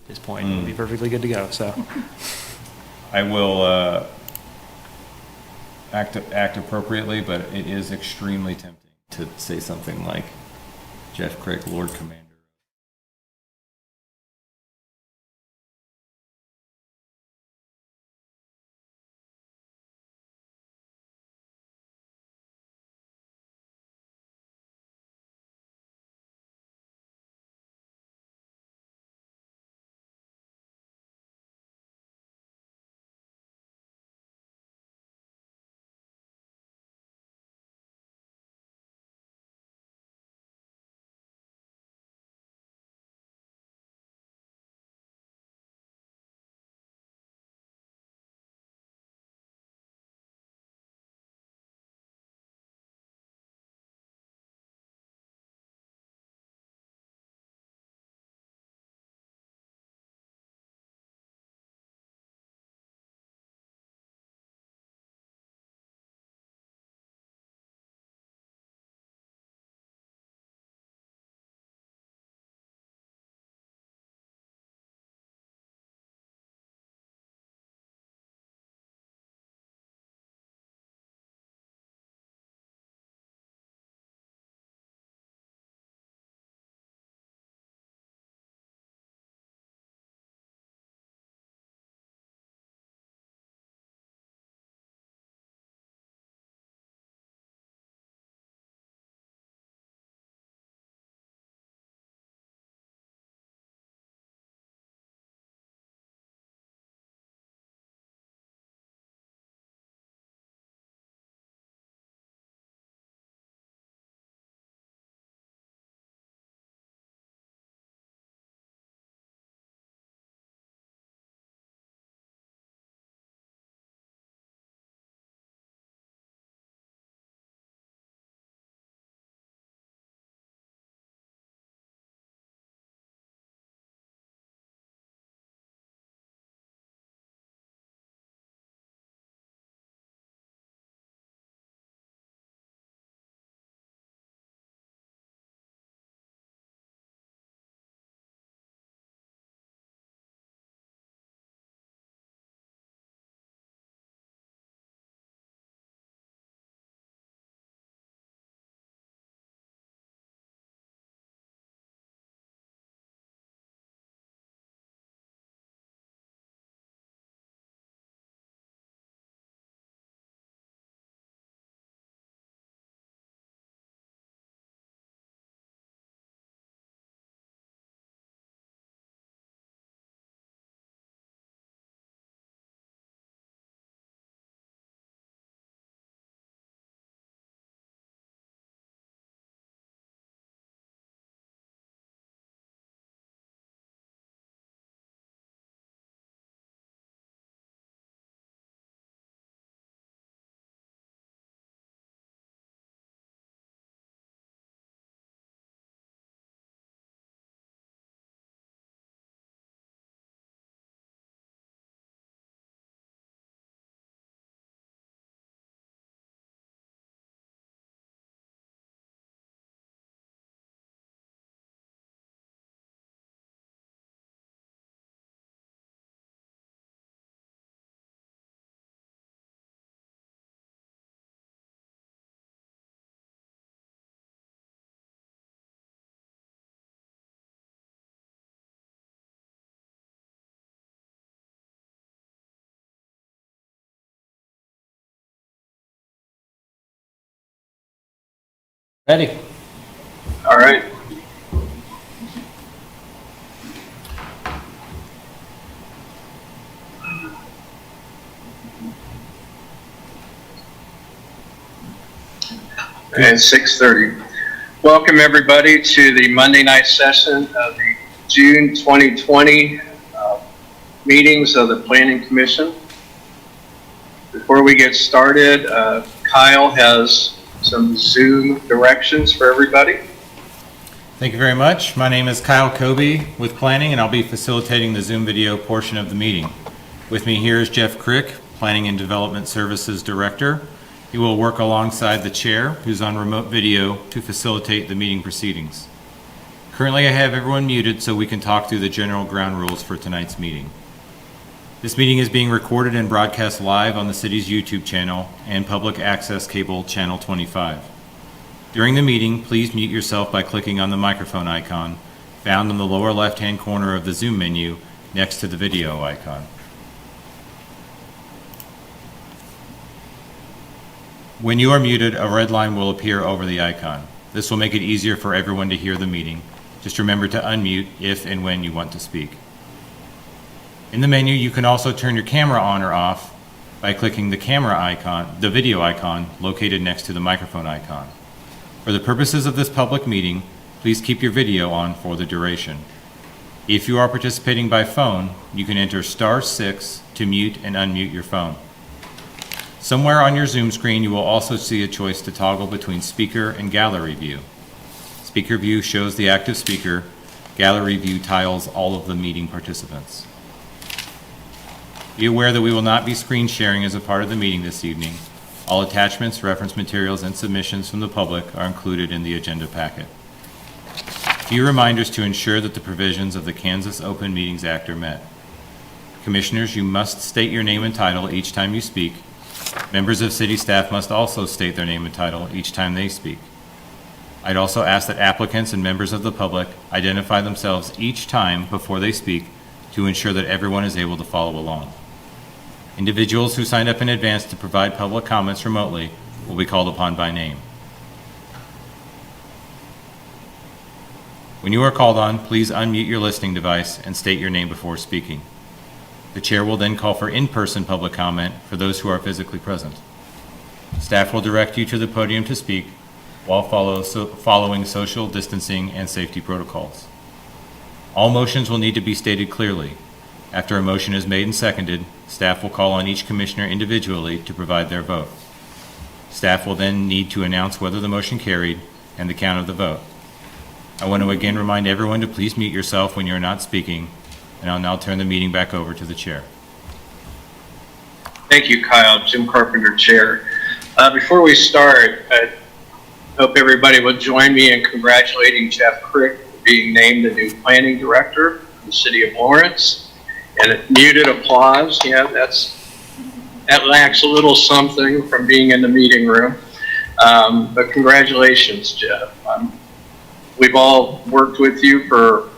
this point, we'll be perfectly good to go. So I will act appropriately, but it is extremely tempting to say something like Jeff Crick, Lord Commander. ready. All right. And 6:30. Welcome everybody to the Monday night session of the June 2020 meetings of the Planning Commission. Before we get started, Kyle has some Zoom directions for everybody. Thank you very much. My name is Kyle Kobe with Planning, and I'll be facilitating the Zoom video portion of the meeting. With me here is Jeff Crick, Planning and Development Services Director. He will work alongside the chair, who's on remote video, to facilitate the meeting proceedings. Currently, I have everyone muted so we can talk through the general ground rules for tonight's meeting. This meeting is being recorded and broadcast live on the city's YouTube channel and public access cable channel 25. During the meeting, please mute yourself by clicking on the microphone icon found in the lower left-hand corner of the Zoom menu next to the video icon. When you are muted, a red line will appear over the icon. This will make it easier for everyone to hear the meeting. Just remember to unmute if and when you want to speak. In the menu, you can also turn your camera on or off by clicking the camera icon, the video icon located next to the microphone icon. For the purposes of this public meeting, please keep your video on for the duration. If you are participating by phone, you can enter *6 to mute and unmute your phone. Somewhere on your Zoom screen, you will also see a choice to toggle between speaker and gallery view. Speaker view shows the active speaker. Gallery view tiles all of the meeting participants. Be aware that we will not be screen sharing as a part of the meeting this evening. All attachments, reference materials, and submissions from the public are included in the agenda packet. A few reminders to ensure that the provisions of the Kansas Open Meetings Act are met. Commissioners, you must state your name and title each time you speak. Members of city staff must also state their name and title each time they speak. I'd also ask that applicants and members of the public identify themselves each time before they speak to ensure that everyone is able to follow along. Individuals who signed up in advance to provide public comments remotely will be called upon by name. When you are called on, please unmute your listening device and state your name before speaking. The chair will then call for in-person public comment for those who are physically present. Staff will direct you to the podium to speak while following social distancing and safety protocols. All motions will need to be stated clearly. After a motion is made and seconded, staff will call on each commissioner individually to provide their vote. Staff will then need to announce whether the motion carried and the count of the vote. I want to again remind everyone to please mute yourself when you're not speaking, and I'll now turn the meeting back over to the chair. Thank you, Kyle. Jim Carpenter, Chair. Before we start, I hope everybody will join me in congratulating Jeff Crick for being named the new Planning Director for the City of Lawrence. And a muted applause, yeah, that lacks a little something from being in the meeting room. But congratulations, Jeff. We've all worked with you for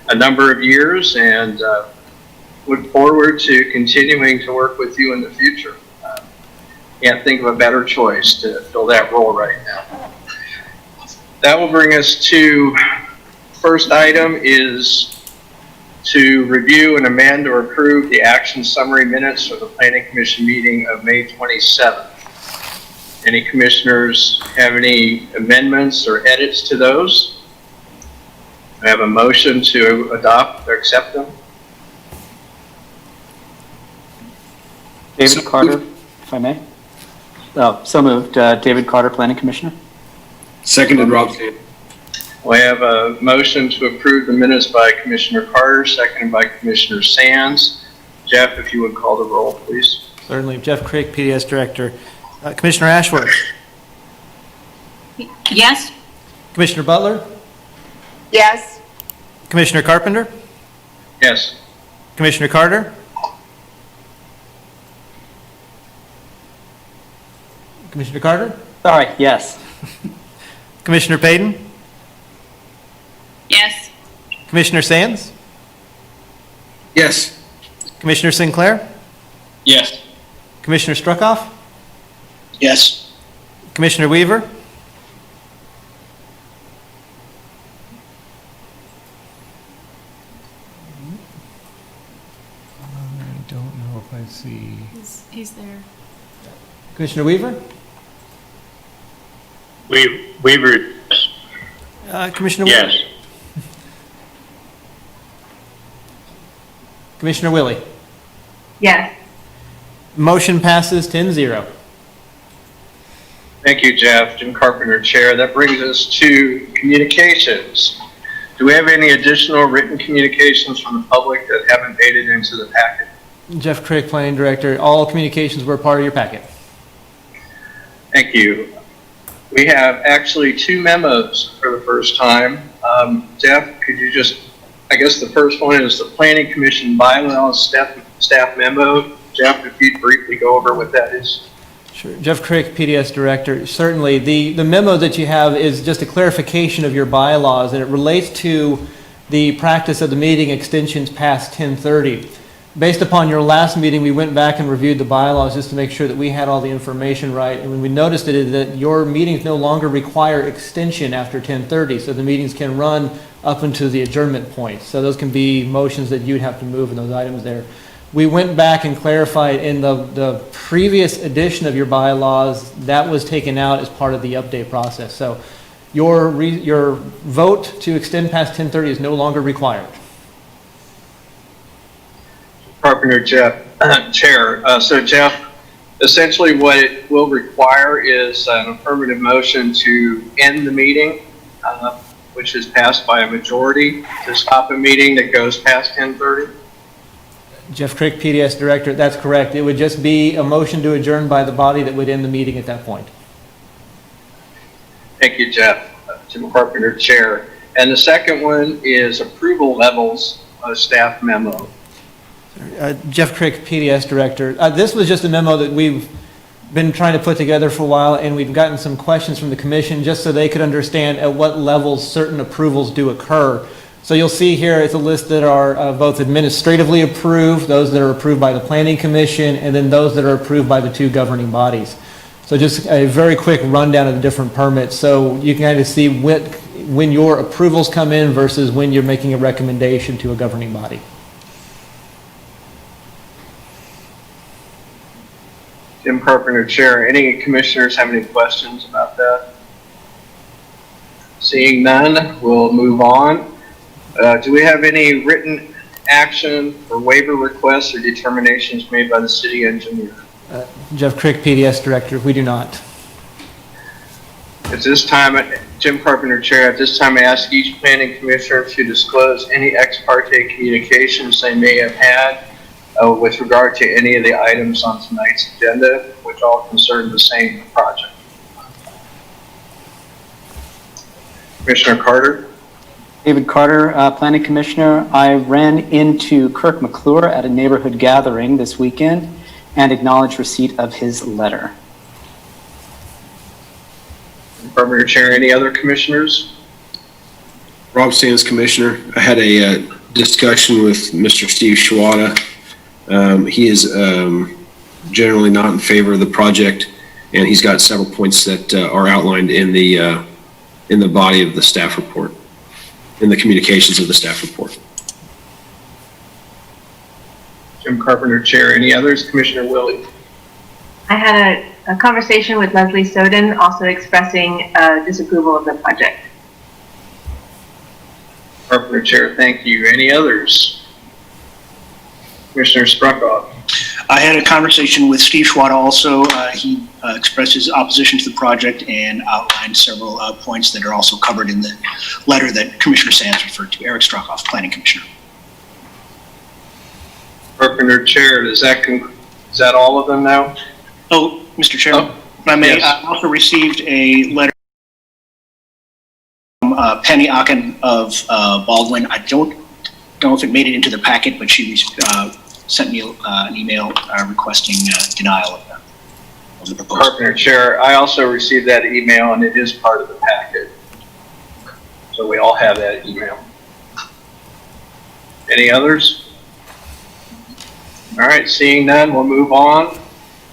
a number of years and look forward to continuing to work with you in the future. Can't think of a better choice to fill that role right now. That will bring us to first item is to review and amend or approve the action summary minutes for the Planning Commission meeting of May 27th. Any commissioners have any amendments or edits to those? I have a motion to adopt or accept them. David Carter, if I may. So moved. David Carter, Planning Commissioner. Seconded, Rob. We have a motion to approve the minutes by Commissioner Carter, seconded by Commissioner Sands. Jeff, if you would call the roll, please. Certainly. Jeff Crick, PDS Director. Commissioner Ashworth. Yes. Commissioner Butler. Yes. Commissioner Carpenter. Yes. Commissioner Carter. Commissioner Carter. Sorry, yes. Commissioner Payton. Yes. Commissioner Sands. Yes. Commissioner Sinclair. Yes. Commissioner Struckoff. Yes. Commissioner Weaver. I don't know if I see. He's there. Commissioner Weaver. Weaver. Commissioner Weaver. Yes. Commissioner Willie. Yes. Motion passes 10-0. Thank you, Jeff. Jim Carpenter, Chair. That brings us to communications. Do we have any additional written communications from the public that haven't made it into the packet? Jeff Crick, Planning Director. All communications were part of your packet. Thank you. We have actually two memos for the first time. Jeff, could you just, I guess the first one is the Planning Commission bylaws staff memo. Jeff, if you'd briefly go over what that is. Sure. Jeff Crick, PDS Director. Certainly, the memo that you have is just a clarification of your bylaws, and it relates to the practice of the meeting extensions past 10:30. Based upon your last meeting, we went back and reviewed the bylaws just to make sure that we had all the information right, and when we noticed it, that your meetings no longer require extension after 10:30, so the meetings can run up until the adjournment point. So those can be motions that you'd have to move in those items there. We went back and clarified in the previous edition of your bylaws, that was taken out as part of the update process. So your vote to extend past 10:30 is no longer required. Carpenter Chair. So Jeff, essentially what it will require is an affirmative motion to end the meeting, which is passed by a majority, to stop a meeting that goes past 10:30. Jeff Crick, PDS Director, that's correct. It would just be a motion to adjourn by the body that would end the meeting at that point. Thank you, Jeff. Jim Carpenter, Chair. And the second one is approval levels staff memo. Jeff Crick, PDS Director. This was just a memo that we've been trying to put together for a while, and we've gotten some questions from the commission just so they could understand at what levels certain approvals do occur. So you'll see here it's a list that are both administratively approved, those that are approved by the Planning Commission, and then those that are approved by the two governing bodies. So just a very quick rundown of the different permits. So you can kind of see when your approvals come in versus when you're making a recommendation to a governing body. Jim Carpenter, Chair. Any commissioners have any questions about that? Seeing none, we'll move on. Do we have any written action or waiver requests or determinations made by the city engineer? Jeff Crick, PDS Director. We do not. At this time, Jim Carpenter, Chair, at this time I ask each planning commissioner to disclose any ex parte communications they may have had with regard to any of the items on tonight's agenda, which all concern the same project. Commissioner Carter. David Carter, Planning Commissioner. I ran into Kirk McClure at a neighborhood gathering this weekend and acknowledged receipt of his letter. Carpenter, Chair, any other commissioners? Rob Sands, Commissioner. I had a discussion with Mr. Steve Schwada. He is generally not in favor of the project, and he's got several points that are outlined in the body of the staff report, in the communications of the staff report. Jim Carpenter, Chair, any others? Commissioner Willie. I had a conversation with Leslie Soden, also expressing disapproval of the project. Carpenter, Chair, thank you. Any others? Commissioner Spruckoff. I had a conversation with Steve Schwada also. He expressed his opposition to the project and outlined several points that are also covered in the letter that Commissioner Sands referred to. Eric Strockoff, Planning Commissioner. Carpenter, Chair, is that all of them now? Oh, Mr. Chairman, if I may, yes. I also received a letter from Penny Akin of Baldwin. I don't know if it made it into the packet, but she sent me an email requesting denial of the proposal. Carpenter, Chair, I also received that email and it is part of the packet. So we all have that email. Any others? All right, seeing none, we'll move on.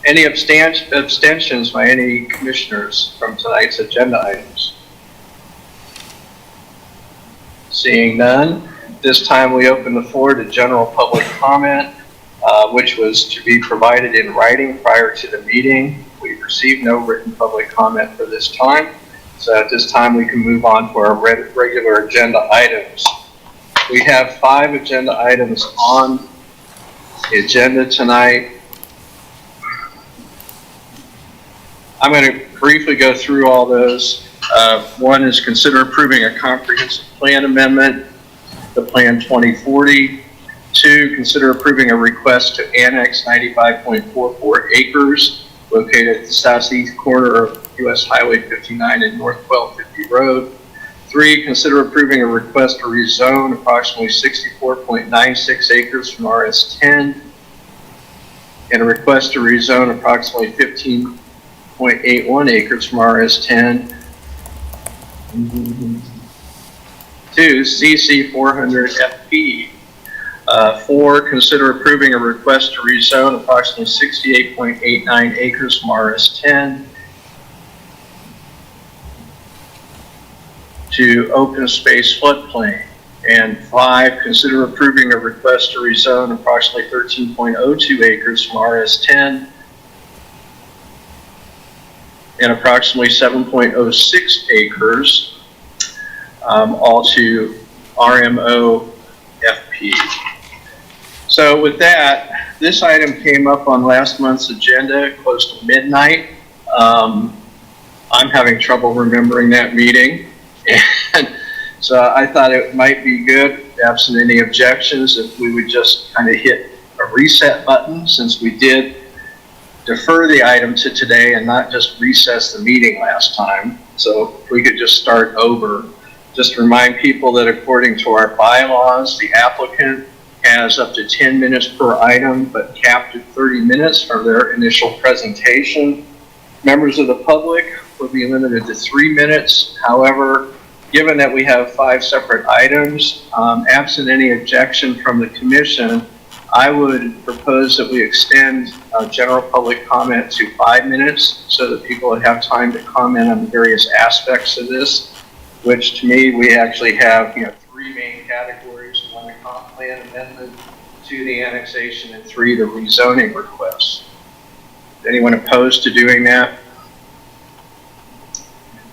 Any abstentions by any commissioners from tonight's agenda items? Seeing none, this time we open the floor to general public comment, which was to be provided in writing prior to the meeting. We've received no written public comment for this time. So at this time, we can move on to our regular agenda items. We have 5 agenda items on the agenda tonight. I'm going to briefly go through all those. One is consider approving a comprehensive plan amendment, the Plan 2040. 2, consider approving a request to annex 95.44 acres located at the southeast corner of US Highway 59 and North 1250 Road. 3, consider approving a request to rezone approximately 64.96 acres from RS10 and a request to rezone approximately 15.81 acres from RS10 to CC 400 FP. 4, consider approving a request to rezone approximately 68.89 acres from RS10 to open space floodplain. And 5, consider approving a request to rezone approximately 13.02 acres from RS10 and approximately 7.06 acres, all to RMO FP. So with that, this item came up on last month's agenda close to midnight. I'm having trouble remembering that meeting. And so I thought it might be good, absent any objections, if we would just kind of hit a reset button, since we did defer the item to today and not just recess the meeting last time. So if we could just start over. Just remind people that according to our bylaws, the applicant has up to 10 minutes per item, but capped at 30 minutes from their initial presentation. Members of the public will be limited to 3 minutes. However, given that we have 5 separate items, absent any objection from the commission, I would propose that we extend general public comment to 5 minutes so that people would have time to comment on the various aspects of this, which to me, we actually have 3 main categories: 1, the comp plan amendment, 2, the annexation, and 3, the rezoning request. Is anyone opposed to doing that?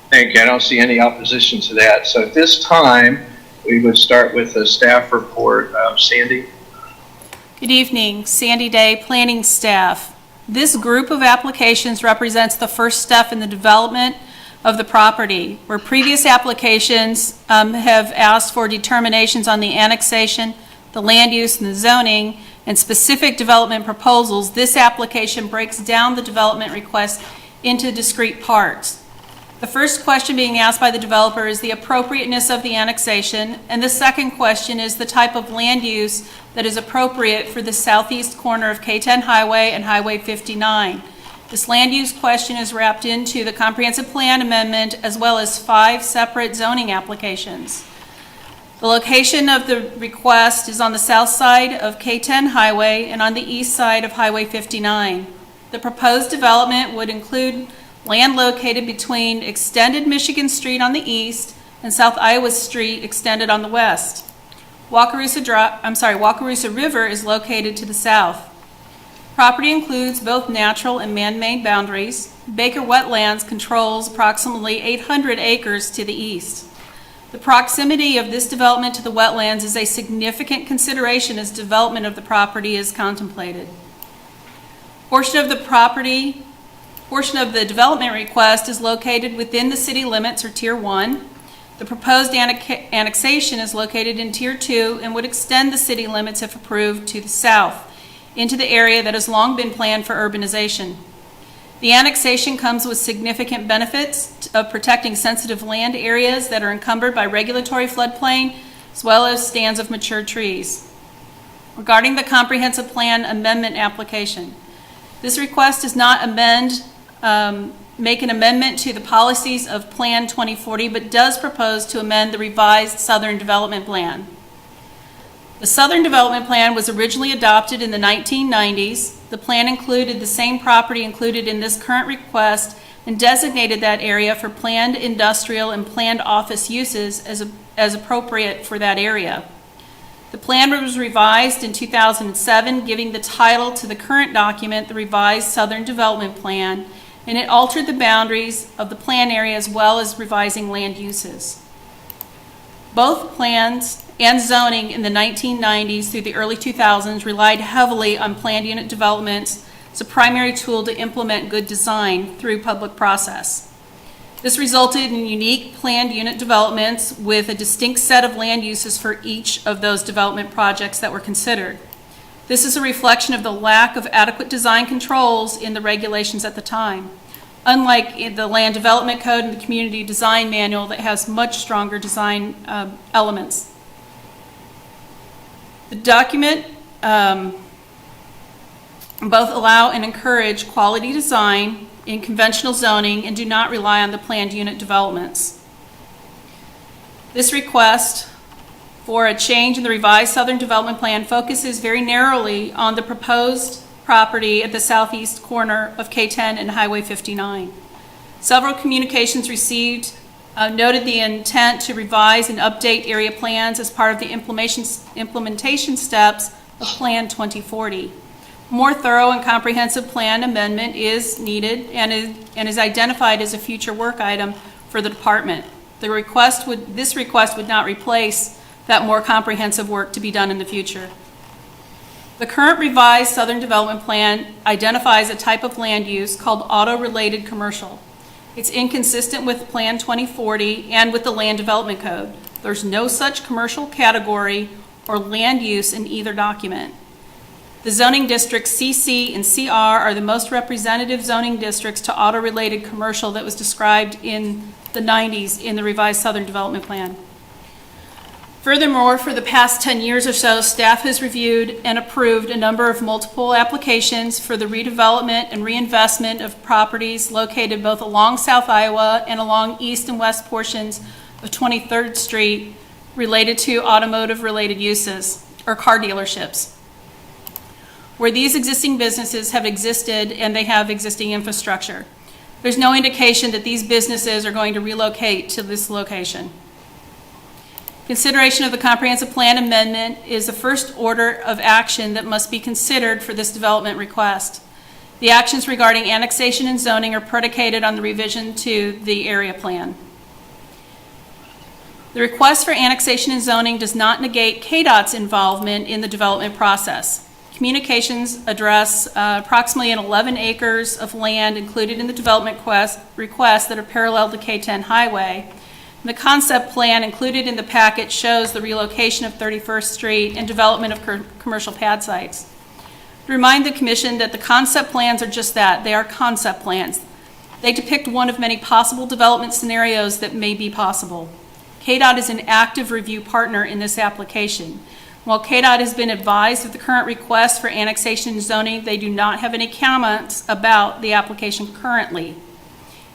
Thank you. I don't see any opposition to that. So at this time, we would start with the staff report. Sandy? Good evening. Sandy Day, planning staff. This group of applications represents the first step in the development of the property. Where previous applications have asked for determinations on the annexation, the land use, and the zoning, and specific development proposals, this application breaks down the development request into discrete parts. The first question being asked by the developer is the appropriateness of the annexation, and the second question is the type of land use that is appropriate for the southeast corner of KTen Highway and Highway 59. This land use question is wrapped into the comprehensive plan amendment as well as 5 separate zoning applications. The location of the request is on the south side of KTen Highway and on the east side of Highway 59. The proposed development would include land located between extended Michigan Street on the east and South Iowa Street extended on the west. Wakarusa River is located to the south. Property includes both natural and man-made boundaries. Baker Wetlands controls approximately 800 acres to the east. The proximity of this development to the wetlands is a significant consideration as development of the property is contemplated. Portion of the development request is located within the city limits, or Tier 1. The proposed annexation is located in Tier 2 and would extend the city limits, if approved, to the south into the area that has long been planned for urbanization. The annexation comes with significant benefits of protecting sensitive land areas that are encumbered by regulatory floodplain, as well as stands of mature trees. Regarding the comprehensive plan amendment application, this request does not make an amendment to the policies of Plan 2040, but does propose to amend the revised Southern Development Plan. The Southern Development Plan was originally adopted in the 1990s. The plan included the same property included in this current request and designated that area for planned industrial and planned office uses as appropriate for that area. The plan was revised in 2007, giving the title to the current document, the revised Southern Development Plan, and it altered the boundaries of the plan area as well as revising land uses. Both plans and zoning in the 1990s through the early 2000s relied heavily on planned unit developments as a primary tool to implement good design through public process. This resulted in unique planned unit developments with a distinct set of land uses for each of those development projects that were considered. This is a reflection of the lack of adequate design controls in the regulations at the time. unlike the Land Development Code and the Community Design Manual that has much stronger design elements. The document both allow and encourage quality design in conventional zoning and do not rely on the planned unit developments. This request for a change in the revised Southern Development Plan focuses very narrowly on the proposed property at the southeast corner of KTen and Highway 59. Several communications received noted the intent to revise and update area plans as part of the implementation steps of Plan 2040. More thorough and comprehensive plan amendment is needed and is identified as a future work item for the department. This request would not replace that more comprehensive work to be done in the future. The current revised Southern Development Plan identifies a type of land use called auto-related commercial. It's inconsistent with Plan 2040 and with the Land Development Code. There's no such commercial category or land use in either document. The zoning districts CC and CR are the most representative zoning districts to auto-related commercial that was described in the 90s in the revised Southern Development Plan. Furthermore, for the past 10 years or so, staff has reviewed and approved a number of multiple applications for the redevelopment and reinvestment of properties located both along South Iowa and along east and west portions of 23rd Street related to automotive-related uses or car dealerships, where these existing businesses have existed and they have existing infrastructure. There's no indication that these businesses are going to relocate to this location. Consideration of the comprehensive plan amendment is the first order of action that must be considered for this development request. The actions regarding annexation and zoning are predicated on the revision to the area plan. The request for annexation and zoning does not negate KDOT's involvement in the development process. Communications address approximately 11 acres of land included in the development request that are parallel to KTen Highway. The concept plan included in the packet shows the relocation of 31st Street and development of commercial pad sites. To remind the Commission that the concept plans are just that, they are concept plans. They depict one of many possible development scenarios that may be possible. KDOT is an active review partner in this application. While KDOT has been advised of the current request for annexation and zoning, they do not have any comments about the application currently.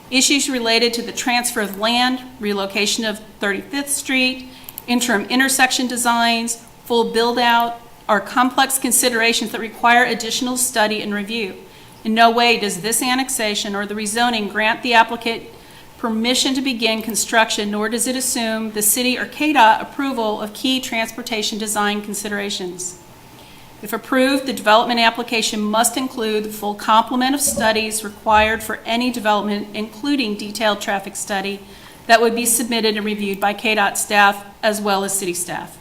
Issues related to the transfer of land, relocation of 35th Street, interim intersection designs, full build-out are complex considerations that require additional study and review. In no way does this annexation or the rezoning grant the applicant permission to begin construction, nor does it assume the city or KDOT approval of key transportation design considerations. If approved, the development application must include the full complement of studies required for any development, including detailed traffic study that would be submitted and reviewed by KDOT staff as well as city staff.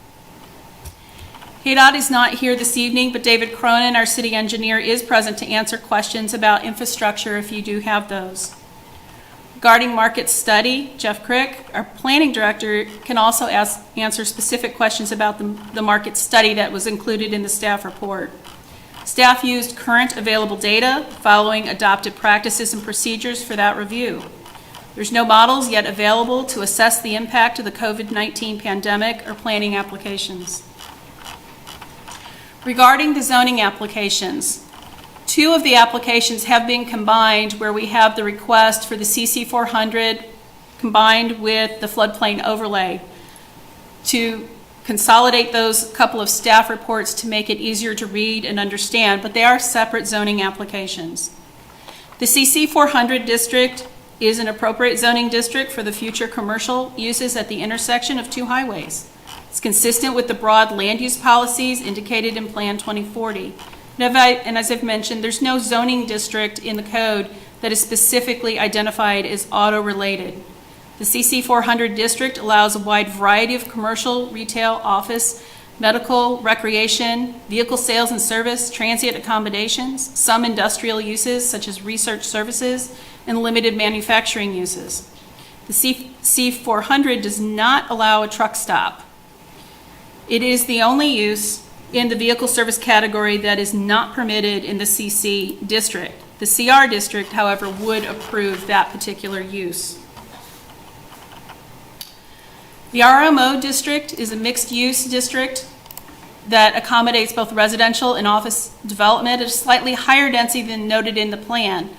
KDOT is not here this evening, but David Cronin, our city engineer, is present to answer questions about infrastructure if you do have those. Regarding market study, Jeff Crick, our planning director, can also answer specific questions about the market study that was included in the staff report. Staff used current available data following adopted practices and procedures for that review. There's no models yet available to assess the impact of the COVID-19 pandemic or planning applications. Regarding the zoning applications, 2 of the applications have been combined where we have the request for the CC 400 combined with the floodplain overlay to consolidate those couple of staff reports to make it easier to read and understand, but they are separate zoning applications. The CC 400 district is an appropriate zoning district for the future commercial uses at the intersection of 2 highways. It's consistent with the broad land use policies indicated in Plan 2040. And as I've mentioned, there's no zoning district in the code that is specifically identified as auto-related. The CC 400 district allows a wide variety of commercial, retail, office, medical, recreation, vehicle sales and service, transient accommodations, some industrial uses such as research services, and limited manufacturing uses. The CC 400 does not allow a truck stop. It is the only use in the vehicle service category that is not permitted in the CC district. The CR district, however, would approve that particular use. The RMO district is a mixed-use district that accommodates both residential and office development at a slightly higher density than noted in the plan.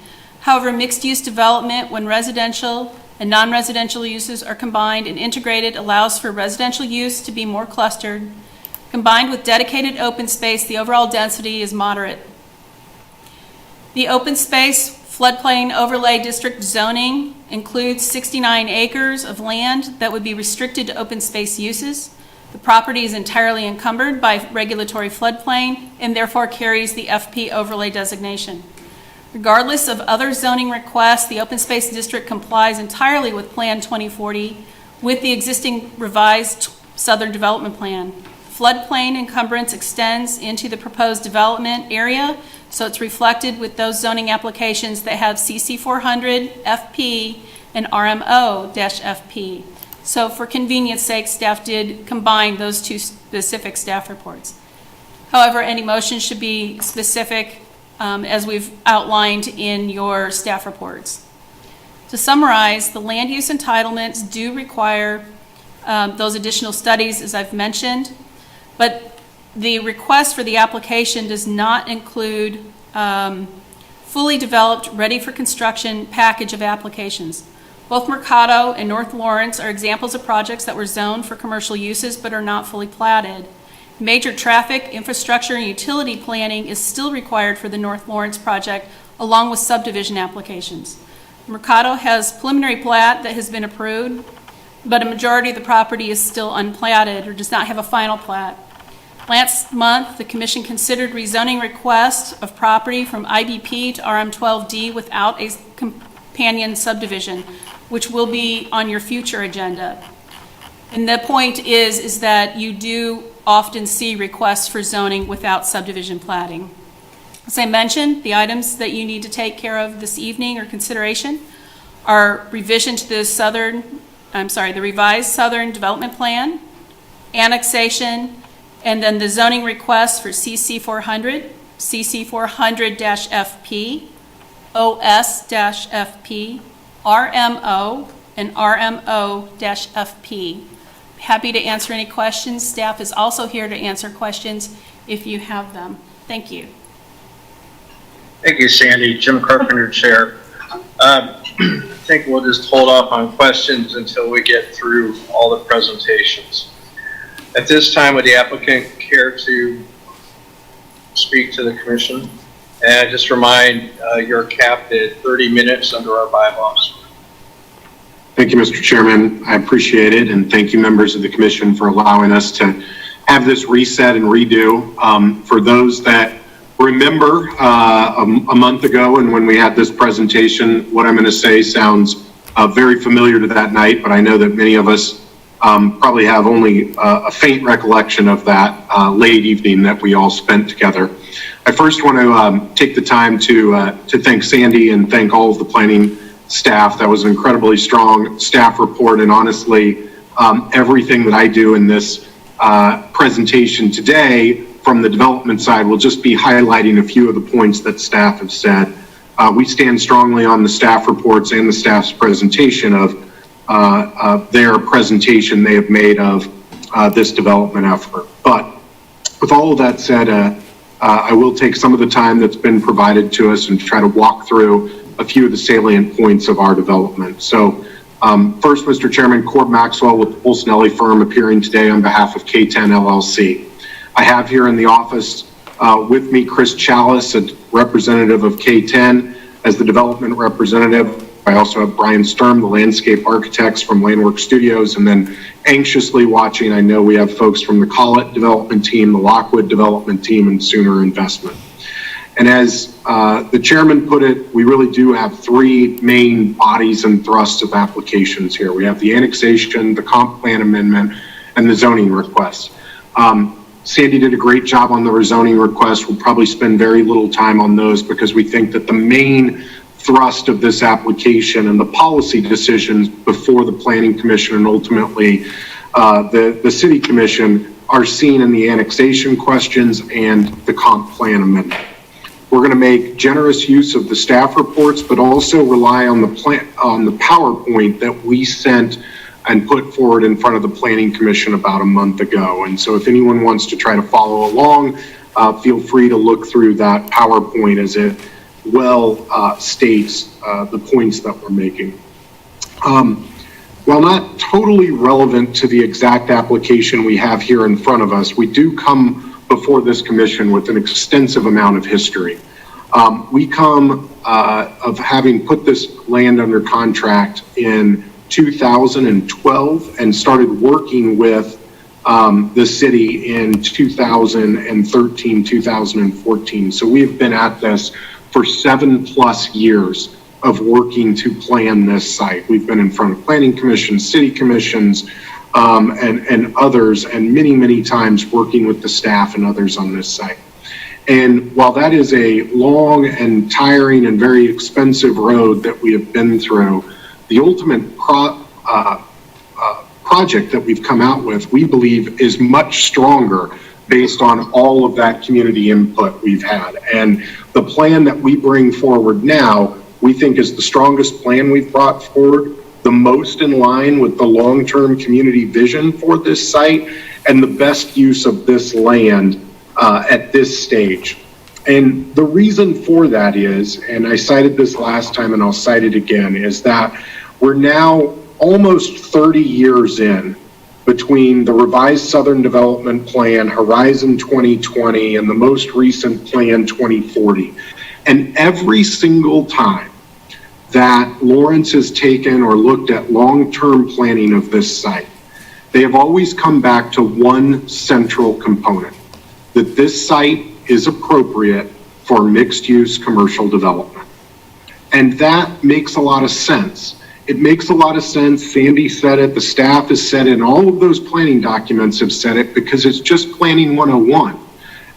However, mixed-use development, when residential and non-residential uses are combined and integrated, allows for residential use to be more clustered. Combined with dedicated open space, the overall density is moderate. The open space floodplain overlay district zoning includes 69 acres of land that would be restricted to open space uses. The property is entirely encumbered by regulatory floodplain and therefore carries the FP overlay designation. Regardless of other zoning requests, the open space district complies entirely with Plan 2040 with the existing revised Southern Development Plan. Floodplain encumbrance extends into the proposed development area, so it's reflected with those zoning applications that have CC 400, FP, and RMO-FP. So for convenience sake, staff did combine those two specific staff reports. However, any motion should be specific as we've outlined in your staff reports. To summarize, the land use entitlements do require those additional studies, as I've mentioned, but the request for the application does not include fully developed, ready for construction package of applications. Both Mercado and North Lawrence are examples of projects that were zoned for commercial uses but are not fully platted. Major traffic, infrastructure, and utility planning is still required for the North Lawrence project, along with subdivision applications. Mercado has preliminary plat that has been approved, but a majority of the property is still unplatted or does not have a final plat. Last month, the Commission considered rezoning requests of property from IBP to RM12D without a companion subdivision, which will be on your future agenda. And the point is that you do often see requests for zoning without subdivision platting. As I mentioned, the items that you need to take care of this evening or consideration are revision to the revised Southern Development Plan, annexation, and then the zoning requests for CC 400, CC 400-FP, OS-FP, RMO, and RMO-FP. Happy to answer any questions. Staff is also here to answer questions if you have them. Thank you. Thank you, Sandy. Jim Carpenter, Chair. I think we'll just hold off on questions until we get through all the presentations. At this time, would the applicant care to speak to the Commission? And just remind you're capped at 30 minutes under our bylaws. Thank you, Mr. Chairman. I appreciate it, and thank you, members of the Commission, for allowing us to have this reset and redo. For those that remember a month ago and when we had this presentation, what I'm going to say sounds very familiar to that night, but I know that many of us probably have only a faint recollection of that late evening that we all spent together. I first want to take the time to thank Sandy and thank all of the planning staff. That was an incredibly strong staff report, and honestly, everything that I do in this presentation today from the development side will just be highlighting a few of the points that staff have said. We stand strongly on the staff reports and the staff's presentation of their presentation they have made of this development effort. But with all of that said, I will take some of the time that's been provided to us and try to walk through a few of the salient points of our development. So first, Mr. Chairman, Cord Maxwell with the Polsinelli firm appearing today on behalf of KTen LLC. I have here in the office with me Chris Chalice, a representative of KTen, as the development representative. I also have Brian Sturm, the landscape architects from Landwork Studios, and then anxiously watching, I know we have folks from the Collett development team, the Lockwood development team, and Sooner Investment. And as the chairman put it, we really do have three main bodies and thrusts of applications here. We have the annexation, the comp plan amendment, and the zoning request. Sandy did a great job on the rezoning request. We'll probably spend very little time on those because we think that the main thrust of this application and the policy decisions before the Planning Commission and ultimately the City Commission are seen in the annexation questions and the comp plan amendment. We're going to make generous use of the staff reports, but also rely on the PowerPoint that we sent and put forward in front of the Planning Commission about a month ago. And so if anyone wants to try to follow along, feel free to look through that PowerPoint as it states the points that we're making. While not totally relevant to the exact application we have here in front of us, we do come before this commission with an extensive amount of history. We come of having put this land under contract in 2012 and started working with the city in 2013, 2014. So we've been at this for 7+ years of working to plan this site. We've been in front of planning commissions, city commissions, and others, and many, many times working with the staff and others on this site. And while that is a long and tiring and very expensive road that we have been through, the ultimate project that we've come out with, we believe, is much stronger based on all of that community input we've had. And the plan that we bring forward now, we think is the strongest plan we've brought forward, the most in line with the long-term community vision for this site, and the best use of this land at this stage. And the reason for that is, and I cited this last time and I'll cite it again, is that we're now almost 30 years in between the revised Southern Development Plan, Horizon 2020, and the most recent Plan 2040. And every single time that Lawrence has taken or looked at long-term planning of this site, they have always come back to one central component, that this site is appropriate for mixed-use commercial development. And that makes a lot of sense. It makes a lot of sense. Sandy said it, the staff has said it, and all of those planning documents have said it, because it's just Planning 101.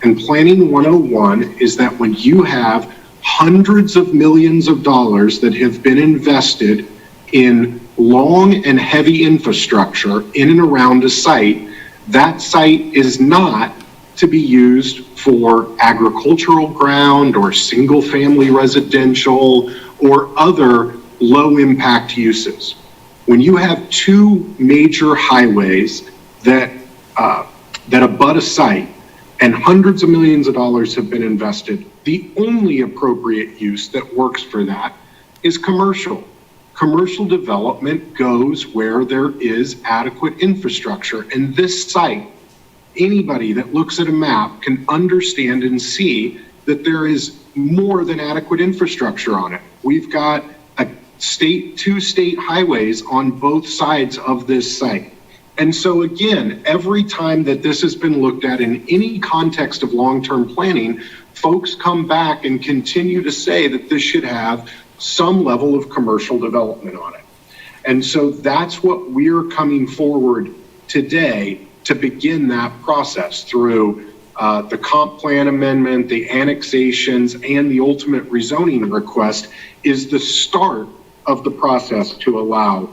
And Planning 101 is that when you have hundreds of millions of dollars that have been invested in long and heavy infrastructure in and around a site, that site is not to be used for agricultural ground or single family residential or other low impact uses. When you have two major highways that abut a site and hundreds of millions of dollars have been invested, the only appropriate use that works for that is commercial. Commercial development goes where there is adequate infrastructure. And this site, anybody that looks at a map can understand and see that there is more than adequate infrastructure on it. We've got two state highways on both sides of this site. And so again, every time that this has been looked at in any context of long-term planning, folks come back and continue to say that this should have some level of commercial development on it. And so that's what we're coming forward today to begin that process through the comp plan amendment, the annexations, and the ultimate rezoning request is the start of the process to allow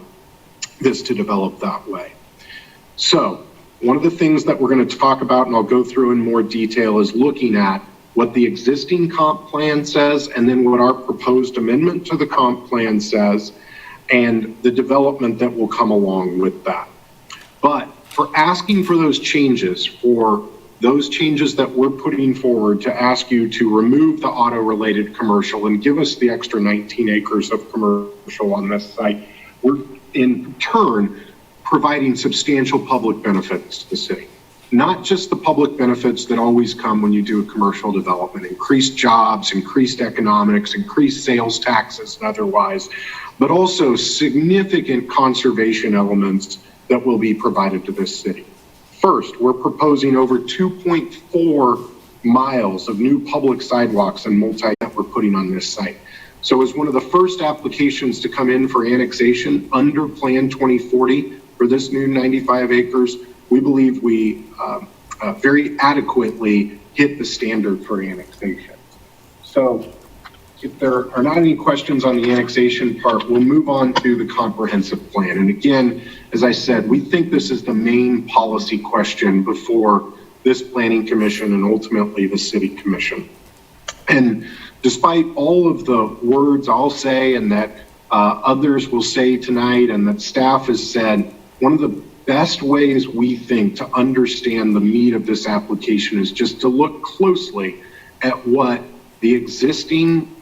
this to develop that way. So one of the things that we're going to talk about, and I'll go through in more detail, is looking at what the existing comp plan says and then what our proposed amendment to the comp plan says and the development that will come along with that. But for asking for those changes, that we're putting forward to ask you to remove the auto-related commercial and give us the extra 19 acres of commercial on this site, we're in turn providing substantial public benefits to the city. Not just the public benefits that always come when you do a commercial development, increased jobs, increased economics, increased sales taxes and otherwise, but also significant conservation elements that will be provided to this city. First, we're proposing over 2.4 miles of new public sidewalks and multi that we're putting on this site. So as one of the first applications to come in for annexation under Plan 2040 for this new 95 acres, we believe we very adequately hit the standard for annexation. So if there are not any questions on the annexation part, we'll move on to the comprehensive plan. And again, as I said, we think this is the main policy question before this planning commission and ultimately the city commission. And despite all of the words I'll say and that others will say tonight and that staff has said, one of the best ways we think to understand the meat of this application is just to look closely at what the existing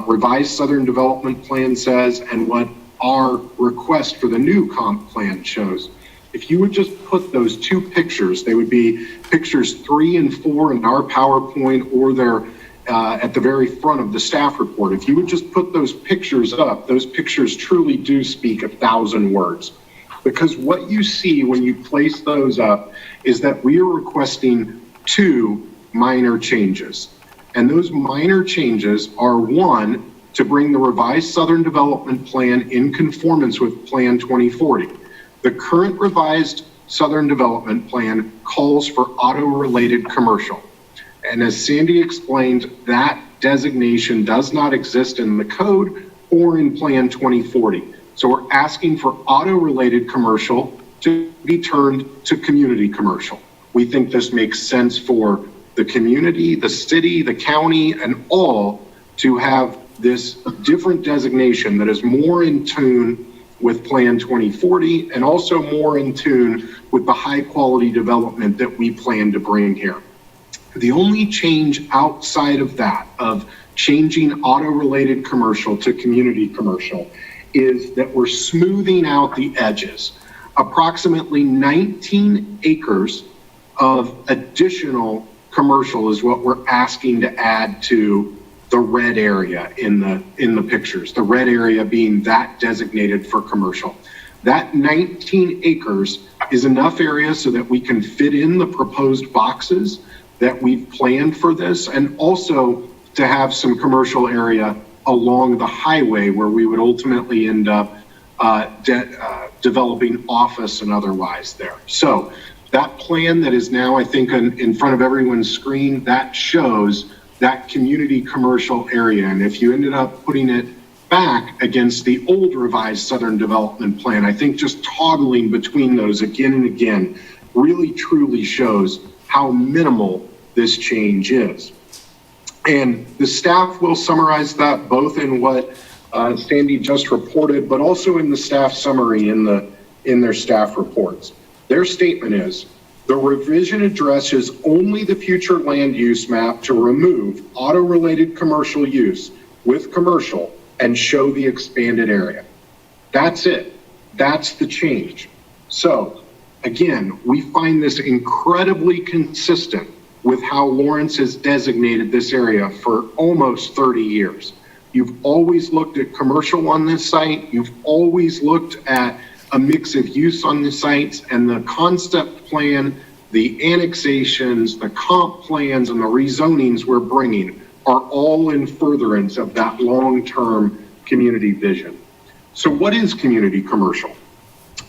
revised Southern Development Plan says and what our request for the new comp plan shows. If you would just put those two pictures, they would be pictures 3 and 4 in our PowerPoint, or they're at the very front of the staff report. If you would just put those pictures up, those pictures truly do speak 1,000 words. Because what you see when you place those up is that we are requesting 2 minor changes. And those minor changes are, 1, to bring the revised Southern Development Plan in conformance with Plan 2040. The current revised Southern Development Plan calls for auto-related commercial. And as Sandy explained, that designation does not exist in the code or in Plan 2040. So we're asking for auto-related commercial to be turned to community commercial. We think this makes sense for the community, the city, the county, and all to have this different designation that is more in tune with Plan 2040 and also more in tune with the high quality development that we plan to bring here. The only change outside of that, of changing auto-related commercial to community commercial, is that we're smoothing out the edges. Approximately 19 acres of additional commercial is what we're asking to add to the red area in the pictures, the red area being that designated for commercial. That 19 acres is enough area so that we can fit in the proposed boxes that we've planned for this, and also to have some commercial area along the highway where we would ultimately end up developing office and otherwise there. So that plan that is now, I think, in front of everyone's screen, that shows that community commercial area. And if you ended up putting it back against the old revised Southern Development Plan, I think just toggling between those again and again really truly shows how minimal this change is. And the staff will summarize that both in what Sandy just reported, but also in the staff summary in their staff reports. Their statement is, the revision addresses only the future land use map to remove auto-related commercial use with commercial and show the expanded area. That's it. That's the change. So again, we find this incredibly consistent with how Lawrence has designated this area for almost 30 years. You've always looked at commercial on this site. You've always looked at a mix of use on the sites, and the concept plan, the annexations, the comp plans, and the rezonings we're bringing are all in furtherance of that long-term community vision. So what is community commercial?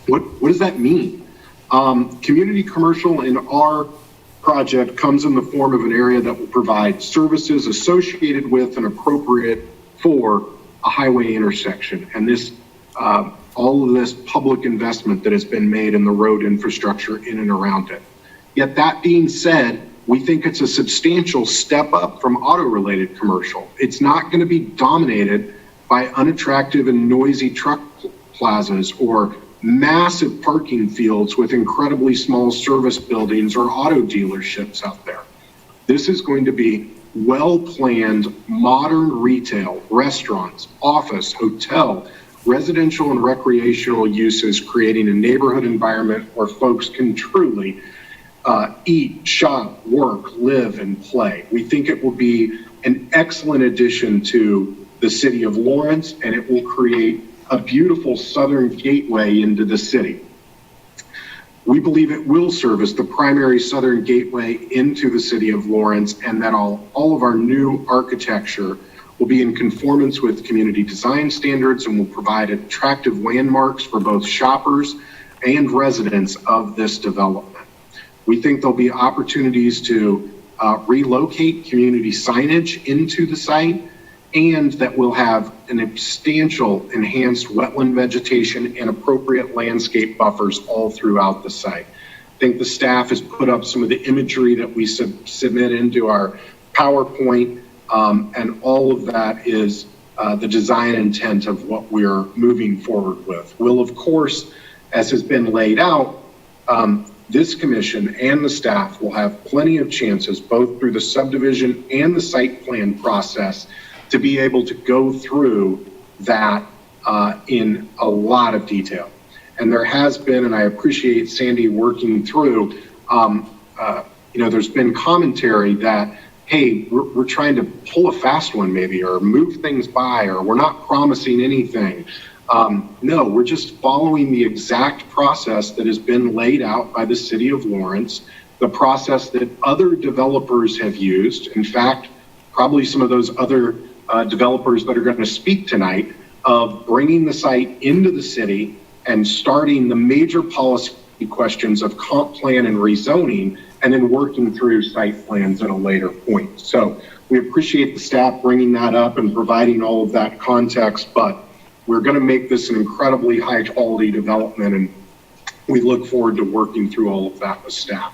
What does that mean? Community commercial in our project comes in the form of an area that will provide services associated with and appropriate for a highway intersection. And this, all of this public investment that has been made in the road infrastructure in and around it. Yet that being said, we think it's a substantial step up from auto-related commercial. It's not going to be dominated by unattractive and noisy truck plazas or massive parking fields with incredibly small service buildings or auto dealerships out there. This is going to be well-planned, modern retail, restaurants, office, hotel, residential and recreational uses, creating a neighborhood environment where folks can truly eat, shop, work, live, and play. We think it will be an excellent addition to the city of Lawrence, and it will create a beautiful southern gateway into the city. We believe it will serve as the primary southern gateway into the city of Lawrence, and that all of our new architecture will be in conformance with community design standards and will provide attractive landmarks for both shoppers and residents of this development. We think there'll be opportunities to relocate community signage into the site, and that will have an substantial enhanced wetland vegetation and appropriate landscape buffers all throughout the site. I think the staff has put up some of the imagery that we submit into our PowerPoint And all of that is the design intent of what we're moving forward with. We'll, of course, as has been laid out, this commission and the staff will have plenty of chances, both through the subdivision and the site plan process, to be able to go through that in a lot of detail. And there has been, and I appreciate Sandy working through, there's been commentary that, hey, we're trying to pull a fast one maybe, or move things by, or we're not promising anything. No, we're just following the exact process that has been laid out by the city of Lawrence, the process that other developers have used. In fact, probably some of those other developers that are going to speak tonight, of bringing the site into the city and starting the major policy questions of comp plan and rezoning, and then working through site plans at a later point. So we appreciate the staff bringing that up and providing all of that context, but we're going to make this an incredibly high quality development, and we look forward to working through all of that with staff.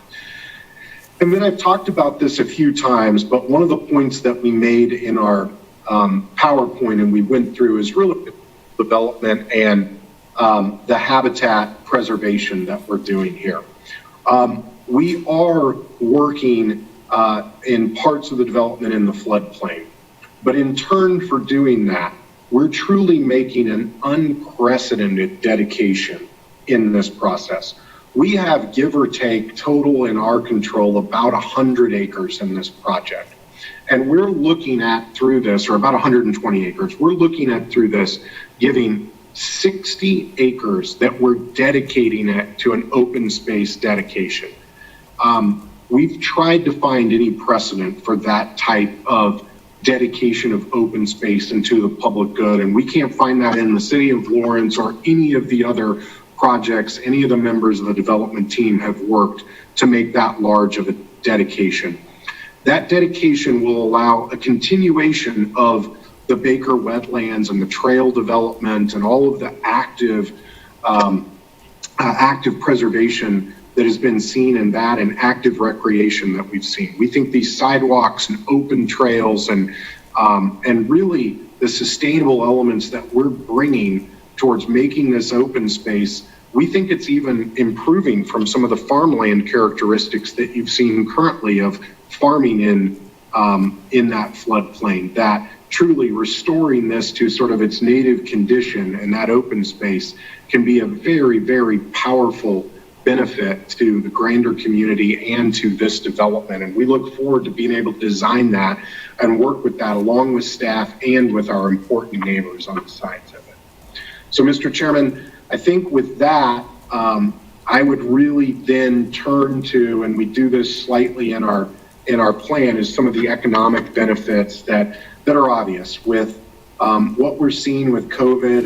And then I've talked about this a few times, but one of the points that we made in our PowerPoint and we went through is really development and the habitat preservation that we're doing here. We are working in parts of the development in the floodplain, but in turn for doing that, we're truly making an unprecedented dedication in this process. We have, give or take, total in our control about 100 acres in this project. And we're looking at through this, or about 120 acres, we're looking at through this giving 60 acres that we're dedicating it to an open space dedication. We've tried to find any precedent for that type of dedication of open space into the public good, and we can't find that in the city of Lawrence or any of the other projects any of the members of the development team have worked to make that large of a dedication. That dedication will allow a continuation of the Baker wetlands and the trail development and all of the active preservation that has been seen in that, and active recreation that we've seen. We think these sidewalks and open trails and really the sustainable elements that we're bringing towards making this open space, we think it's even improving from some of the farmland characteristics that you've seen currently of farming in that floodplain, that truly restoring this to sort of its native condition and that open space can be a very, very powerful benefit to the grander community and to this development. And we look forward to being able to design that and work with that along with staff and with our important neighbors on the sides of it. So, Mr. Chairman, I think with that, I would really then turn to, and we do this slightly in our plan, is some of the economic benefits that are obvious with what we're seeing with COVID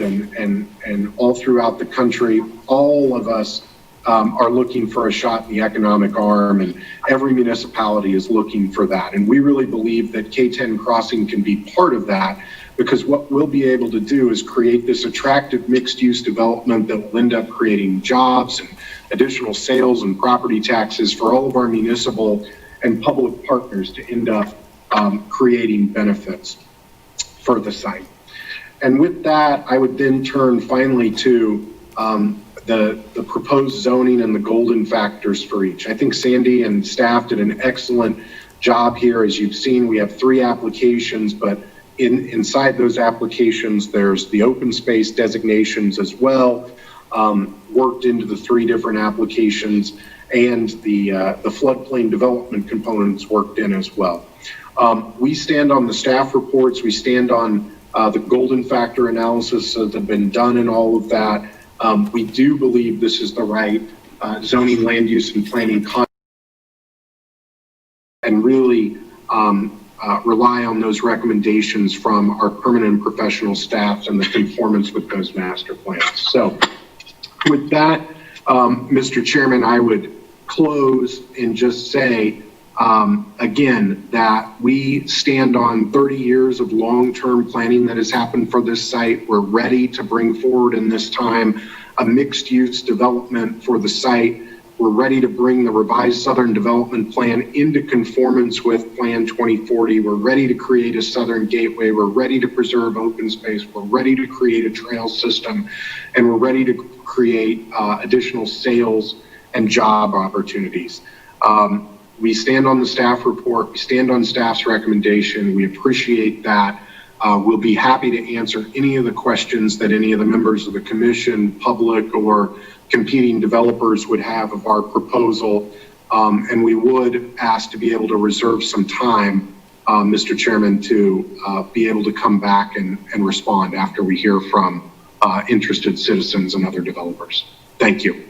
and all throughout the country. All of us are looking for a shot in the economic arm, and every municipality is looking for that. And we really believe that KTen Crossing can be part of that, because what we'll be able to do is create this attractive mixed-use development that will end up creating jobs and additional sales and property taxes for all of our municipal and public partners to end up creating benefits for the site. And with that, I would then turn finally to the proposed zoning and the golden factors for each. I think Sandy and staff did an excellent job here. As you've seen, we have 3 applications, but inside those applications, there's the open space designations as well, worked into the 3 different applications, and the floodplain development components worked in as well. We stand on the staff reports. We stand on the golden factor analysis that have been done and all of that. We do believe this is the right zoning, land use, and planning and really rely on those recommendations from our permanent and professional staff and the conformance with those master plans. So with that, Mr. Chairman, I would close and just say, again, that we stand on 30 years of long-term planning that has happened for this site. We're ready to bring forward in this time a mixed-use development for the site We're ready to bring the revised Southern Development Plan into conformance with Plan 2040. We're ready to create a Southern Gateway. We're ready to preserve open space. We're ready to create a trail system, and we're ready to create additional sales and job opportunities. We stand on the staff report. We stand on staff's recommendation. We appreciate that. We'll be happy to answer any of the questions that any of the members of the commission, public, or competing developers would have of our proposal. And we would ask to be able to reserve some time, Mr. Chairman, to be able to come back and respond after we hear from interested citizens and other developers. Thank you.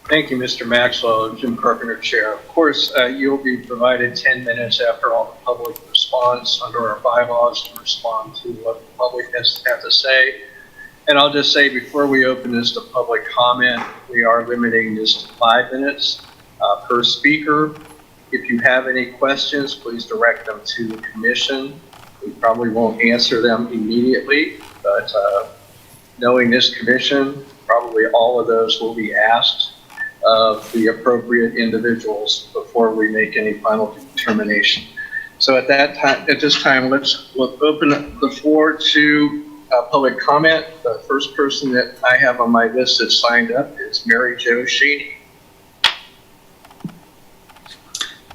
Thank you, Mr. Maxwell. Jim Carpenter, Chair. Of course, you'll be provided 10 minutes after all the public response under our bylaws to respond to what the public has to say. And I'll just say before we open this to public comment, we are limiting this to 5 minutes per speaker. If you have any questions, please direct them to the commission. We probably won't answer them immediately, but knowing this commission, probably all of those will be asked of the appropriate individuals before we make any final determination. So at this time, we'll open the floor to public comment. The first person that I have on my list that signed up is Mary Jo Sheeney.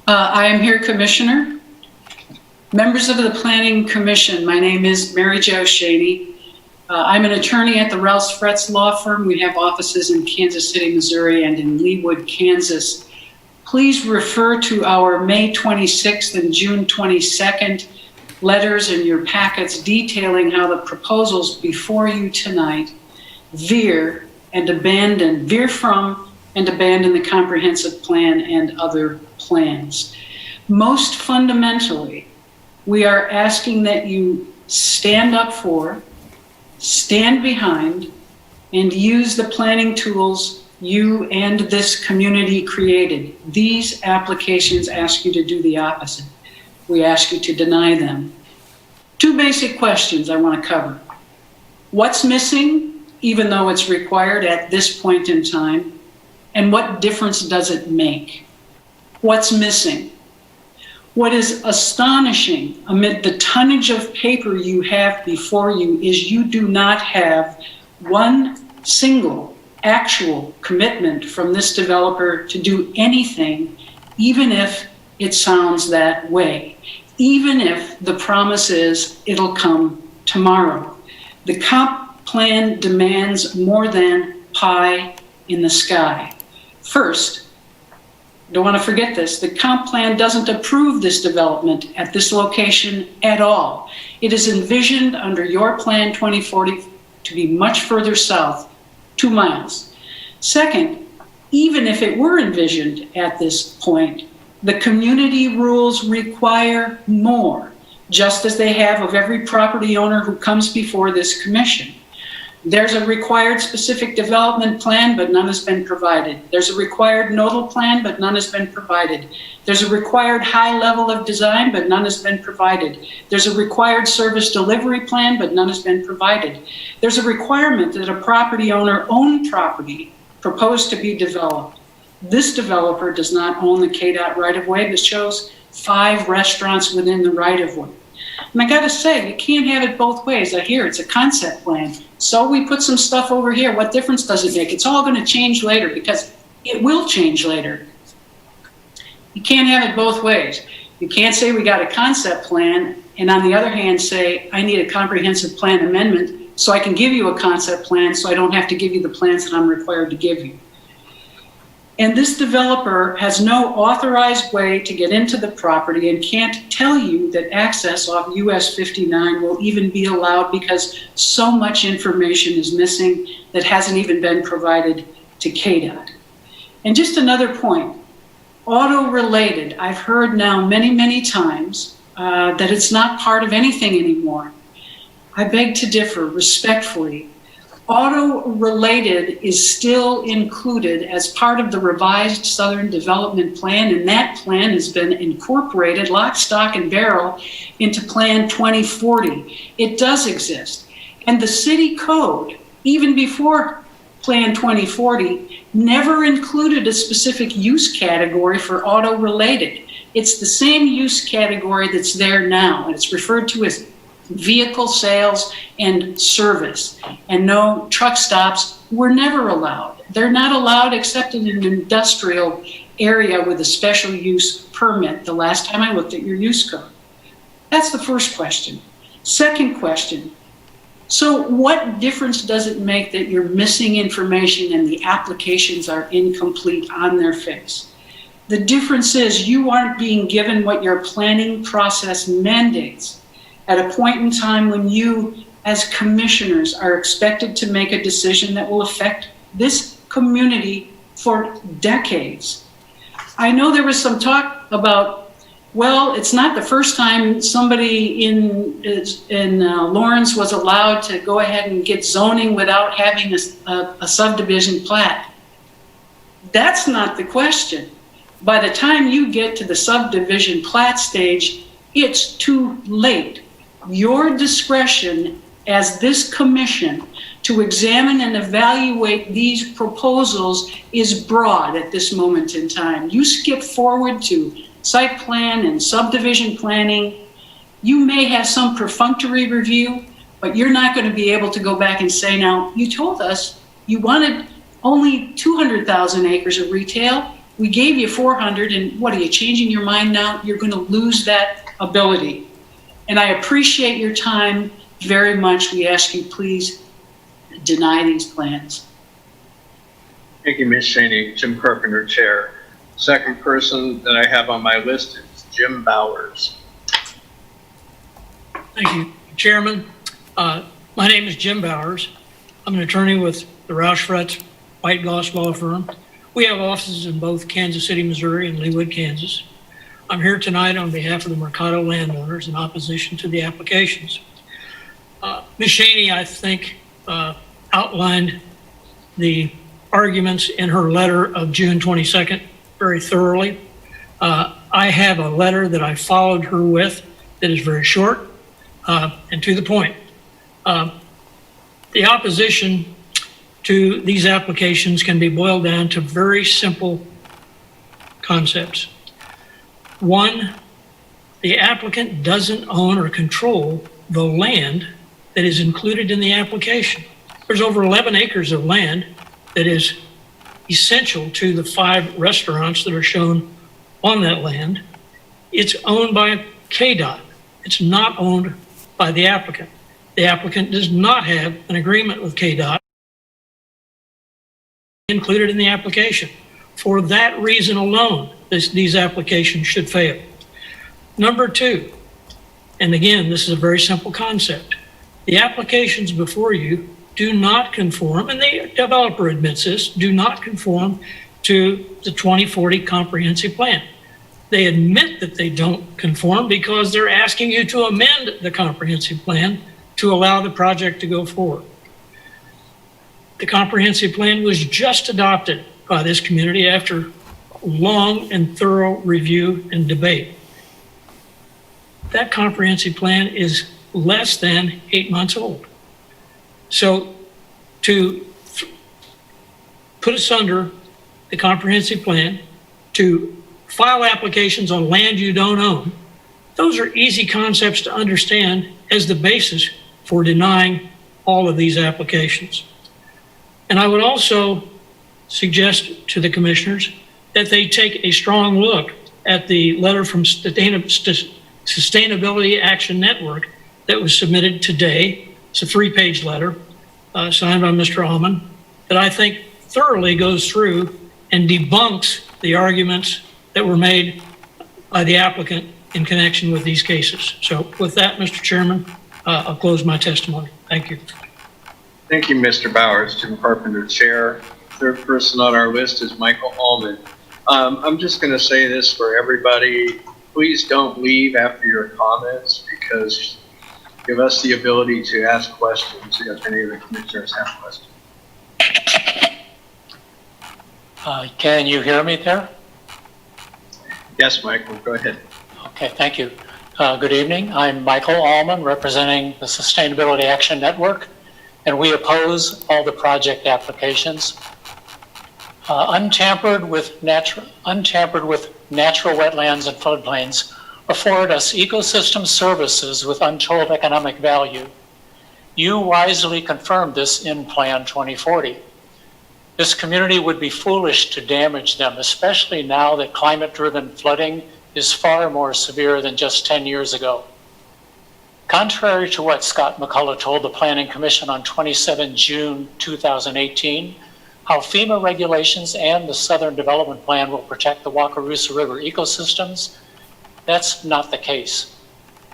I am here, Commissioner. Members of the Planning Commission, my name is Mary Jo Sheeney. I'm an attorney at the Rouse Fretz Law Firm. We have offices in Kansas City, Missouri, and in Leawood, Kansas. Please refer to our May 26th and June 22nd letters in your packets detailing how the proposals before you tonight veer from and abandon the comprehensive plan and other plans. Most fundamentally, we are asking that you stand up for, stand behind, and use the planning tools you and this community created. These applications ask you to do the opposite. We ask you to deny them. 2 basic questions I want to cover. What's missing, even though it's required at this point in time, and what difference does it make? What's missing? What is astonishing amid the tonnage of paper you have before you is you do not have one single actual commitment from this developer to do anything, even if it sounds that way, even if the promise is it'll come tomorrow. The comp plan demands more than pie in the sky. First, don't want to forget this, the comp plan doesn't approve this development at this location at all. It is envisioned under your plan 2040 to be much further south, 2 miles. Second, even if it were envisioned at this point, the community rules require more, just as they have of every property owner who comes before this commission. There's a required specific development plan, but none has been provided. There's a required nodal plan, but none has been provided. There's a required high level of design, but none has been provided. There's a required service delivery plan, but none has been provided. There's a requirement that a property owner own property proposed to be developed. This developer does not own the KDOT right-of-way, but shows 5 restaurants within the right-of-way. And I gotta say, you can't have it both ways. I hear it's a concept plan. So we put some stuff over here. What difference does it make? It's all gonna change later, because it will change later. You can't have it both ways. You can't say we got a concept plan, and on the other hand say, I need a comprehensive plan amendment so I can give you a concept plan so I don't have to give you the plans that I'm required to give you. And this developer has no authorized way to get into the property and can't tell you that access off US 59 will even be allowed because so much information is missing that hasn't even been provided to KDOT. And just another point, auto-related, I've heard now many, many times that it's not part of anything anymore. I beg to differ respectfully. Auto-related is still included as part of the revised Southern Development Plan, and that plan has been incorporated lock, stock, and barrel into Plan 2040. It does exist. And the city code, even before Plan 2040 never included a specific use category for auto-related. It's the same use category that's there now, and it's referred to as vehicle sales and service. And no truck stops were never allowed. They're not allowed except in an industrial area with a special use permit the last time I looked at your use code. That's the first question. Second question, so what difference does it make that you're missing information and the applications are incomplete on their face? The difference is you aren't being given what your planning process mandates at a point in time when you, as commissioners, are expected to make a decision that will affect this community for decades. I know there was some talk about, well, it's not the first time somebody in Lawrence was allowed to go ahead and get zoning without having a subdivision plat. That's not the question. By the time you get to the subdivision plat stage, it's too late. Your discretion as this commission to examine and evaluate these proposals is broad at this moment in time. You skip forward to site plan and subdivision planning. You may have some perfunctory review, but you're not going to be able to go back and say, now, you told us you wanted only 200,000 acres of retail. We gave you 400, and what, are you changing your mind now? You're going to lose that ability. And I appreciate your time very much. We ask you, please deny these plans. Thank you, Ms. Shaney. Jim Carpenter, Chair. Second person that I have on my list is Jim Bowers. Thank you, Chairman. My name is Jim Bowers. I'm an attorney with the Roush Fretz White Goss Law Firm. We have offices in both Kansas City, Missouri and Leawood, Kansas. I'm here tonight on behalf of the Mercado landowners in opposition to the applications. Ms. Shaney, I think, outlined the arguments in her letter of June 22nd very thoroughly. I have a letter that I followed her with that is very short and to the point. The opposition to these applications can be boiled down to very simple concepts. One, the applicant doesn't own or control the land that is included in the application. There's over 11 acres of land that is essential to the 5 restaurants that are shown on that land. It's owned by KDOT. It's not owned by the applicant. The applicant does not have an agreement with KDOT included in the application. For that reason alone, these applications should fail. Number 2, and again, this is a very simple concept. The applications before you do not conform, and the developer admits this, do not conform to the 2040 comprehensive plan. They admit that they don't conform because they're asking you to amend the comprehensive plan to allow the project to go forward. The comprehensive plan was just adopted by this community after long and thorough review and debate. That comprehensive plan is less than 8 months old. So to put us under the comprehensive plan, to file applications on land you don't own, those are easy concepts to understand as the basis for denying all of these applications. And I would also suggest to the commissioners that they take a strong look at the letter from Sustainability Action Network that was submitted today. It's a 3-page letter signed by Mr. Allman that I think thoroughly goes through and debunks the arguments that were made by the applicant in connection with these cases. So with that, Mr. Chairman, I'll close my testimony. Thank you. Thank you, Mr. Bowers. Jim Carpenter, Chair. Third person on our list is Michael Allman. I'm just going to say this for everybody. Please don't leave after your comments, because give us the ability to ask questions if any of the commissioners have questions. Can you hear me there? Yes, Michael, go ahead. Okay, thank you. Good evening. I'm Michael Allman, representing the Sustainability Action Network. and we oppose all the project applications. Untampered with natural wetlands and floodplains afford us ecosystem services with untold economic value. You wisely confirmed this in Plan 2040. This community would be foolish to damage them, especially now that climate-driven flooding is far more severe than just 10 years ago. Contrary to what Scott McCullough told the Planning Commission on 27 June 2018, how FEMA regulations and the Southern Development Plan will protect the Wakarusa River ecosystems, that's not the case.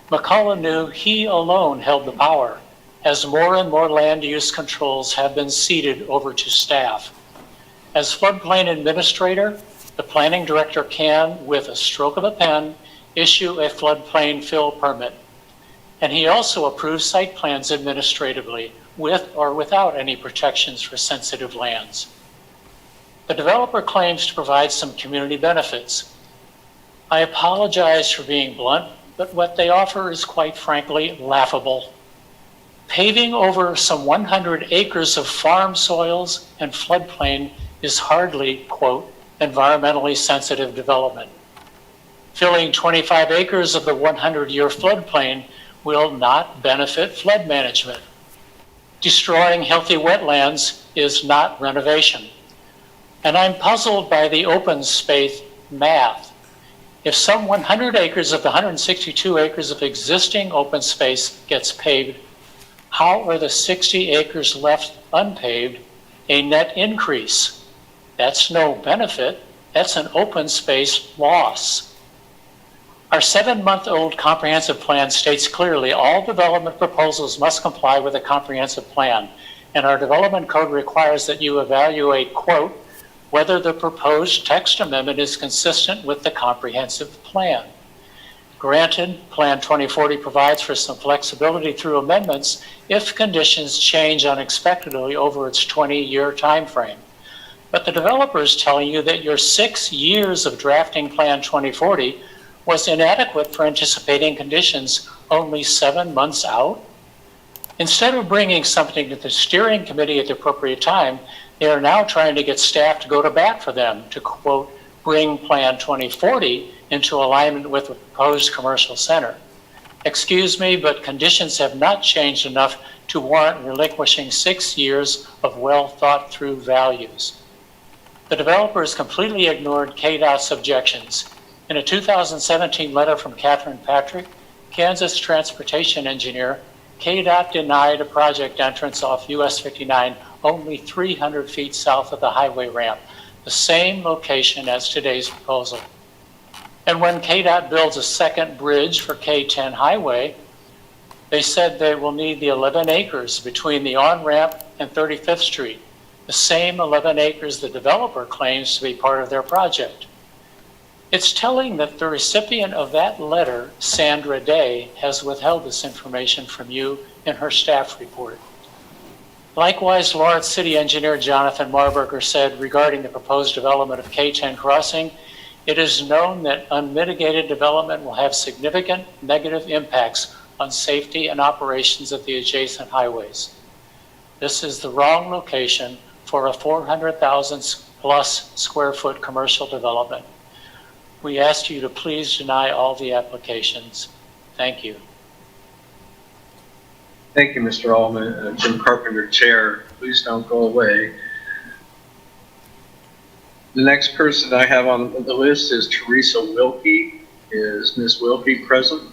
McCullough knew he alone held the power, as more and more land use controls have been ceded over to staff. As floodplain administrator, the planning director can, with a stroke of a pen, issue a floodplain fill permit. And he also approves site plans administratively, with or without any protections for sensitive lands. The developer claims to provide some community benefits. I apologize for being blunt, but what they offer is quite frankly laughable. Paving over some 100 acres of farm soils and floodplain is hardly, quote, environmentally sensitive development. Filling 25 acres of the 100-year floodplain will not benefit flood management. Destroying healthy wetlands is not renovation. And I'm puzzled by the open space math. If some 100 acres of the 162 acres of existing open space gets paved, how are the 60 acres left unpaved a net increase? That's no benefit, that's an open space loss. Our 7-month-old comprehensive plan states clearly all development proposals must comply with a comprehensive plan, and our development code requires that you evaluate, quote, whether the proposed text amendment is consistent with the comprehensive plan. Granted, Plan 2040 provides for some flexibility through amendments if conditions change unexpectedly over its 20-year time frame. But the developer is telling you that your 6 years of drafting Plan 2040 was inadequate for anticipating conditions only 7 months out? Instead of bringing something to the steering committee at the appropriate time, they are now trying to get staff to go to bat for them to, quote, bring Plan 2040 into alignment with the proposed commercial center. Excuse me, but conditions have not changed enough to warrant relinquishing 6 years of well-thought-through values. The developers completely ignored KDOT's objections. In a 2017 letter from Catherine Patrick, Kansas transportation engineer, KDOT denied a project entrance off US 59 only 300 feet south of the highway ramp, the same location as today's proposal. And when KDOT builds a second bridge for KTen Highway, they said they will need the 11 acres between the on-ramp and 35th Street, the same 11 acres the developer claims to be part of their project. It's telling that the recipient of that letter, Sandra Day, has withheld this information from you in her staff report. Likewise, Lawrence City Engineer Jonathan Marburger said regarding the proposed development of KTen Crossing, it is known that unmitigated development will have significant negative impacts on safety and operations of the adjacent highways. This is the wrong location for a 400,000 plus square foot commercial development. We ask you to please deny all the applications. Thank you. Thank you, Mr. Allman. Jim Carpenter, Chair. Please don't go away. The next person I have on the list is Teresa Wilkie. Is Ms. Wilkie present?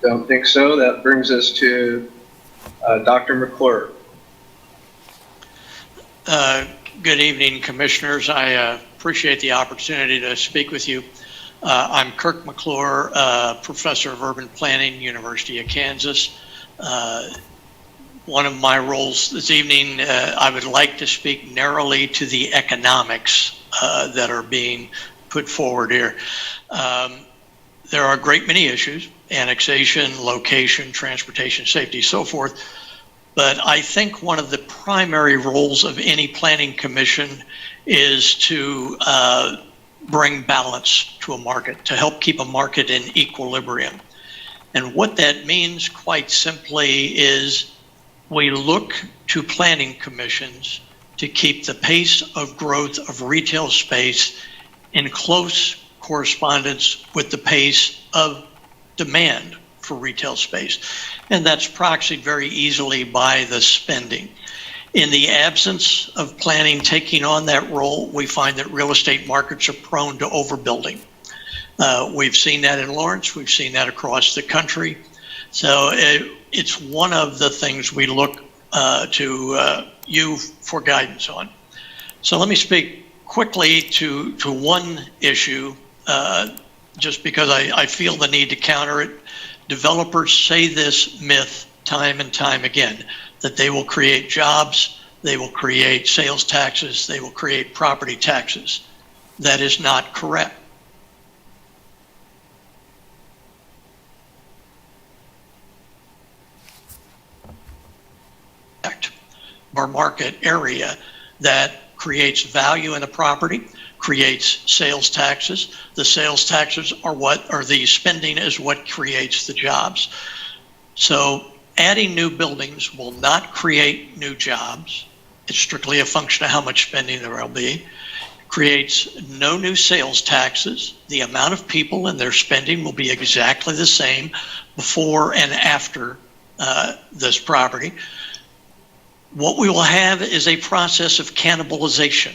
Don't think so. That brings us to Dr. McClure. Good evening, Commissioners. I appreciate the opportunity to speak with you. I'm Kirk McClure, Professor of Urban Planning, University of Kansas. One of my roles this evening, I would like to speak narrowly to the economics that are being put forward here. There are a great many issues, annexation, location, transportation, safety, so forth. But I think one of the primary roles of any planning commission is to bring balance to a market, to help keep a market in equilibrium. And what that means, quite simply, is we look to planning commissions to keep the pace of growth of retail space in close correspondence with the pace of demand for retail space. And that's proxied very easily by the spending. In the absence of planning taking on that role, we find that real estate markets are prone to overbuilding. We've seen that in Lawrence, we've seen that across the country. So it's one of the things we look to you for guidance on. So let me speak quickly to one issue, just because I feel the need to counter it. Developers say this myth time and time again, that they will create jobs, they will create sales taxes, they will create property taxes. That is not correct. Our market area that creates value in the property, creates sales taxes. The sales taxes are the spending is what creates the jobs. So adding new buildings will not create new jobs. It's strictly a function of how much spending there will be. Creates no new sales taxes. The amount of people and their spending will be exactly the same before and after this property. What we will have is a process of cannibalization.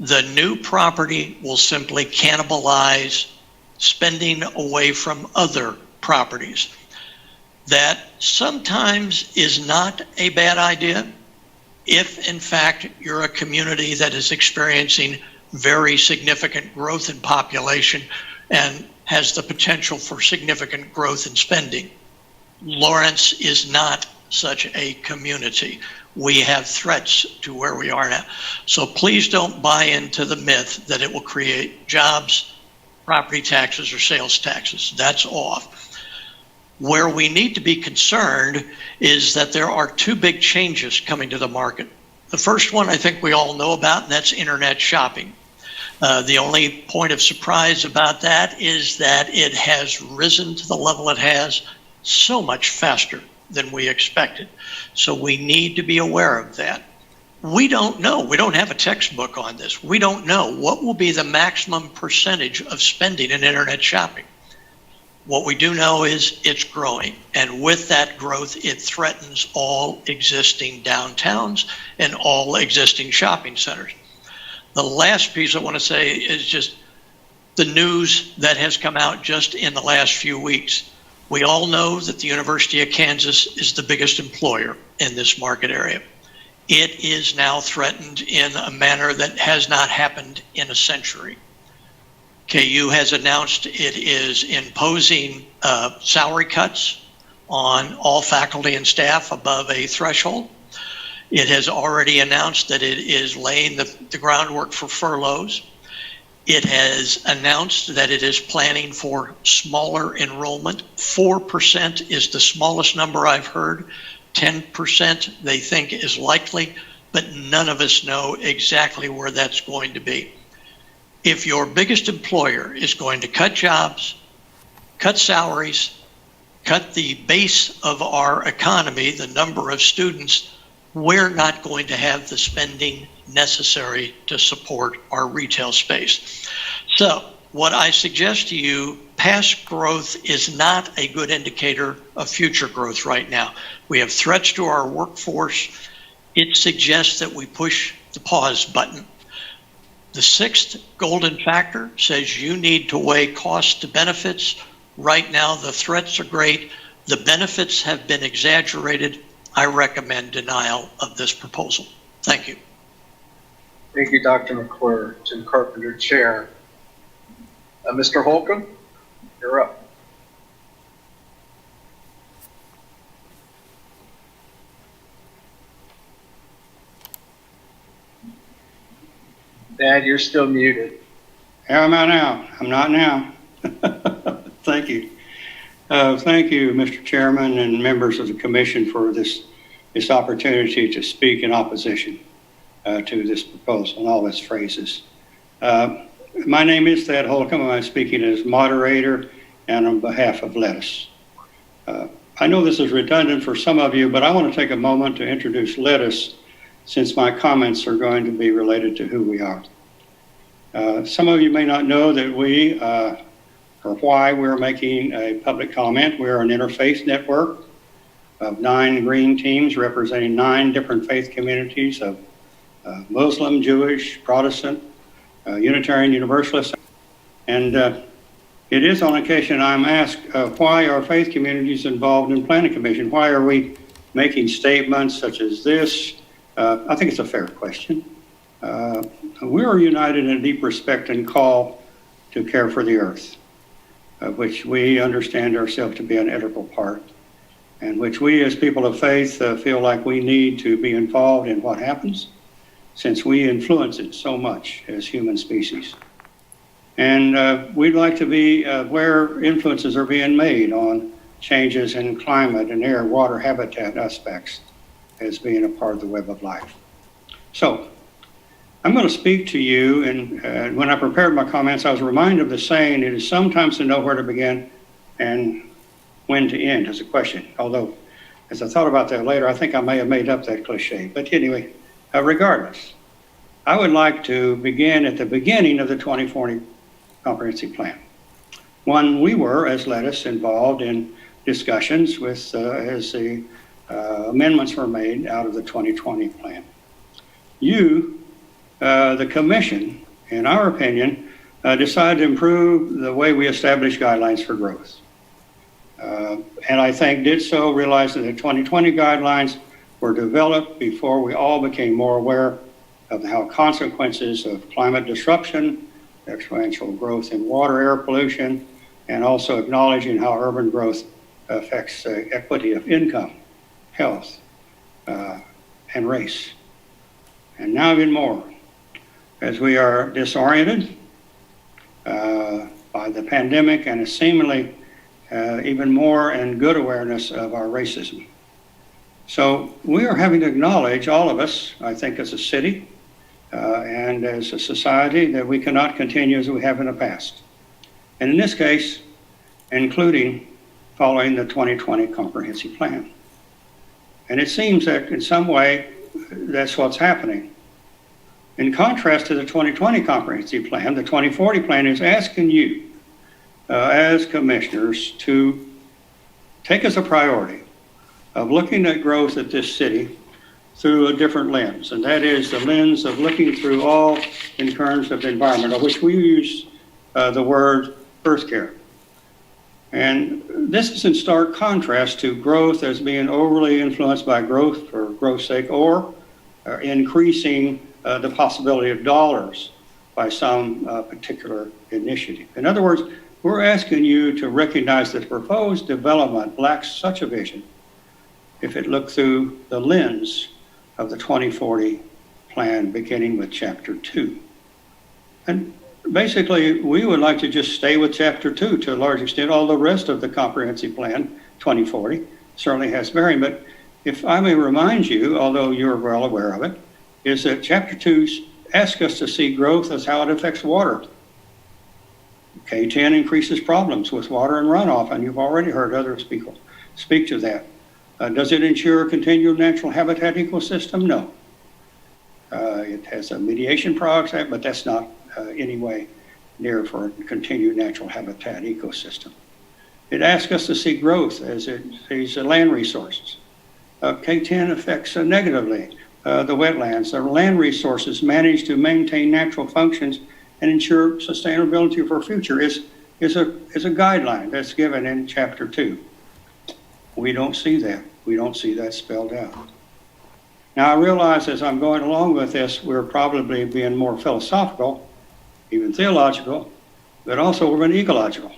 The new property will simply cannibalize spending away from other properties. That sometimes is not a bad idea if, in fact, you're a community that is experiencing very significant growth in population and has the potential for significant growth in spending. Lawrence is not such a community. We have threats to where we are now. So please don't buy into the myth that it will create jobs, property taxes, or sales taxes. That's off. Where we need to be concerned is that there are two big changes coming to the market. The first one I think we all know about, and that's internet shopping. The only point of surprise about that is that it has risen to the level it has so much faster than we expected. So we need to be aware of that. We don't know. We don't have a textbook on this. We don't know what will be the maximum percentage of spending in internet shopping. What we do know is it's growing. And with that growth, it threatens all existing downtowns and all existing shopping centers. The last piece I want to say is just the news that has come out just in the last few weeks. We all know that the University of Kansas is the biggest employer in this market area. It is now threatened in a manner that has not happened in a century. KU has announced it is imposing salary cuts on all faculty and staff above a threshold. It has already announced that it is laying the groundwork for furloughs. It has announced that it is planning for smaller enrollment. 4% is the smallest number I've heard. 10% they think is likely, but none of us know exactly where that's going to be. If your biggest employer is going to cut jobs, cut salaries, cut the base of our economy, the number of students, we're not going to have the spending necessary to support our retail space. So what I suggest to you, past growth is not a good indicator of future growth right now. We have threats to our workforce. It suggests that we push the pause button. The sixth golden factor says you need to weigh cost to benefits. Right now, the threats are great. The benefits have been exaggerated. I recommend denial of this proposal. Thank you. Thank you, Dr. McClure. Jim Carpenter, Chair. Mr. Holcomb, you're up. Dad, you're still muted. How am I now? I'm not now. Thank you. Thank you, Mr. Chairman and members of the commission for this opportunity to speak in opposition to this proposal and all its phrases. My name is Thad Holcomb. I'm speaking as moderator and on behalf of Lettuce. I know this is redundant for some of you, but I want to take a moment to introduce Lettuce since my comments are going to be related to who we are. Some of you may not know that we, or why we're making a public comment. We're an interfaith network of 9 green teams representing 9 different faith communities of Muslim, Jewish, Protestant, Unitarian, Universalist. And it is on occasion I'm asked, why are faith communities involved in planning commission? Why are we making statements such as this? I think it's a fair question. We are united in deep respect and call to care for the earth, of which we understand ourselves to be an integral part, and which we as people of faith feel like we need to be involved in what happens, since we influence it so much as human species. And we'd like to be where influences are being made on changes in climate and air, water, habitat aspects as being a part of the web of life. So I'm going to speak to you, and when I prepared my comments, I was reminded of the saying, it is sometimes to know where to begin and when to end as a question. Although, as I thought about that later, I think I may have made up that cliche. But anyway, regardless, I would like to begin at the beginning of the 2040 Comprehensive Plan. One, we were, as Lettuce, involved in discussions with as the amendments were made out of the 2020 plan. You, the commission, in our opinion, decided to improve the way we establish guidelines for growth. And I think did so realizing that the 2020 guidelines were developed before we all became more aware of how consequences of climate disruption, exponential growth in water, air pollution, and also acknowledging how urban growth affects equity of income, health, and race. And now even more, as we are disoriented by the pandemic and a seemingly even more and good awareness of our racism. So we are having to acknowledge, all of us, I think as a city and as a society, that we cannot continue as we have in the past. And in this case, including following the 2020 Comprehensive Plan. And it seems that in some way, that's what's happening. In contrast to the 2020 Comprehensive Plan, the 2040 Plan is asking you, as commissioners, to take as a priority of looking at growth at this city through a different lens, and that is the lens of looking through all in terms of environment, of which we use the word earth care. And this is in stark contrast to growth as being overly influenced by growth for growth's sake, or increasing the possibility of dollars by some particular initiative. In other words, we're asking you to recognize that the proposed development lacks such a vision if it looked through the lens of the 2040 plan, beginning with Chapter 2. And basically, we would like to just stay with Chapter 2 to a large extent. All the rest of the Comprehensive Plan, 2040, certainly has bearing. But if I may remind you, although you're well aware of it, is that Chapter 2 asks us to see growth as how it affects water. KTen increases problems with water and runoff, and you've already heard others speak to that. Does it ensure a continued natural habitat ecosystem? No. It has a mediation process, but that's not anyway near for a continued natural habitat ecosystem. It asks us to see growth as it sees land resources. KTen affects negatively the wetlands. The land resources managed to maintain natural functions and ensure sustainability for future is a guideline that's given in Chapter 2. We don't see that. We don't see that spelled out. Now, I realize as I'm going along with this, we're probably being more philosophical, even theological, but also we're being ecological.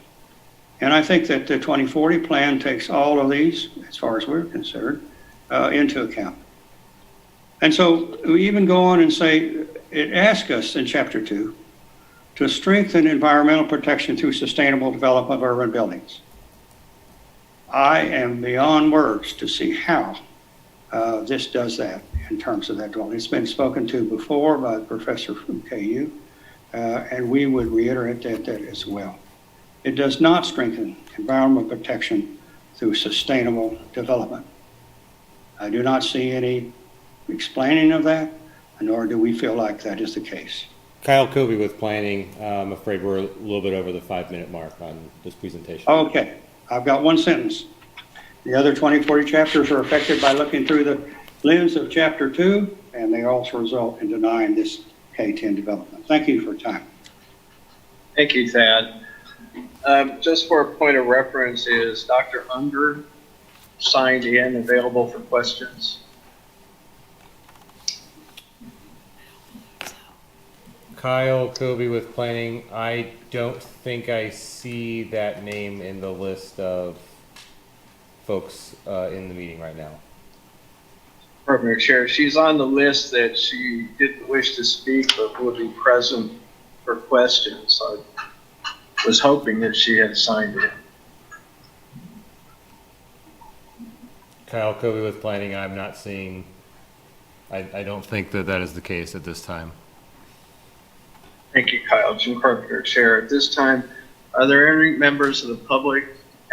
And I think that the 2040 plan takes all of these, as far as we're concerned, into account. And so we even go on and say, it asks us in Chapter 2 to strengthen environmental protection through sustainable development of urban buildings. I am beyond words to see how this does that in terms of that dwelling. It's been spoken to before by a professor from KU, and we would reiterate that as well. It does not strengthen environmental protection through sustainable development. I do not see any explaining of that, nor do we feel like that is the case. Kyle Kobe with planning. I'm afraid we're a little bit over the 5-minute mark on this presentation. Okay, I've got one sentence. The other 40 chapters are affected by looking through the lens of Chapter 2, and they also result in denying this KTen development. Thank you for your time. Thank you, Thad. Just for a point of reference, is Dr. Unger signed in, available for questions? Kyle Kobe with planning. I don't think I see that name in the list of folks in the meeting right now. Partner Chair, she's on the list that she didn't wish to speak but will be present for questions. I was hoping that she had signed in. Kyle Kobe with planning. I'm not seeing. I don't think that is the case at this time. Thank you, Kyle. Jim Carpenter, Chair. At this time, are there any members of the public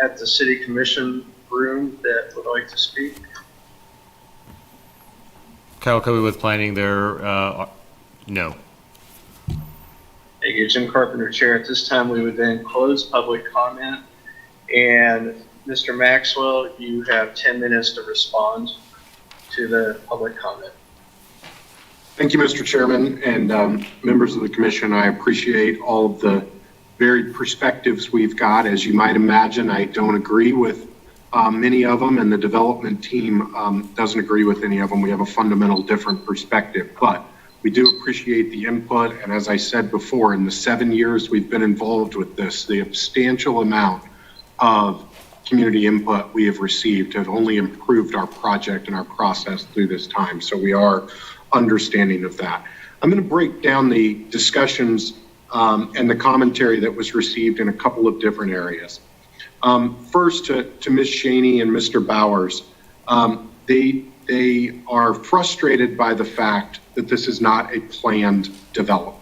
at the City Commission room that would like to speak? Kyle Kobe with planning. There, no. Thank you, Jim Carpenter, Chair. At this time, we would then close public comment. And Mr. Maxwell, you have 10 minutes to respond to the public comment. Thank you, Mr. Chairman, and members of the commission. I appreciate all of the varied perspectives we've got. As you might imagine, I don't agree with many of them, and the development team doesn't agree with any of them. We have a fundamental different perspective, but we do appreciate the input. And as I said before, in the 7 years we've been involved with this, the substantial amount of community input we have received have only improved our project and our process through this time. So we are understanding of that. I'm going to break down the discussions and the commentary that was received in a couple of different areas. First, to Ms. Shaney and Mr. Bowers, they are frustrated by the fact that this is not a planned development.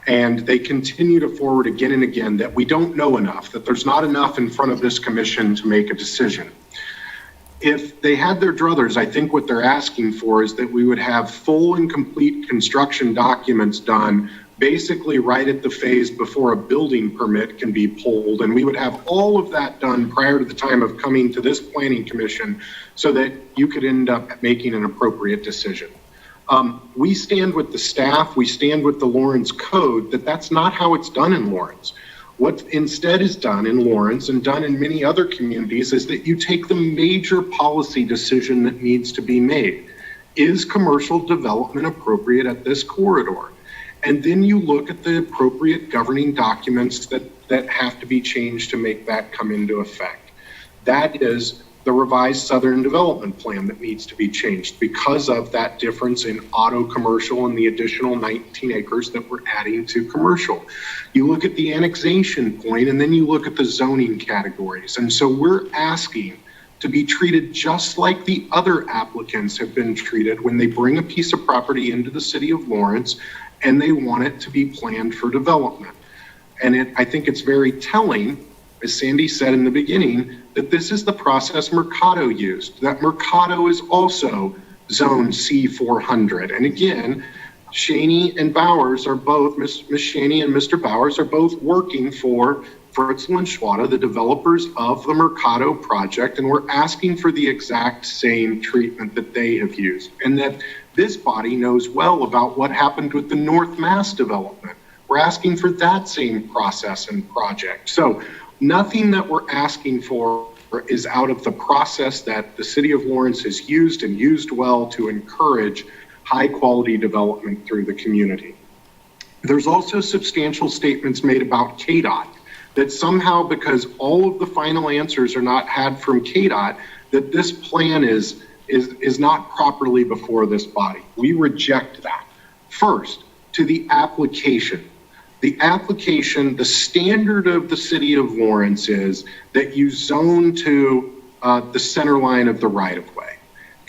And they continue to forward again and again that we don't know enough, that there's not enough in front of this commission to make a decision. If they had their druthers, I think what they're asking for is that we would have full and complete construction documents done basically right at the phase before a building permit can be pulled. And we would have all of that done prior to the time of coming to this planning commission so that you could end up making an appropriate decision. We stand with the staff, we stand with the Lawrence Code that that's not how it's done in Lawrence. What instead is done in Lawrence and done in many other communities is that you take the major policy decision that needs to be made. Is commercial development appropriate at this corridor? And then you look at the appropriate governing documents that have to be changed to make that come into effect. That is the revised Southern Development Plan that needs to be changed because of that difference in auto commercial and the additional 19 acres that we're adding to commercial. You look at the annexation point and then you look at the zoning categories. And so we're asking to be treated just like the other applicants have been treated when they bring a piece of property into the city of Lawrence and they want it to be planned for development. And I think it's very telling, as Sandy said in the beginning, that this is the process Mercado used, that Mercado is also zone C400. And again, Shaney and Bowers are both, Ms. Shaney and Mr. Bowers are both working for Fritzl and Schwada, the developers of the Mercado project, and we're asking for the exact same treatment that they have used, and that this body knows well about what happened with the North Mass development. We're asking for that same process and project. So nothing that we're asking for is out of the process that the city of Lawrence has used and used well to encourage high quality development through the community. There's also substantial statements made about KDOT, that somehow because all of the final answers are not had from KDOT, that this plan is not properly before this body. We reject that. First, to the application. The application, the standard of the city of Lawrence is that you zone to the center line of the right-of-way.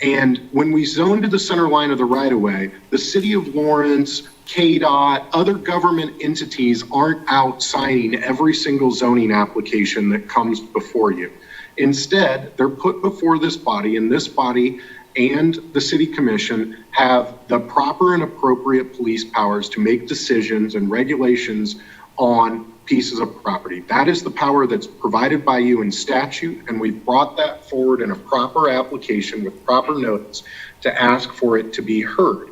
And when we zone to the center line of the right-of-way, the city of Lawrence KDOT, other government entities aren't out signing every single zoning application that comes before you. Instead, they're put before this body, and this body and the city commission have the proper and appropriate police powers to make decisions and regulations on pieces of property. That is the power that's provided by you in statute, and we've brought that forward in a proper application with proper notice to ask for it to be heard.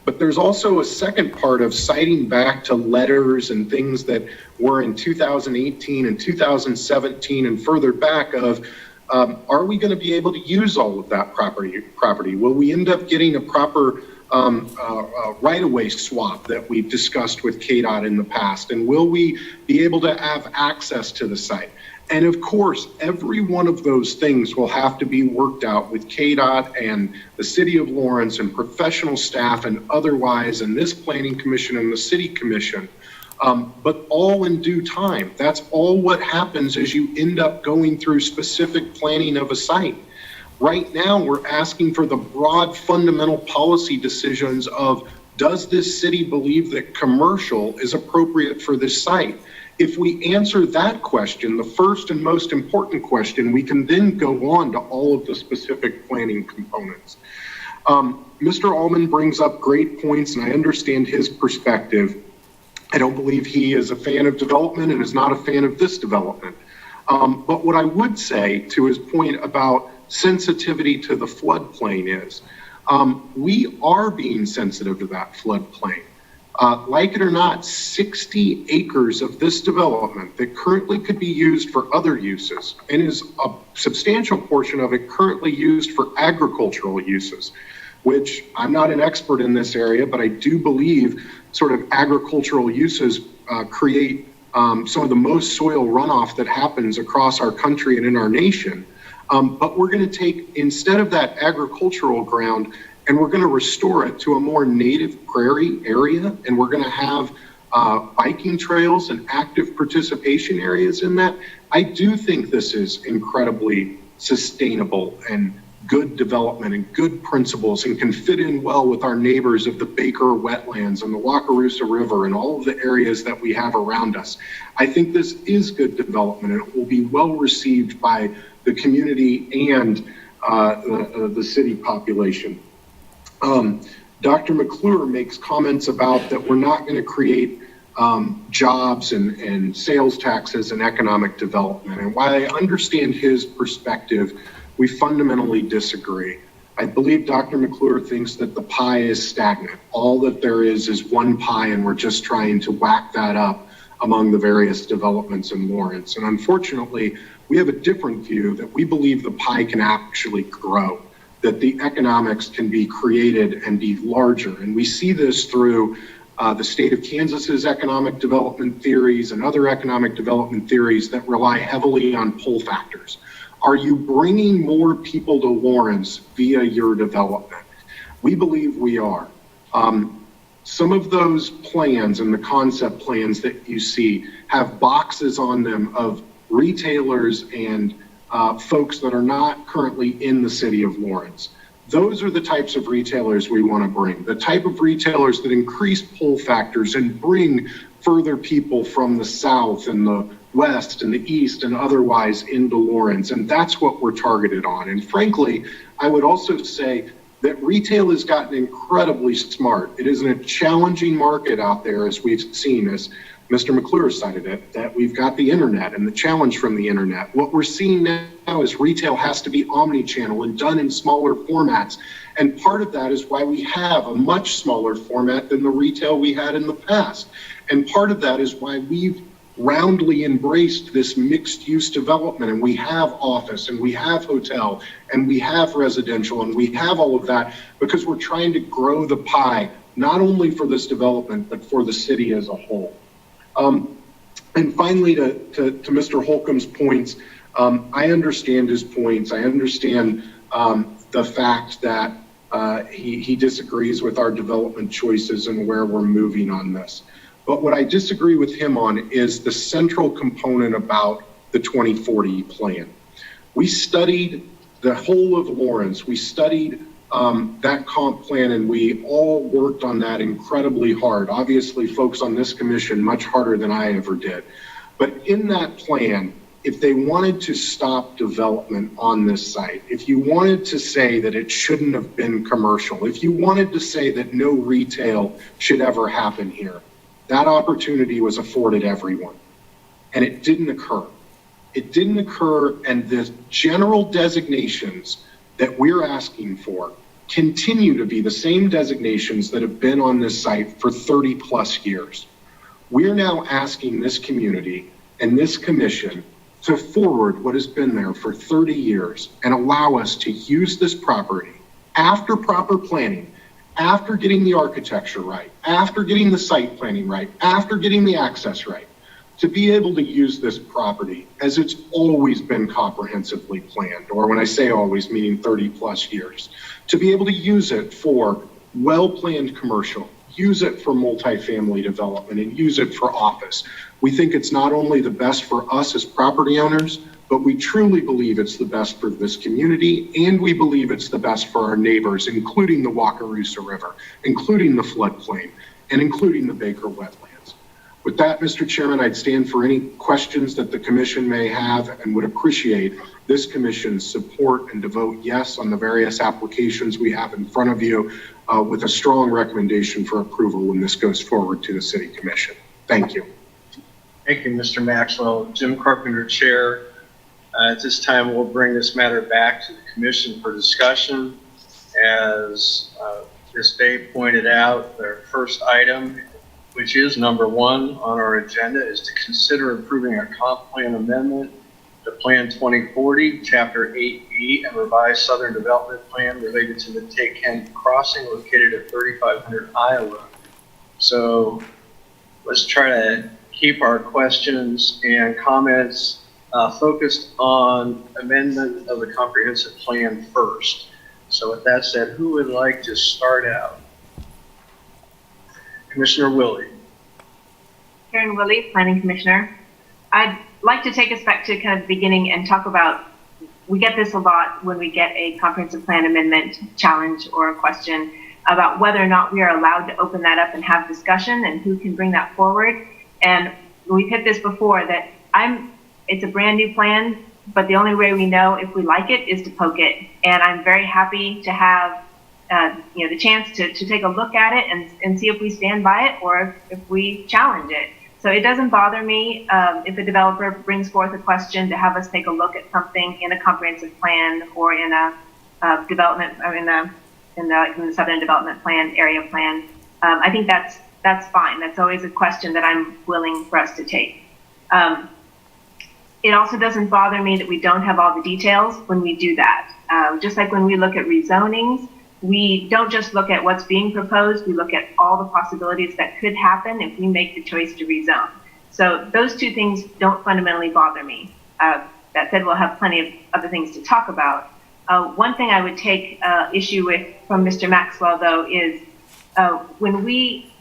But there's also a second part of citing back to letters and things that were in 2018 and 2017 and further back of, are we going to be able to use all of that property? Will we end up getting a proper right-of-way swap that we've discussed with KDOT in the past? And will we be able to have access to the site? And of course, every one of those things will have to be worked out with KDOT and the City of Lawrence and professional staff and otherwise, and this Planning Commission and the City Commission, but all in due time. That's all what happens as you end up going through specific planning of a site. Right now, we're asking for the broad fundamental policy decisions of, does this city believe that commercial is appropriate for this site? If we answer that question, the first and most important question, we can then go on to all of the specific planning components. Mr. Allman brings up great points, and I understand his perspective. I don't believe he is a fan of development and is not a fan of this development. But what I would say to his point about sensitivity to the floodplain is, we are being sensitive to that floodplain. Like it or not, 60 acres of this development that currently could be used for other uses, and is a substantial portion of it currently used for agricultural uses, which I'm not an expert in this area, but I do believe sort of agricultural uses create some of the most soil runoff that happens across our country and in our nation. But we're going to take, instead of that agricultural ground, and we're going to restore it to a more native prairie area, and we're going to have biking trails and active participation areas in that. I do think this is incredibly sustainable and good development and good principles, and can fit in well with our neighbors of the Baker wetlands and the Wakarusa River and all of the areas that we have around us. I think this is good development, and it will be well received by the community and the city population. Dr. McClure makes comments about that we're not going to create jobs and sales taxes and economic development. And while I understand his perspective, we fundamentally disagree. I believe Dr. McClure thinks that the pie is stagnant. All that there is one pie, and we're just trying to whack that up among the various developments in Lawrence. And unfortunately, we have a different view that we believe the pie can actually grow, that the economics can be created and be larger. And we see this through the state of Kansas's economic development theories and other economic development theories that rely heavily on pull factors. Are you bringing more people to Lawrence via your development? We believe we are. Some of those plans and the concept plans that you see have boxes on them of retailers and folks that are not currently in the city of Lawrence. Those are the types of retailers we want to bring, the type of retailers that increase pull factors and bring further people from the south and the west and the east and otherwise into Lawrence. And that's what we're targeted on. And frankly, I would also say that retail has gotten incredibly smart. It is in a challenging market out there, as we've seen, as Mr. McClure cited it, that we've got the internet and the challenge from the internet. What we're seeing now is retail has to be omni-channel and done in smaller formats. And part of that is why we have a much smaller format than the retail we had in the past. And part of that is why we've roundly embraced this mixed use development, and we have office and we have hotel and we have residential and we have all of that, because we're trying to grow the pie, not only for this development, but for the city as a whole. And finally, to Mr. Holcomb's points, I understand his points. I understand the fact that he disagrees with our development choices and where we're moving on this. But what I disagree with him on is the central component about the 2040 plan. We studied the whole of Lawrence. We studied that comp plan, and we all worked on that incredibly hard. Obviously, folks on this commission much harder than I ever did. But in that plan, if they wanted to stop development on this site, if you wanted to say that it shouldn't have been commercial, if you wanted to say that no retail should ever happen here, that opportunity was afforded everyone. And it didn't occur. It didn't occur, and the general designations that we're asking for continue to be the same designations that have been on this site for 30 plus years. We're now asking this community and this commission to forward what has been there for 30 years and allow us to use this property after proper planning, after getting the architecture right, after getting the site planning right, after getting the access right, to be able to use this property as it's always been comprehensively planned, or when I say always, meaning 30 plus years, to be able to use it for well-planned commercial, use it for multifamily development, and use it for office. We think it's not only the best for us as property owners, but we truly believe it's the best for this community, and we believe it's the best for our neighbors, including the Wakarusa River, including the floodplain, and including the Baker wetlands. With that, Mr. Chairman, I'd stand for any questions that the commission may have and would appreciate this commission's support and to vote yes on the various applications we have in front of you with a strong recommendation for approval when this goes forward to the City Commission. Thank you. Thank you, Mr. Maxwell. Jim Carpenter, Chair. At this time, we'll bring this matter back to the Commission for discussion. As Ms. Day pointed out, their first item, which is number 1 on our agenda, is to consider approving a comp plan amendment to Plan 2040, Chapter 8B, and revised Southern Development Plan related to the KTen Crossing located at 3500 Iowa. So let's try to keep our questions and comments focused on amendment of the comprehensive plan first. So with that said, who would like to start out? Commissioner Willie. Karen Willie, Planning Commissioner. I'd like to take us back to kind of the beginning and talk about, we get this a lot when we get a comprehensive plan amendment challenge or a question about whether or not we are allowed to open that up and have discussion and who can bring that forward. And we've hit this before that it's a brand new plan, but the only way we know if we like it is to poke it. And I'm very happy to have the chance to take a look at it and see if we stand by it or if we challenge it. So it doesn't bother me if a developer brings forth a question to have us take a look at something in a comprehensive plan or in a development, or in the Southern Development Plan, area plan. I think that's fine. That's always a question that I'm willing for us to take. It also doesn't bother me that we don't have all the details when we do that. Just like when we look at rezonings, we don't just look at what's being proposed, we look at all the possibilities that could happen if we make the choice to rezone. So those two things don't fundamentally bother me. That said, we'll have plenty of other things to talk about. One thing I would take issue with from Mr. Maxwell, though, is when we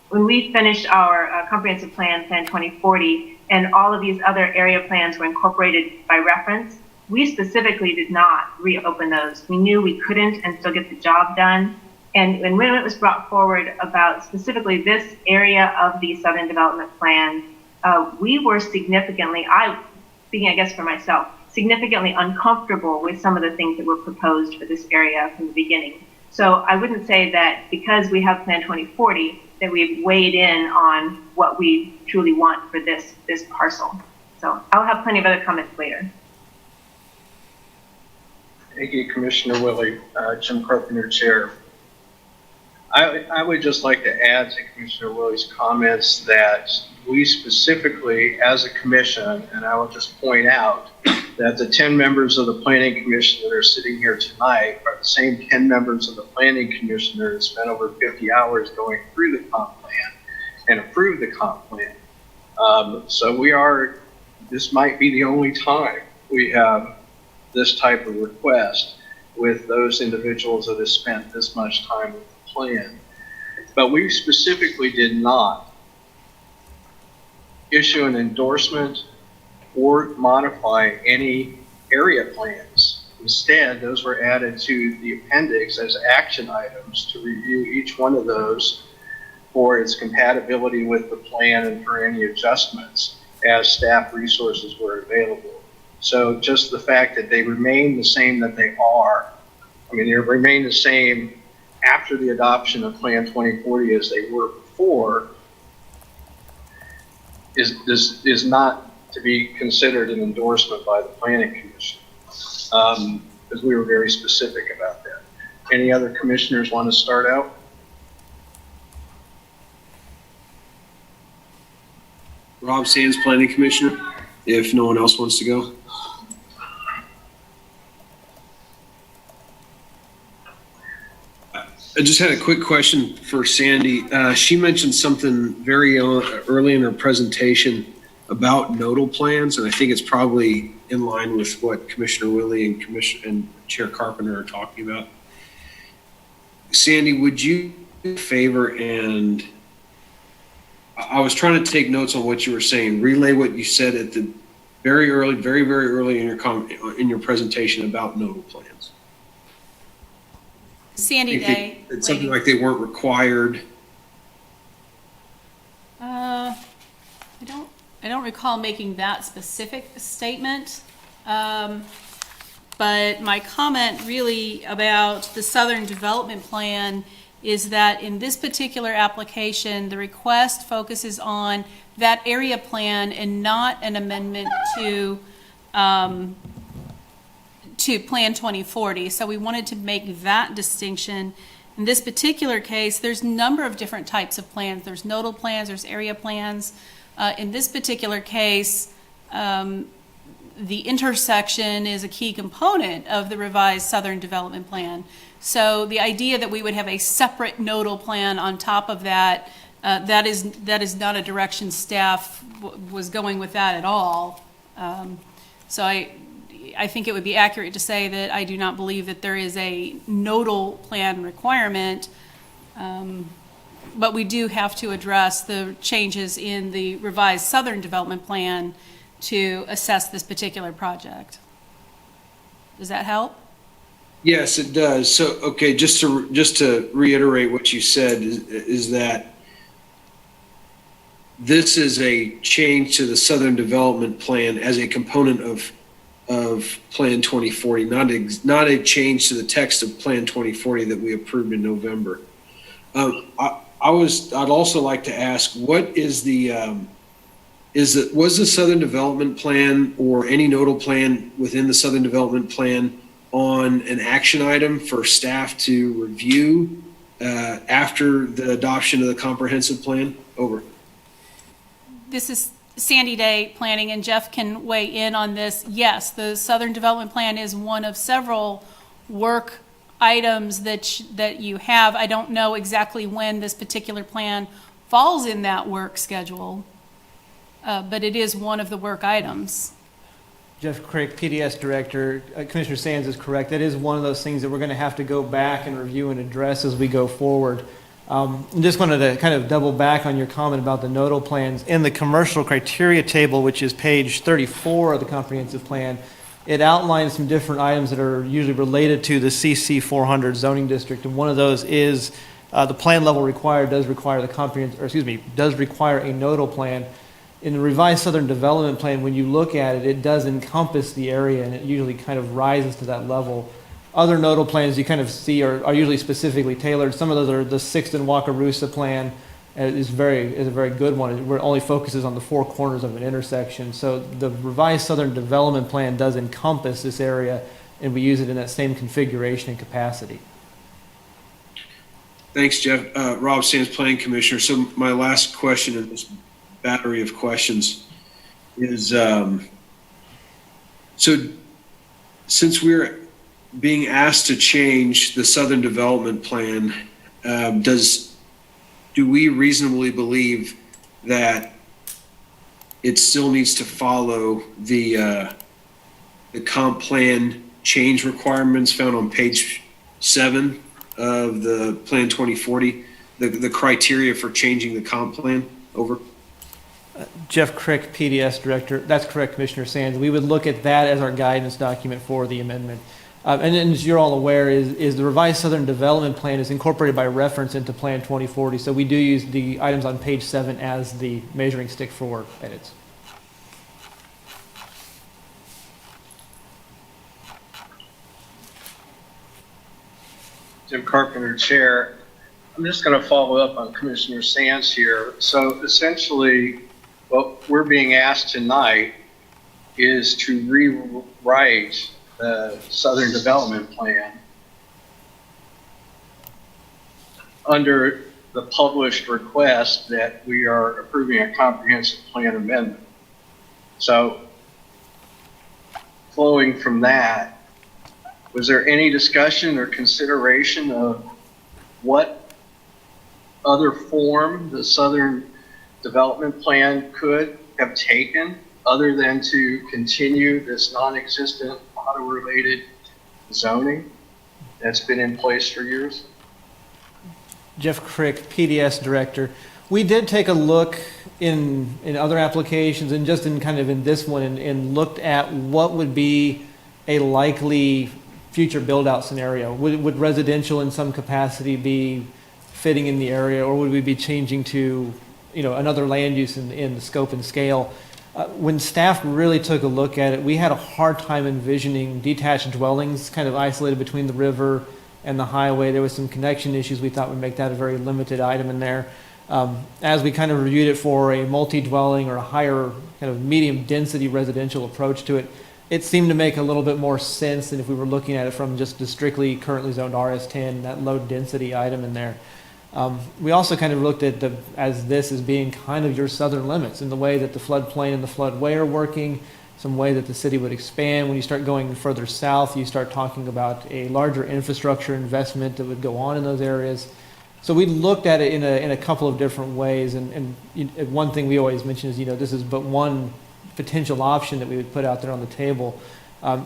finished our comprehensive plan, Plan 2040, and all of these other area plans were incorporated by reference, we specifically did not reopen those. We knew we couldn't and still get the job done. And when it was brought forward about specifically this area of the Southern Development Plan, we were significantly, speaking I guess for myself, significantly uncomfortable with some of the things that were proposed for this area from the beginning. So I wouldn't say that because we have Plan 2040 that we've weighed in on what we truly want for this parcel. So I'll have plenty of other comments later. Thank you, Commissioner Willie. Jim Carpenter, Chair. I would just like to add to Commissioner Willie's comments that we specifically, as a commission, and I will just point out that the 10 members of the Planning Commission that are sitting here tonight are the same 10 members of the Planning Commission that have spent over 50 hours going through the comp plan and approved the comp plan. So this might be the only time we have this type of request with those individuals that have spent this much time with the plan. But we specifically did not issue an endorsement or modify any area plans Instead, those were added to the appendix as action items to review each one of those for its compatibility with the plan and for any adjustments as staff resources were available. So just the fact that they remain the same that they are, I mean, they remain the same after the adoption of Plan 2040 as they were before, is not to be considered an endorsement by the Planning Commission, because we were very specific about that. Any other commissioners want to start out? Rob Sands, Planning Commissioner, if no one else wants to go. I just had a quick question for Sandy. She mentioned something very early in her presentation about nodal plans, and I think it's probably in line with what Commissioner Willie and Chair Carpenter are talking about. Sandy, would you favor, and I was trying to take notes on what you were saying, relay what you said at the very early in your presentation about nodal plans. Sandy Day. It's something like they weren't required. I don't recall making that specific statement. But my comment really about the Southern Development Plan is that in this particular application, the request focuses on that area plan and not an amendment to Plan 2040. So we wanted to make that distinction. In this particular case, there's a number of different types of plans. There's nodal plans, there's area plans. In this particular case, the intersection is a key component of the revised Southern Development Plan. So the idea that we would have a separate nodal plan on top of that, that is not a direction staff was going with that at all. So I think it would be accurate to say that I do not believe that there is a nodal plan requirement, but we do have to address the changes in the revised Southern Development Plan to assess this particular project. Does that help? Yes, it does. So, okay, just to reiterate what you said is that this is a change to the Southern Development Plan as a component of Plan 2040, not a change to the text of Plan 2040 that we approved in November. I'd also like to ask, what is was the Southern Development Plan or any nodal plan within the Southern Development Plan on an action item for staff to review after the adoption of the comprehensive plan? Over. This is Sandy Day Planning, and Jeff can weigh in on this. Yes, the Southern Development Plan is one of several work items that you have. I don't know exactly when this particular plan falls in that work schedule, but it is one of the work items. Jeff Crick, PDS Director. Commissioner Sands is correct. That is one of those things that we're going to have to go back and review and address as we go forward. Just wanted to kind of double back on your comment about the nodal plans. In the commercial criteria table, which is page 34 of the comprehensive plan, it outlines some different items that are usually related to the CC 400 zoning district, and one of those is the plan level required does require a nodal plan. In the revised Southern Development Plan, when you look at it, it does encompass the area, and it usually kind of rises to that level. Other nodal plans you kind of see are usually specifically tailored. Some of those are the Sixton Wakarusa plan is a very good one, where it only focuses on the four corners of an intersection. So the revised Southern Development Plan does encompass this area, and we use it in that same configuration and capacity. Thanks, Jeff. Rob Sands, Planning Commissioner. So my last question in this battery of questions is, so since we're being asked to change the Southern Development Plan, do we reasonably believe that it still needs to follow the comp plan change requirements found on page 7 of the Plan 2040, the criteria for changing the comp plan? Over. Jeff Crick, PDS Director. That's correct, Commissioner Sands. We would look at that as our guidance document for the amendment. And as you're all aware, is the revised Southern Development Plan is incorporated by reference into Plan 2040. So we do use the items on page 7 as the measuring stick for edits. Jim Carpenter, Chair. I'm just going to follow up on Commissioner Sands here. So essentially, what we're being asked tonight is to rewrite the Southern Development Plan under the published request that we are approving a comprehensive plan amendment. So flowing from that, was there any discussion or consideration of what other form the Southern Development Plan could have taken other than to continue this non-existent auto-related zoning that's been in place for years? Jeff Crick, PDS Director. We did take a look in other applications and just in kind of in this one and looked at what would be a likely future build-out scenario. Would residential in some capacity be fitting in the area, or would we be changing to, another land use in the scope and scale? When staff really took a look at it, we had a hard time envisioning detached dwellings kind of isolated between the river and the highway. There was some connection issues we thought would make that a very limited item in there. As we kind of reviewed it for a multi-dwelling or a higher kind of medium density residential approach to it, it seemed to make a little bit more sense than if we were looking at it from just the strictly currently zoned RS10, that low density item in there. We also kind of looked at this as being kind of your southern limits in the way that the floodplain and the floodway are working, some way that the city would expand. When you start going further south, you start talking about a larger infrastructure investment that would go on in those areas. So we looked at it in a couple of different ways, and one thing we always mention is, this is but one potential option that we would put out there on the table.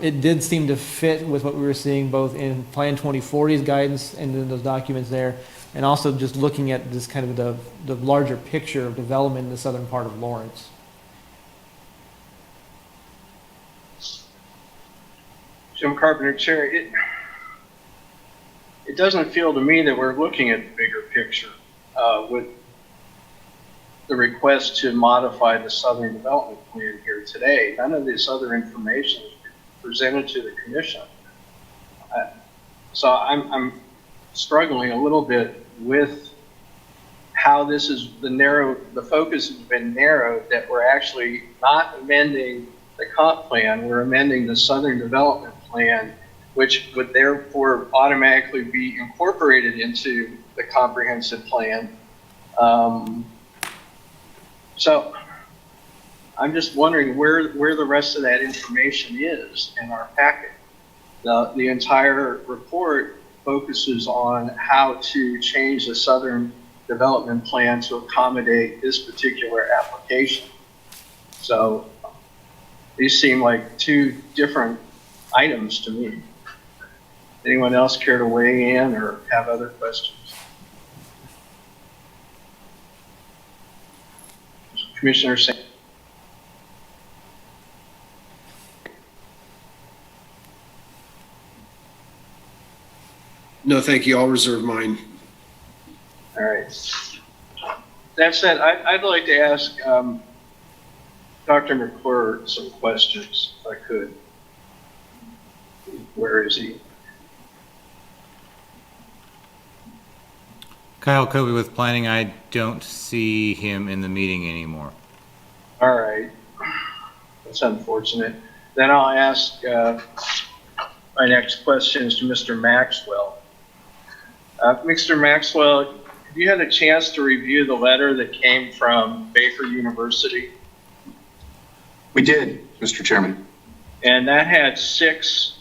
It did seem to fit with what we were seeing both in Plan 2040's guidance and in those documents there, and also just looking at this kind of the larger picture of development in the southern part of Lawrence. Jim Carpenter, Chair, it doesn't feel to me that we're looking at the bigger picture with the request to modify the Southern Development Plan here today. None of this other information is presented to the Commission. So I'm struggling a little bit with how this is the focus has been narrowed, that we're actually not amending the comp plan, we're amending the Southern Development Plan, which would therefore automatically be incorporated into the comprehensive plan. So I'm just wondering where the rest of that information is in our packet. The entire report focuses on how to change the Southern Development Plan to accommodate this particular application. So these seem like two different items to me. Anyone else care to weigh in or have other questions? Commissioner Sands. No, thank you. I'll reserve mine. All right. That said, I'd like to ask Dr. McClure some questions, if I could. Where is he? Kyle Kobe with Planning. I don't see him in the meeting anymore. All right. That's unfortunate. Then I'll ask my next questions to Mr. Maxwell. Mr. Maxwell, have you had a chance to review the letter that came from Baker University? We did, Mr. Chairman. And that had six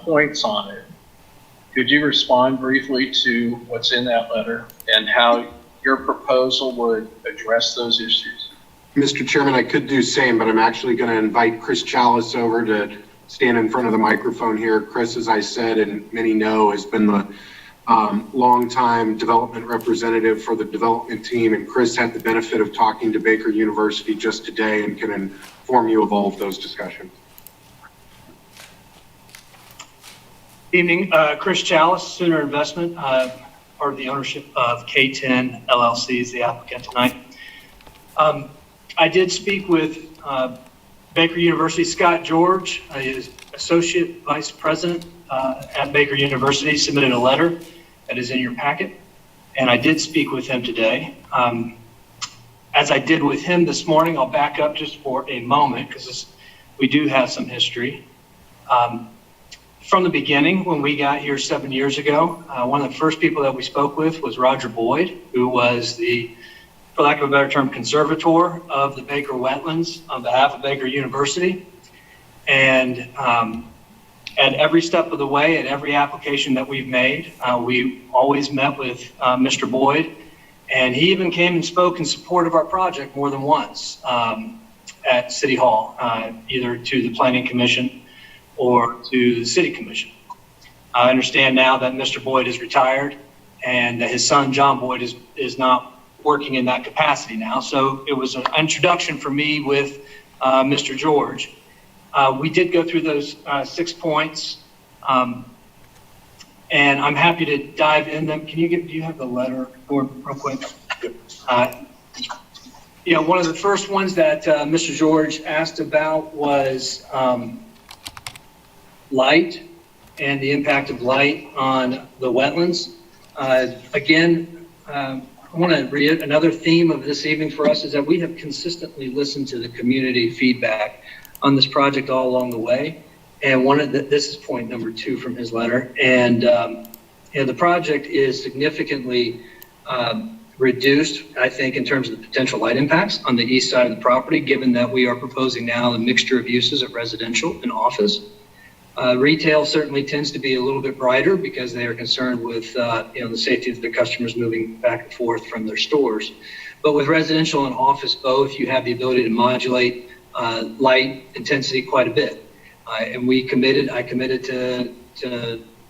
points on it. Could you respond briefly to what's in that letter and how your proposal would address those issues? Mr. Chairman, I could do same, but I'm actually going to invite Chris Chalice over to stand in front of the microphone here. Chris, as I said, and many know, has been the longtime development representative for the development team, and Chris had the benefit of talking to Baker University just today and can inform you of all of those discussions. Evening, Chris Chalice, Sooner Investment, part of the ownership of KTen LLC is the applicant tonight. I did speak with Baker University, Scott George, his Associate Vice President at Baker University, submitted a letter that is in your packet, and I did speak with him today. As I did with him this morning, I'll back up just for a moment because we do have some history. From the beginning, when we got here 7 years ago, one of the first people that we spoke with was Roger Boyd, who was the, for lack of a better term, conservator of the Baker wetlands on behalf of Baker University. And at every step of the way, at every application that we've made, we always met with Mr. Boyd. And he even came and spoke in support of our project more than once at City Hall, either to the Planning Commission or to the City Commission. I understand now that Mr. Boyd is retired and that his son, John Boyd, is not working in that capacity now. So it was an introduction for me with Mr. George. We did go through those 6 points, and I'm happy to dive in them. Do you have the letter real quick? One of the first ones that Mr. George asked about was light and the impact of light on the wetlands. Again, I want to read another theme of this evening for us is that we have consistently listened to the community feedback on this project all along the way. And this is point number 2 from his letter. And the project is significantly reduced, I think, in terms of the potential light impacts on the east side of the property, given that we are proposing now a mixture of uses of residential and office. Retail certainly tends to be a little bit brighter because they are concerned with the safety of their customers moving back and forth from their stores. But with residential and office both, you have the ability to modulate light intensity quite a bit. And I committed to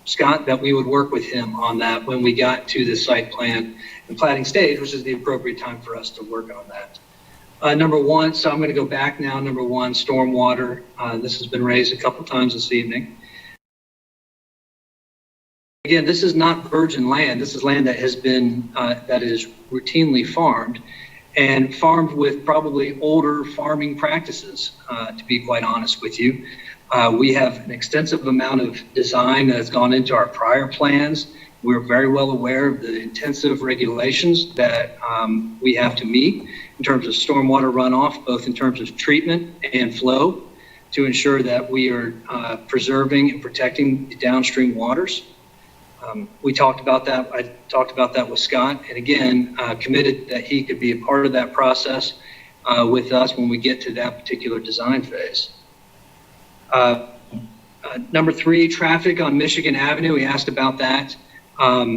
Scott that we would work with him on that when we got to the site plan and planning stage, which is the appropriate time for us to work on that. Number 1, so I'm going to go back now. Number 1, stormwater. This has been raised a couple times this evening. Again, this is not virgin land. This is land that has been, that is routinely farmed and farmed with probably older farming practices, to be quite honest with you. We have an extensive amount of design that has gone into our prior plans. We're very well aware of the intensive regulations that we have to meet in terms of stormwater runoff, both in terms of treatment and flow, to ensure that we are preserving and protecting the downstream waters. We talked about that. I talked about that with Scott, and again, committed that he could be a part of that process with us when we get to that particular design phase. Number 3, traffic on Michigan Avenue. We asked about that. Our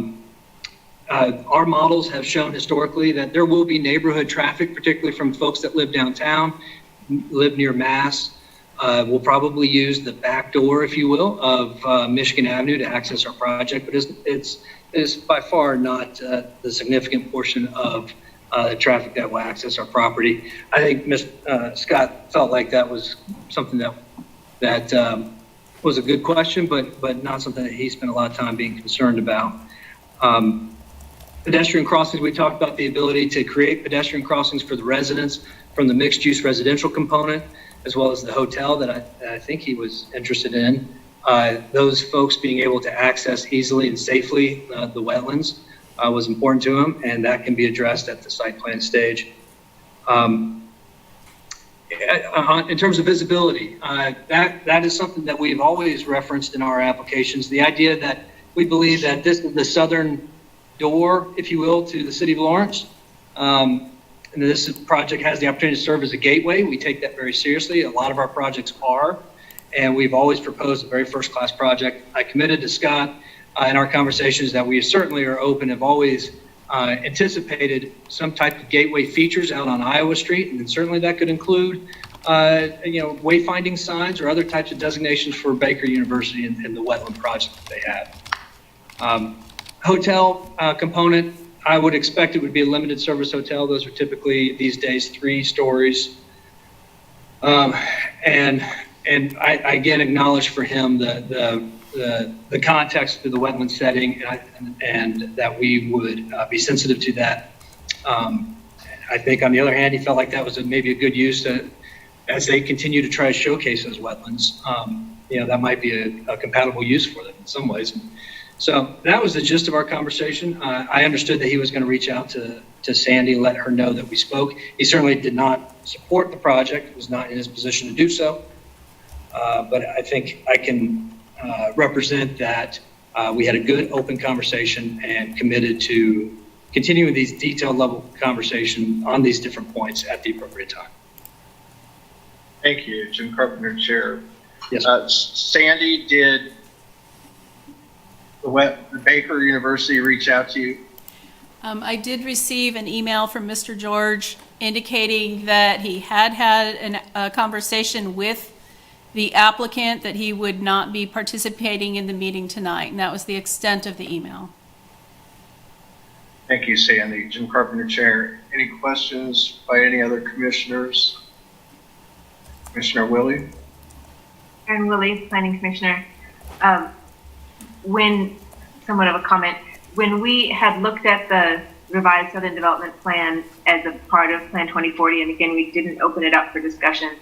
models have shown historically that there will be neighborhood traffic, particularly from folks that live downtown, live near Mass. We'll probably use the back door, if you will, of Michigan Avenue to access our project, but it's by far not the significant portion of the traffic that will access our property. I think Scott felt like that was something that was a good question, but not something that he spent a lot of time being concerned about. Pedestrian crossings, we talked about the ability to create pedestrian crossings for the residents from the mixed-use residential component, as well as the hotel that I think he was interested in. Those folks being able to access easily and safely the wetlands was important to him, and that can be addressed at the site plan stage. In terms of visibility, that is something that we've always referenced in our applications. The idea that we believe that this is the southern door, if you will, to the city of Lawrence. And this project has the opportunity to serve as a gateway. We take that very seriously. A lot of our projects are, and we've always proposed a very first-class project. I committed to Scott in our conversations that we certainly are open, have always anticipated some type of gateway features out on Iowa Street, and then certainly that could include wayfinding signs or other types of designations for Baker University and the wetland project that they have. Hotel component, I would expect it would be a limited service hotel. Those are typically these days 3 stories. And I again acknowledge for him the the context of the wetland setting and that we would be sensitive to that. I think on the other hand, he felt like that was maybe a good use to, as they continue to try to showcase those wetlands, that might be a compatible use for them in some ways. So that was the gist of our conversation. I understood that he was going to reach out to Sandy and let her know that we spoke. He certainly did not support the project, was not in his position to do so. But I think I can represent that we had a good open conversation and committed to continuing these detailed level conversation on these different points at the appropriate time. Thank you, Jim Carpenter, Chair. Yes. Sandy, did the Baker University reach out to you? I did receive an email from Mr. George indicating that he had a conversation with the applicant, that he would not be participating in the meeting tonight, and that was the extent of the email. Thank you, Sandy. Jim Carpenter, Chair. Any questions by any other commissioners? Commissioner Willie? Karen Willie, Planning Commissioner. Somewhat of a comment, when we had looked at the revised Southern Development Plan as a part of Plan 2040, and again, we didn't open it up for discussion,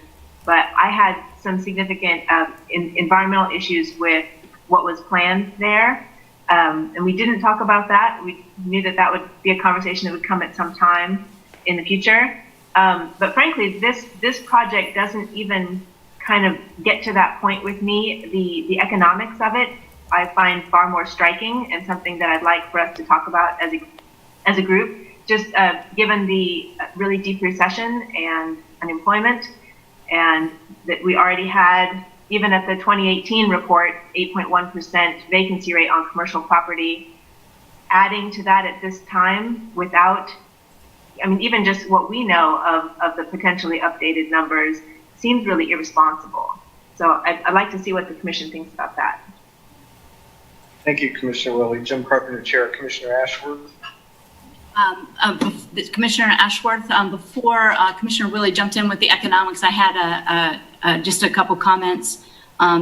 but I had some significant environmental issues with what was planned there. And we didn't talk about that. We knew that would be a conversation that would come at some time in the future. But frankly, this project doesn't even kind of get to that point with me. The economics of it, I find far more striking and something that I'd like for us to talk about as a group, just given the really deep recession and unemployment, and that we already had, even at the 2018 report, 8.1% vacancy rate on commercial property. Adding to that at this time without, even just what we know of the potentially updated numbers seems really irresponsible. So I'd like to see what the commission thinks about that. Thank you, Commissioner Willie. Jim Carpenter, Chair. Commissioner Ashworth? Commissioner Ashworth, before Commissioner Willie jumped in with the economics, I had just a couple comments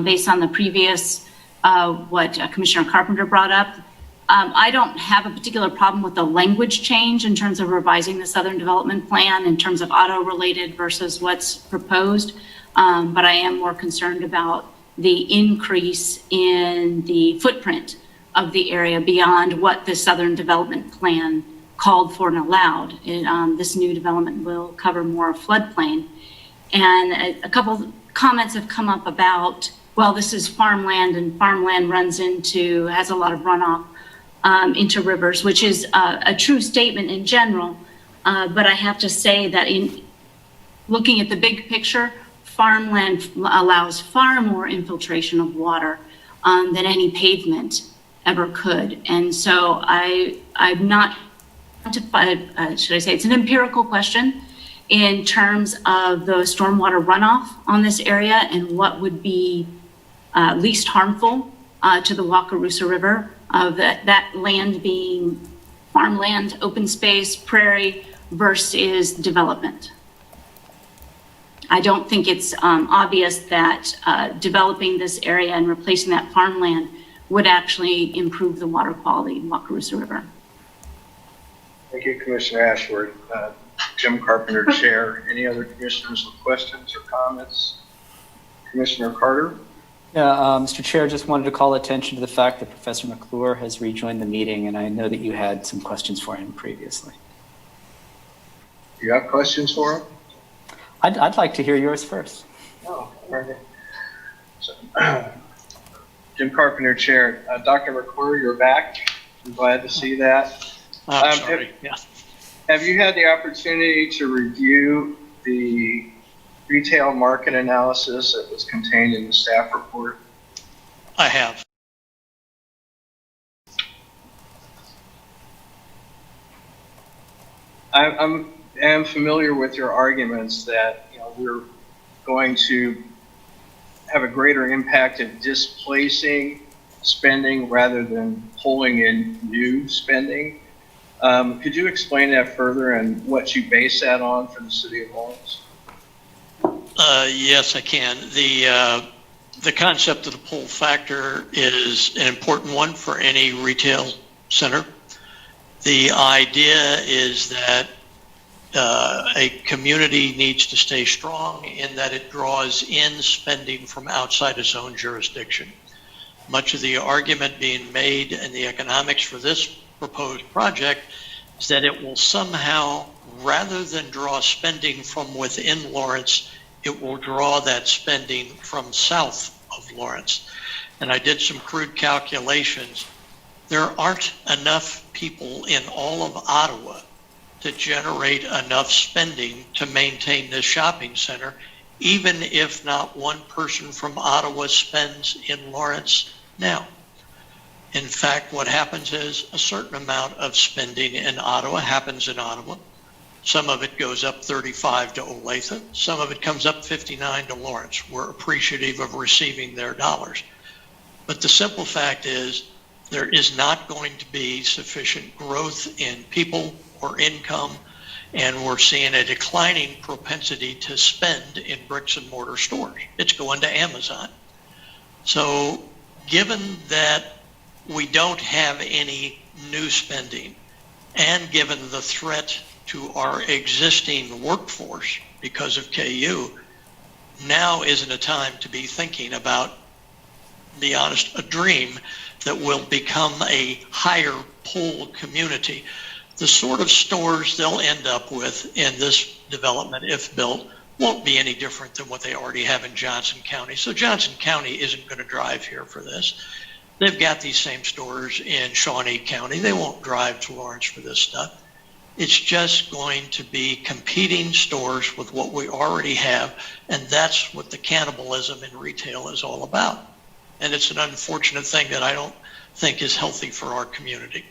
based on the previous, what Commissioner Carpenter brought up. I don't have a particular problem with the language change in terms of revising the Southern Development Plan in terms of auto-related versus what's proposed, but I am more concerned about the increase in the footprint of the area beyond what the Southern Development Plan called for and allowed. This new development will cover more floodplain. And a couple comments have come up about, well, this is farmland, and farmland has a lot of runoff into rivers, which is a true statement in general. But I have to say that in looking at the big picture, farmland allows far more infiltration of water than any pavement ever could. And so I'm not, should I say, it's an empirical question in terms of the stormwater runoff on this area and what would be least harmful to the Wakarusa River, of that land being farmland, open space, prairie versus development. I don't think it's obvious that developing this area and replacing that farmland would actually improve the water quality in Wakarusa River. Thank you, Commissioner Ashworth. Jim Carpenter, Chair. Any other commissioners with questions or comments? Commissioner Carter? Yeah, Mr. Chair, just wanted to call attention to the fact that Professor McClure has rejoined the meeting, and I know that you had some questions for him previously. You have questions for him? I'd like to hear yours first. Oh, okay. So, Jim Carpenter, Chair. Dr. McClure, you're back. I'm glad to see that. Sorry. Have you had the opportunity to review the retail market analysis that was contained in the staff report? I have. I am familiar with your arguments that we're going to have a greater impact of displacing spending rather than pulling in new spending. Could you explain that further and what you base that on for the City of Lawrence? Yes, I can. The concept of the pull factor is an important one for any retail center. The idea is that a community needs to stay strong in that it draws in spending from outside its own jurisdiction. Much of the argument being made in the economics for this proposed project is that it will somehow, rather than draw spending from within Lawrence, it will draw that spending from south of Lawrence. And I did some crude calculations. There aren't enough people in all of Ottawa to generate enough spending to maintain this shopping center, even if not one person from Ottawa spends in Lawrence now. In fact, what happens is a certain amount of spending in Ottawa happens in Ottawa. Some of it goes up 35 to Olathe. Some of it comes up 59 to Lawrence. We're appreciative of receiving their dollars. But the simple fact is there is not going to be sufficient growth in people or income, and we're seeing a declining propensity to spend in bricks and mortar stores. It's going to Amazon. So given that we don't have any new spending, and given the threat to our existing workforce because of KU, now isn't a time to be thinking about, be honest, a dream that will become a higher pull community. The sort of stores they'll end up with in this development, if built, won't be any different than what they already have in Johnson County. So Johnson County isn't going to drive here for this. They've got these same stores in Shawnee County. They won't drive to Lawrence for this stuff. It's just going to be competing stores with what we already have, and that's what the cannibalism in retail is all about. And it's an unfortunate thing that I don't think is healthy for our community.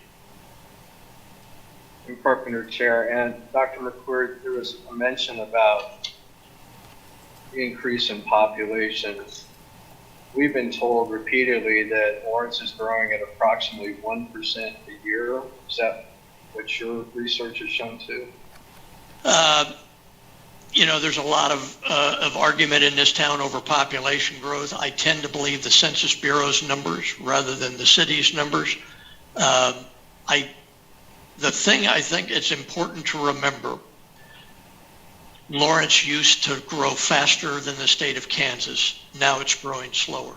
Carpenter Chair, and Dr. McClure, there was a mention about the increase in population. We've been told repeatedly that Lawrence is growing at approximately 1% a year. Is that what your research has shown too? You know, there's a lot of argument in this town over population growth. I tend to believe the Census Bureau's numbers rather than the city's numbers. The thing I think it's important to remember, Lawrence used to grow faster than the state of Kansas. Now it's growing slower.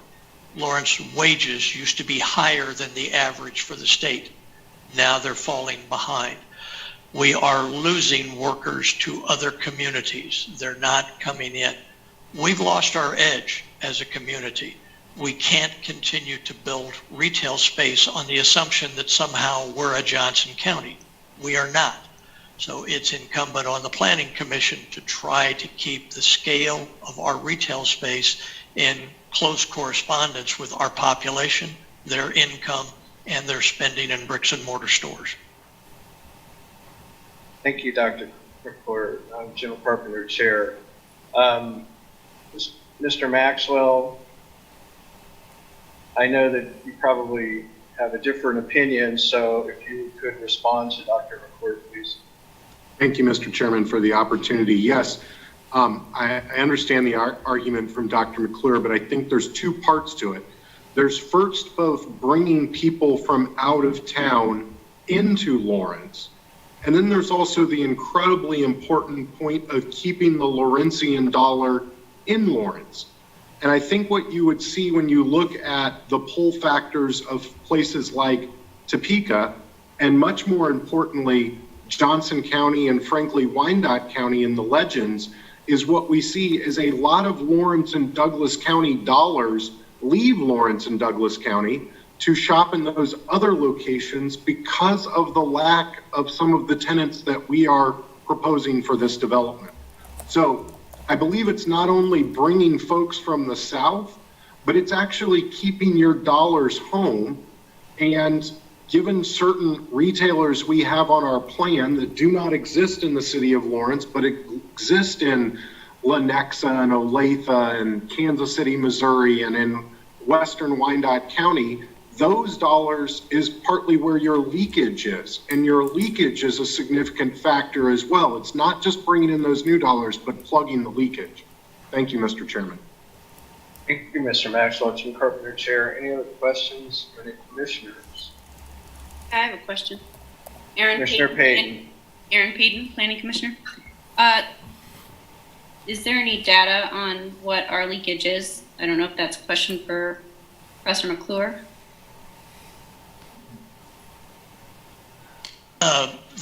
Lawrence wages used to be higher than the average for the state. Now they're falling behind. We are losing workers to other communities. They're not coming in. We've lost our edge as a community. We can't continue to build retail space on the assumption that somehow we're a Johnson County. We are not. So it's incumbent on the Planning Commission to try to keep the scale of our retail space in close correspondence with our population, their income, and their spending in bricks and mortar stores. Thank you, Dr. McClure. I'm Jim Carpenter, Chair. Mr. Maxwell, I know that you probably have a different opinion, so if you could respond to Dr. McClure, please. Thank you, Mr. Chairman, for the opportunity. Yes, I understand the argument from Dr. McClure, but I think there's two parts to it. There's first both bringing people from out of town into Lawrence, and then there's also the incredibly important point of keeping the Lawrencian dollar in Lawrence. And I think what you would see when you look at the pull factors of places like Topeka, and much more importantly, Johnson County and frankly, Wyandotte County in the legends, is what we see is a lot of Lawrence and Douglas County dollars leave Lawrence and Douglas County to shop in those other locations because of the lack of some of the tenants that we are proposing for this development. So I believe it's not only bringing folks from the south, but it's actually keeping your dollars home. And given certain retailers we have on our plan that do not exist in the city of Lawrence, but exist in Lenexa and Olathe and Kansas City, Missouri, and in western Wyandotte County, those dollars is partly where your leakage is. And your leakage is a significant factor as well. It's not just bringing in those new dollars, but plugging the leakage. Thank you, Mr. Chairman. Thank you, Mr. Maxwell. Jim Carpenter, Chair. Any other questions for the commissioners? I have a question. Aaron Commissioner Payton. Aaron Payton, Planning Commissioner. Is there any data on what our leakage is? I don't know if that's a question for Professor McClure.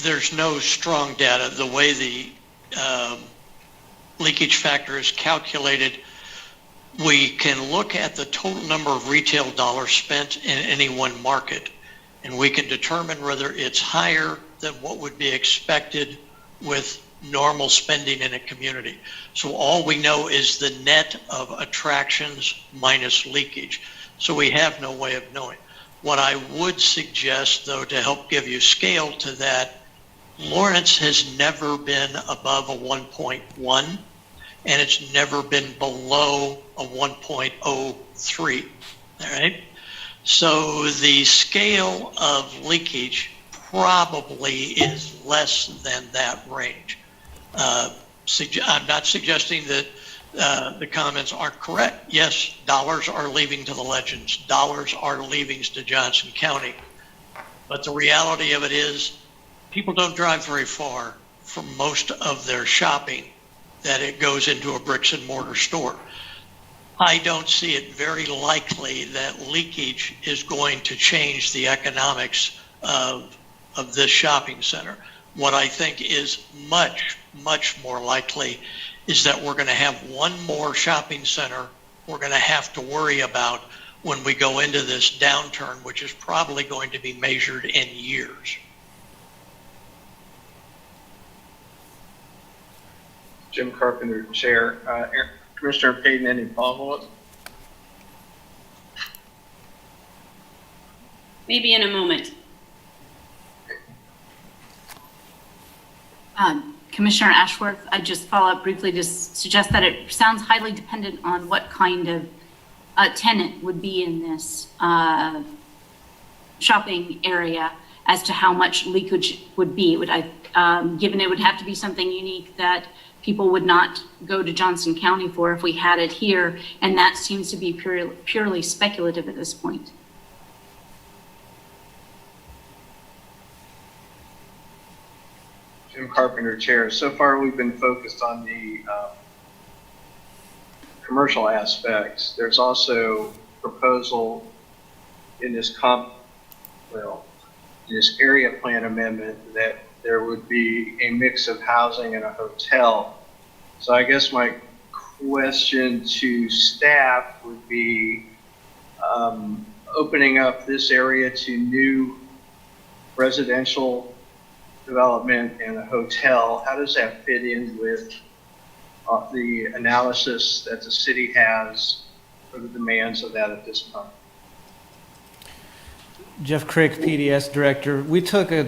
There's no strong data. The way the leakage factor is calculated, we can look at the total number of retail dollars spent in any one market, and we can determine whether it's higher than what would be expected with normal spending in a community. So all we know is the net of attractions minus leakage. So we have no way of knowing. What I would suggest, though, to help give you scale to that, Lawrence has never been above a 1.1, and it's never been below a 1.03, all right? So the scale of leakage probably is less than that range. I'm not suggesting that the comments aren't correct. Yes, dollars are leaving to the Legends. Dollars are leaving to Johnson County. But the reality of it is people don't drive very far for most of their shopping that it goes into a bricks and mortar store. I don't see it very likely that leakage is going to change the economics of this shopping center. What I think is much, much more likely is that we're going to have one more shopping center we're going to have to worry about when we go into this downturn, which is probably going to be measured in years. Jim Carpenter, Chair. Commissioner Payton, any follow-up? Maybe in a moment. Commissioner Ashworth, I just follow up briefly to suggest that it sounds highly dependent on what kind of tenant would be in this shopping area as to how much leakage would be. Given it would have to be something unique that people would not go to Johnson County for if we had it here, and that seems to be purely speculative at this point. Jim Carpenter, Chair. So far, we've been focused on the commercial aspects. There's also proposal in this this area plan amendment that there would be a mix of housing and a hotel. So I guess my question to staff would be opening up this area to new residential development and a hotel. How does that fit in with the analysis that the city has for the demands of that at this time? Jeff Crick, PDS Director. We took a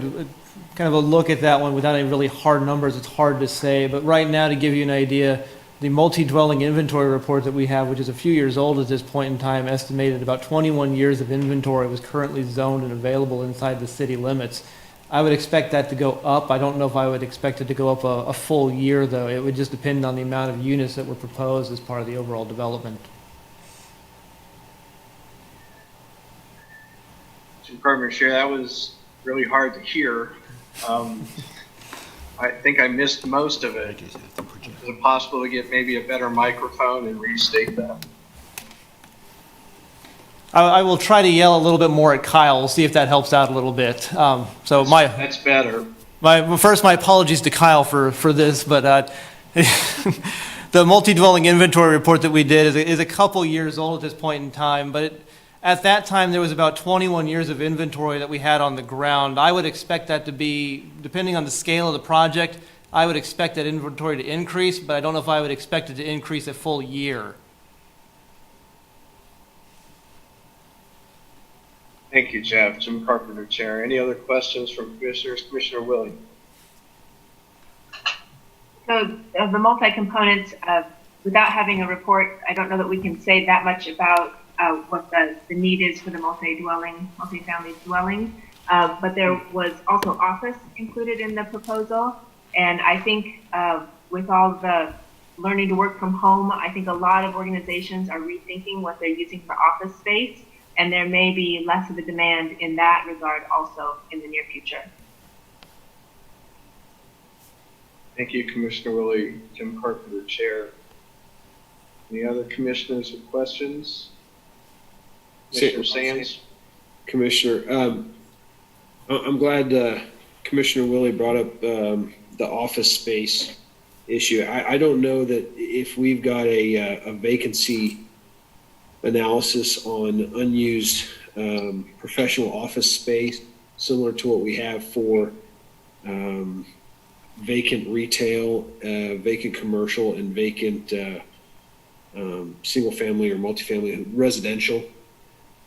kind of a look at that one without any really hard numbers. It's hard to say, but right now, to give you an idea, the multi-dwelling inventory report that we have, which is a few years old at this point in time, estimated about 21 years of inventory was currently zoned and available inside the city limits. I would expect that to go up. I don't know if I would expect it to go up a full year, though. It would just depend on the amount of units that were proposed as part of the overall development. Department Chair, that was really hard to hear. I think I missed most of it. Is it possible to get maybe a better microphone and restate that? I will try to yell a little bit more at Kyle. We'll see if that helps out a little bit. That's better. First, my apologies to Kyle for this, but the multi-dwelling inventory report that we did is a couple years old at this point in time, but at that time there was about 21 years of inventory that we had on the ground. I would expect that to be, depending on the scale of the project, I would expect that inventory to increase, but I don't know if I would expect it to increase a full year. Thank you, Jeff. Jim Carpenter, Chair. Any other questions from commissioners? Commissioner Willie. So of the multi-components, without having a report, I don't know that we can say that much about what the need is for the multi-family dwelling. But there was also office included in the proposal. And I think with all the learning to work from home, I think a lot of organizations are rethinking what they're using for office space, and there may be less of a demand in that regard also in the near future. Thank you, Commissioner Willie. Jim Carpenter, Chair. Any other commissioners with questions? Commissioner Sands? Commissioner, I'm glad Commissioner Willie brought up the office space issue. I don't know that if we've got a vacancy analysis on unused professional office space, similar to what we have for vacant retail, vacant commercial, and vacant single family or multifamily residential.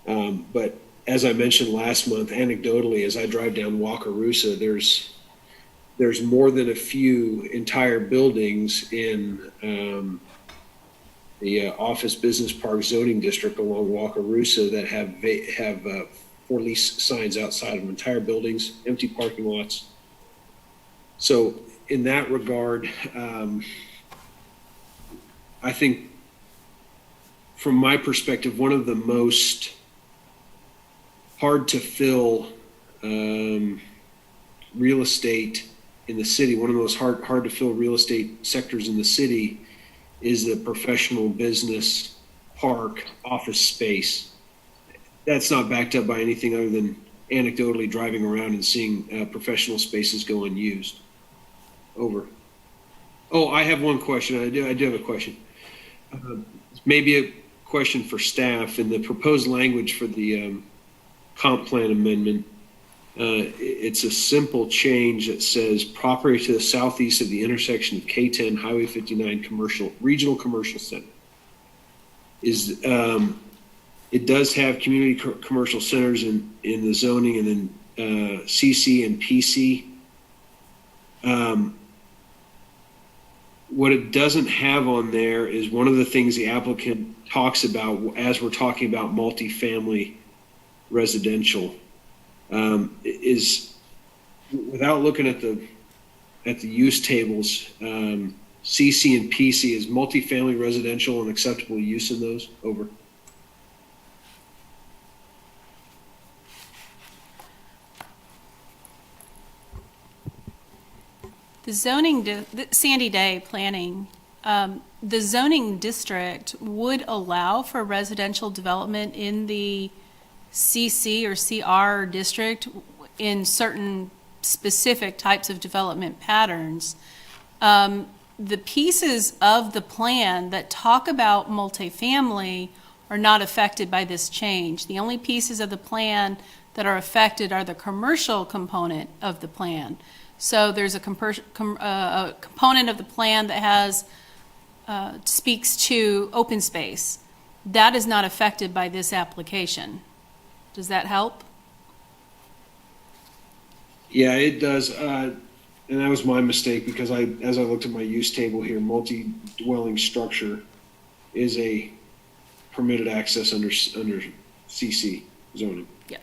But as I mentioned last month, anecdotally, as I drive down Wakarusa, there's more than a few entire buildings in the office business park zoning district along Wakarusa that have for lease signs outside of them, entire buildings, empty parking lots. So in that regard, I think from my perspective, one of the most hard to fill real estate in the city, one of the most hard to fill real estate sectors in the city is the professional business park office space. That's not backed up by anything other than anecdotally driving around and seeing professional spaces go unused. Over. Oh, I have one question. I do have a question. Maybe a question for staff. In the proposed language for the comp plan amendment, it's a simple change that says property to the southeast of the intersection of KTen Highway 59 Regional Commercial Center. It does have community commercial centers in the zoning, and then CC and PC. What it doesn't have on there is one of the things the applicant talks about as we're talking about multifamily residential, is without looking at the use tables, CC and PC, is multifamily residential an acceptable use in those? Over. The zoning, Sandy Day planning, the zoning district would allow for residential development in the CC or CR district in certain specific types of development patterns. The pieces of the plan that talk about multifamily are not affected by this change. The only pieces of the plan that are affected are the commercial component of the plan. So there's a component of the plan that has speaks to open space. That is not affected by this application. Does that help? Yeah, it does. And that was my mistake, because as I looked at my use table here, multi-dwelling structure is a permitted access under CC zoning. Yeah.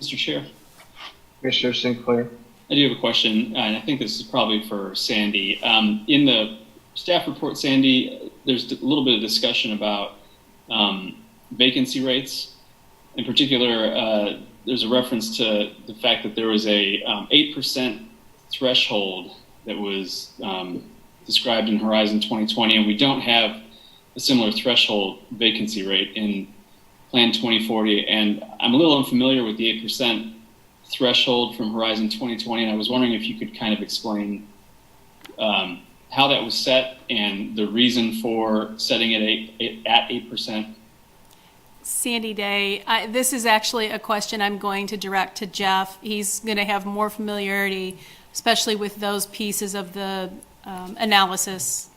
Mr. Chair. Commissioner Sinclair. I do have a question, and I think this is probably for Sandy. In the staff report, Sandy, there's a little bit of discussion about vacancy rates. In particular, there's a reference to the fact that there was a 8% threshold that was described in Horizon 2020, and we don't have a similar threshold vacancy rate in Plan 2040. And I'm a little unfamiliar with the 8% threshold from Horizon 2020, and I was wondering if you could kind of explain how that was set and the reason for setting it at 8%. Sandy Day, this is actually a question I'm going to direct to Jeff. He's going to have more familiarity, especially with those pieces of the analysis.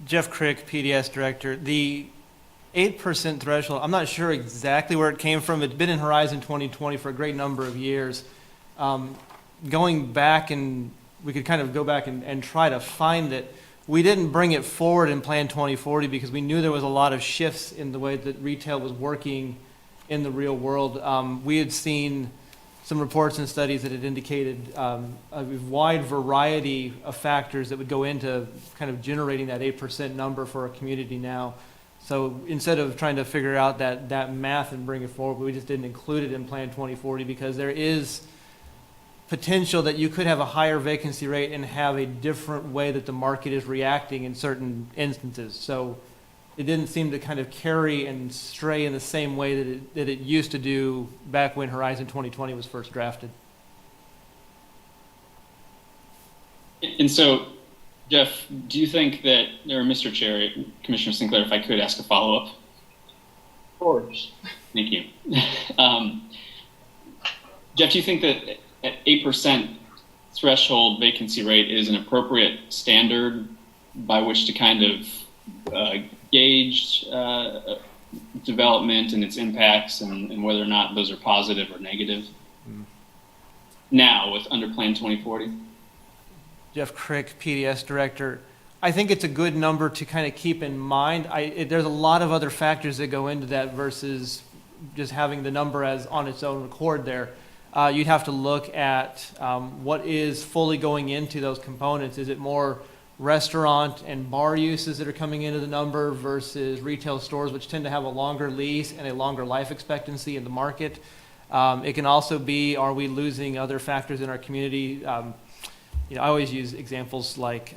Jeff Crick, PDS Director. The 8% threshold, I'm not sure exactly where it came from. It's been in Horizon 2020 for a great number of years. Going back, and we could kind of go back and try to find it. We didn't bring it forward in Plan 2040 because we knew there was a lot of shifts in the way that retail was working in the real world. We had seen some reports and studies that had indicated a wide variety of factors that would go into kind of generating that 8% number for a community now. So instead of trying to figure out that math and bring it forward, we just didn't include it in Plan 2040 because there is potential that you could have a higher vacancy rate and have a different way that the market is reacting in certain instances. So it didn't seem to kind of carry and stray in the same way that it used to do back when Horizon 2020 was first drafted. And so, Jeff, do you think that, or Mr. Chair, Commissioner Sinclair, if I could ask a follow-up? Of course. Thank you. Jeff, do you think that at 8% threshold vacancy rate is an appropriate standard by which to kind of gauge development and its impacts and whether or not those are positive or negative now with under Plan 2040? Jeff Crick, PDS Director. I think it's a good number to kind of keep in mind. There's a lot of other factors that go into that versus just having the number as on its own record there. You'd have to look at what is fully going into those components. Is it more restaurant and bar uses that are coming into the number versus retail stores, which tend to have a longer lease and a longer life expectancy in the market? It can also be, are we losing other factors in our community? I always use examples like,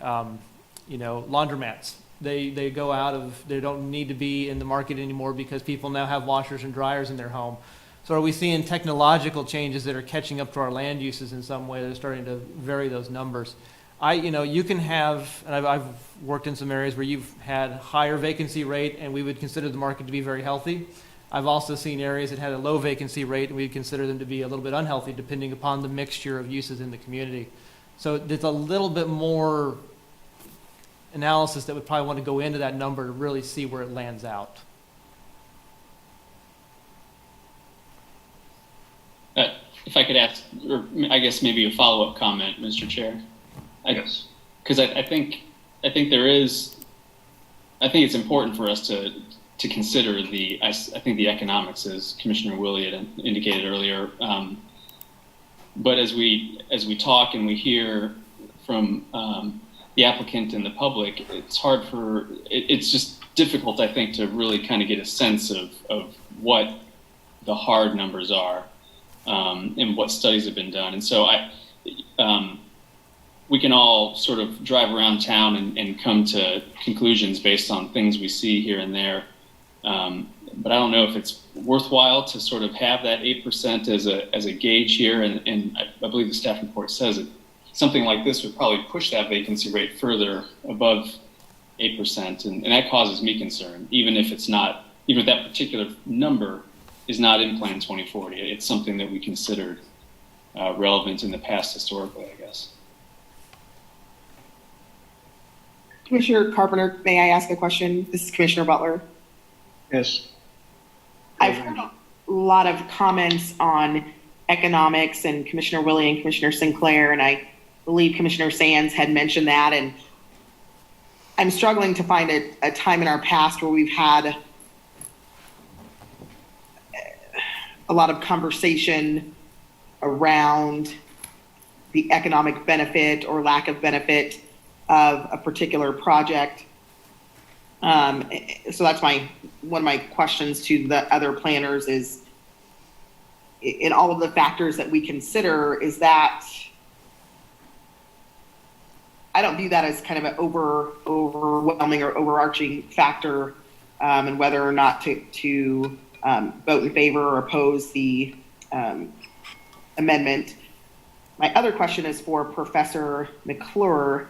laundromats. They go out of, they don't need to be in the market anymore because people now have washers and dryers in their home. So are we seeing technological changes that are catching up to our land uses in some way that are starting to vary those numbers? You can have, and I've worked in some areas where you've had higher vacancy rate and we would consider the market to be very healthy. I've also seen areas that had a low vacancy rate and we'd consider them to be a little bit unhealthy depending upon the mixture of uses in the community. So there's a little bit more analysis that would probably want to go into that number to really see where it lands out. If I could ask, or I guess maybe a follow-up comment, Mr. Chair. Yes. Because I think it's important for us to consider I think the economics, as Commissioner Willie had indicated earlier. But as we talk and we hear from the applicant and the public, it's just difficult, I think, to really kind of get a sense of what the hard numbers are and what studies have been done. And so we can all sort of drive around town and come to conclusions based on things we see here and there. But I don't know if it's worthwhile to sort of have that 8% as a gauge here. And I believe the staff report says that something like this would probably push that vacancy rate further above 8%. And that causes me concern, even if that particular number is not in Plan 2040. It's something that we considered relevant in the past historically, I guess. Commissioner Carpenter, may I ask a question? This is Commissioner Butler. Yes. I've heard a lot of comments on economics, and Commissioner Willie and Commissioner Sinclair, and I believe Commissioner Sands had mentioned that, and I'm struggling to find a time in our past where we've had a lot of conversation around the economic benefit or lack of benefit of a particular project. So that's one of my questions to the other planners is, in all of the factors that we consider, is that I don't view that as kind of an overwhelming or overarching factor in whether or not to vote in favor or oppose the amendment. My other question is for Professor McClure.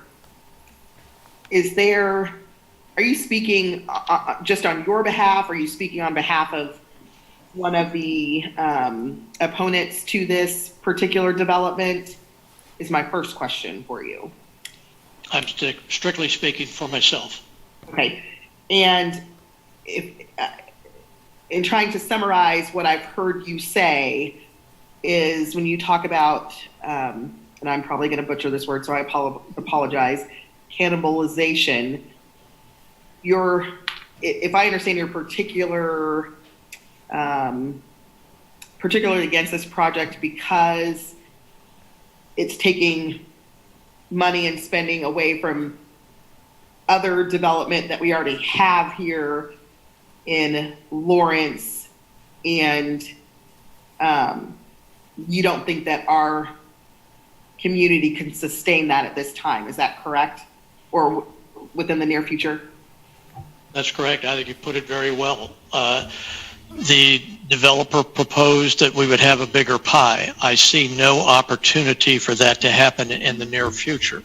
Are you speaking just on your behalf? Are you speaking on behalf of one of the opponents to this particular development? Is my first question for you. I'm strictly speaking for myself. Okay. And in trying to summarize what I've heard you say is when you talk about, and I'm probably going to butcher this word, so I apologize, cannibalization. If I understand your particular particularly against this project because it's taking money and spending away from other development that we already have here in Lawrence, and you don't think that our community can sustain that at this time. Is that correct? Or within the near future? That's correct. I think you put it very well. The developer proposed that we would have a bigger pie. I see no opportunity for that to happen in the near future.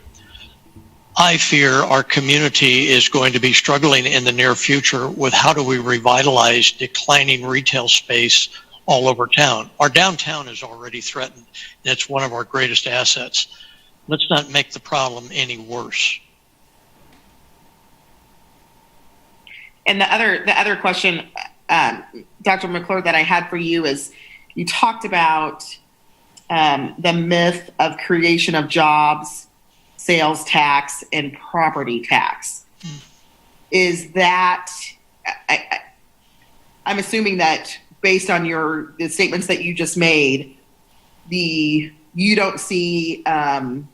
I fear our community is going to be struggling in the near future with how do we revitalize declining retail space all over town. Our downtown is already threatened. It's one of our greatest assets. Let's not make the problem any worse. And the other question, Dr. McClure, that I had for you is, you talked about the myth of creation of jobs, sales tax, and property tax. Is that, I'm assuming that based on the statements that you just made, you don't see a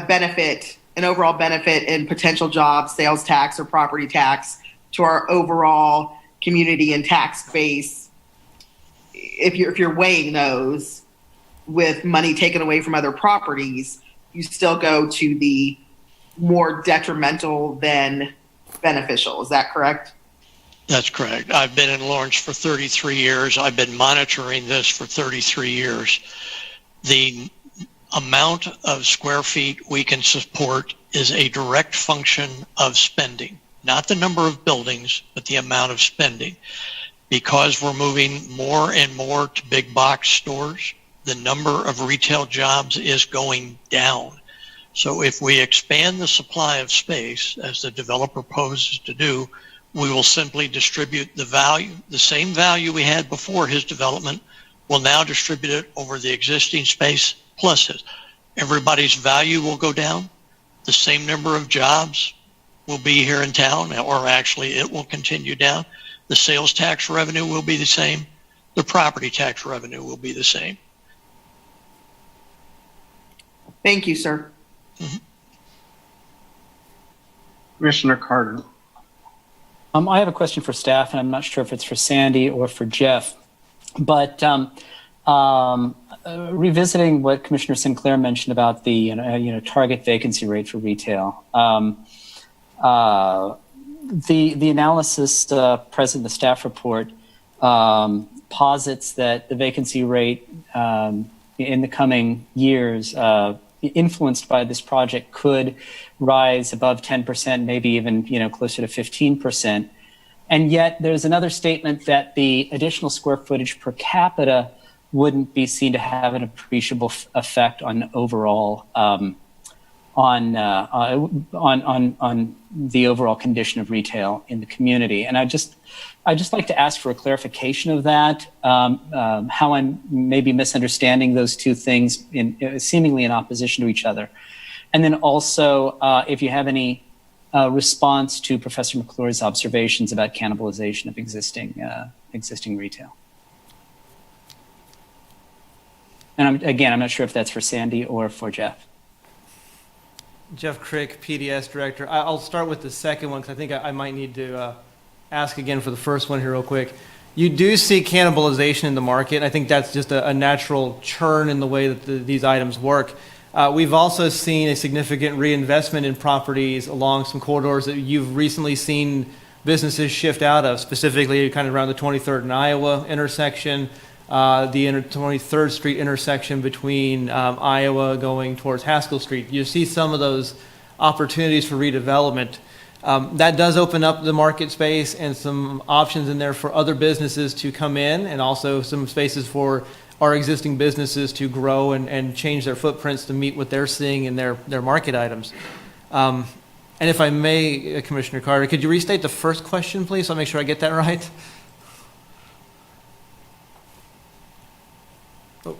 benefit, an overall benefit in potential jobs, sales tax, or property tax to our overall community and tax base if you're weighing those with money taken away from other properties. You still go to the more detrimental than beneficial. Is that correct? That's correct. I've been in Lawrence for 33 years. I've been monitoring this for 33 years. The amount of square feet we can support is a direct function of spending, not the number of buildings, but the amount of spending. Because we're moving more and more to big box stores, the number of retail jobs is going down. So if we expand the supply of space, as the developer proposes to do, we will simply distribute the value, the same value we had before his development, we'll now distribute it over the existing space plus it. Everybody's value will go down. The same number of jobs will be here in town, or actually it will continue down. The sales tax revenue will be the same. The property tax revenue will be the same. Thank you, sir. Mm-hmm. Commissioner Carter. I have a question for staff, and I'm not sure if it's for Sandy or for Jeff. But revisiting what Commissioner Sinclair mentioned about the target vacancy rate for retail, the analysis present in the staff report posits that the vacancy rate in the coming years, influenced by this project, could rise above 10%, maybe even closer to 15%. And yet there's another statement that the additional square footage per capita wouldn't be seen to have an appreciable effect on overall on the overall condition of retail in the community. And I just like to ask for a clarification of that, how I'm maybe misunderstanding those two things seemingly in opposition to each other. And then also, if you have any response to Professor McClure's observations about cannibalization of existing retail. And I'm not sure if that's for Sandy or for Jeff. Jeff Crick, PDS Director. I'll start with the second one because I think I might need to ask again for the first one here real quick. You do see cannibalization in the market. I think that's just a natural churn in the way that these items work. We've also seen a significant reinvestment in properties along some corridors that you've recently seen businesses shift out of, specifically kind of around the 23rd and Iowa intersection, the 23rd Street intersection between Iowa going towards Haskell Street. You see some of those opportunities for redevelopment. That does open up the market space and some options in there for other businesses to come in, and also some spaces for our existing businesses to grow and change their footprints to meet what they're seeing in their market items. And if I may, Commissioner Carter, could you restate the first question, please, so I'll make sure I get that right? Oh,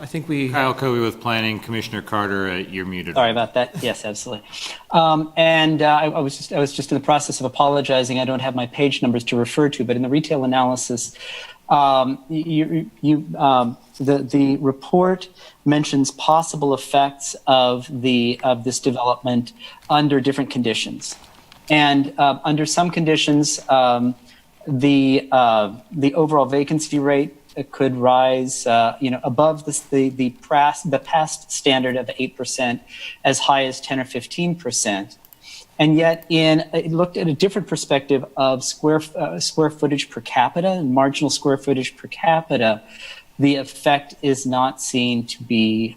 I think we... Kyle Kobe with Planning. Commissioner Carter, you're muted. Sorry about that. Yes, absolutely. I was just in the process of apologizing. I don't have my page numbers to refer to, but in the retail analysis, The report mentions possible effects of this development under different conditions, and under some conditions, the overall vacancy rate could rise, above the past standard of 8%, as high as 10 or 15%. And yet, it looked at a different perspective of square footage per capita and marginal square footage per capita. The effect is not seen to be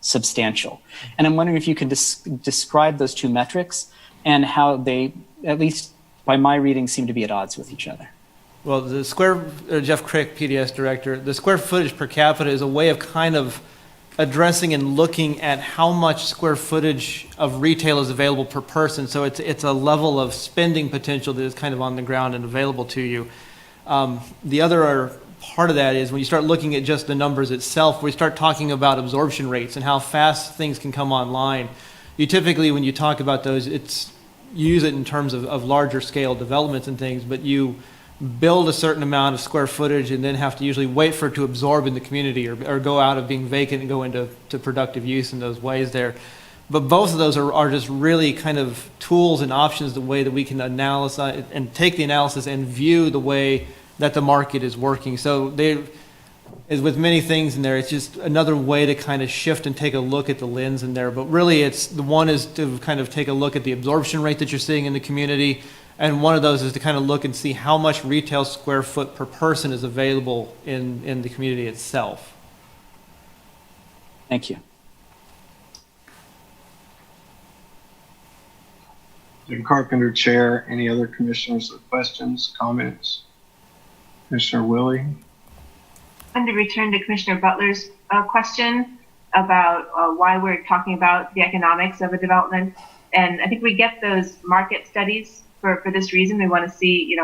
substantial. And I'm wondering if you could describe those two metrics and how they, at least by my reading, seem to be at odds with each other. Well, Jeff Crick, PDS director, the square footage per capita is a way of kind of addressing and looking at how much square footage of retail is available per person. So it's a level of spending potential that is kind of on the ground and available to you. The other part of that is when you start looking at just the numbers itself, we start talking about absorption rates and how fast things can come online. You typically, when you talk about those, you use it in terms of larger scale developments and things, but you build a certain amount of square footage and then have to usually wait for it to absorb in the community or go out of being vacant and go into productive use in those ways there. But both of those are just really kind of tools and options, the way that we can analyze and take the analysis and view the way that the market is working. So as with many things in there, it's just another way to kind of shift and take a look at the lens in there. But really, the one is to kind of take a look at the absorption rate that you're seeing in the community. And one of those is to kind of look and see how much retail square foot per person is available in the community itself. Thank you. Jim Carpenter, Chair. Any other commissioners with questions, comments? Commissioner Willie? I'm going to return to Commissioner Butler's question about why we're talking about the economics of a development. And I think we get those market studies for this reason. We want to see,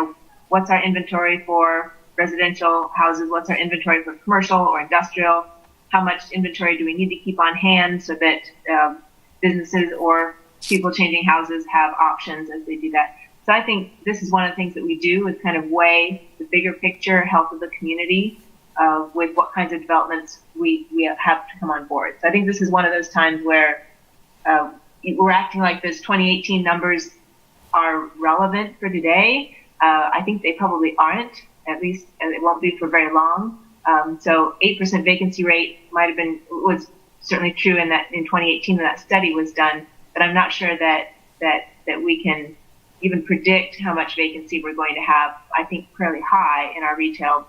what's our inventory for residential houses? What's our inventory for commercial or industrial? How much inventory do we need to keep on hand so that businesses or people changing houses have options as they do that? So I think this is one of the things that we do is kind of weigh the bigger picture health of the community with what kinds of developments we have to come on board. So I think this is one of those times where we're acting like those 2018 numbers are relevant for today. I think they probably aren't, at least, and it won't be for very long. So 8% vacancy rate was certainly true in 2018 when that study was done, but I'm not sure that we can even predict how much vacancy we're going to have. I think fairly high in our retail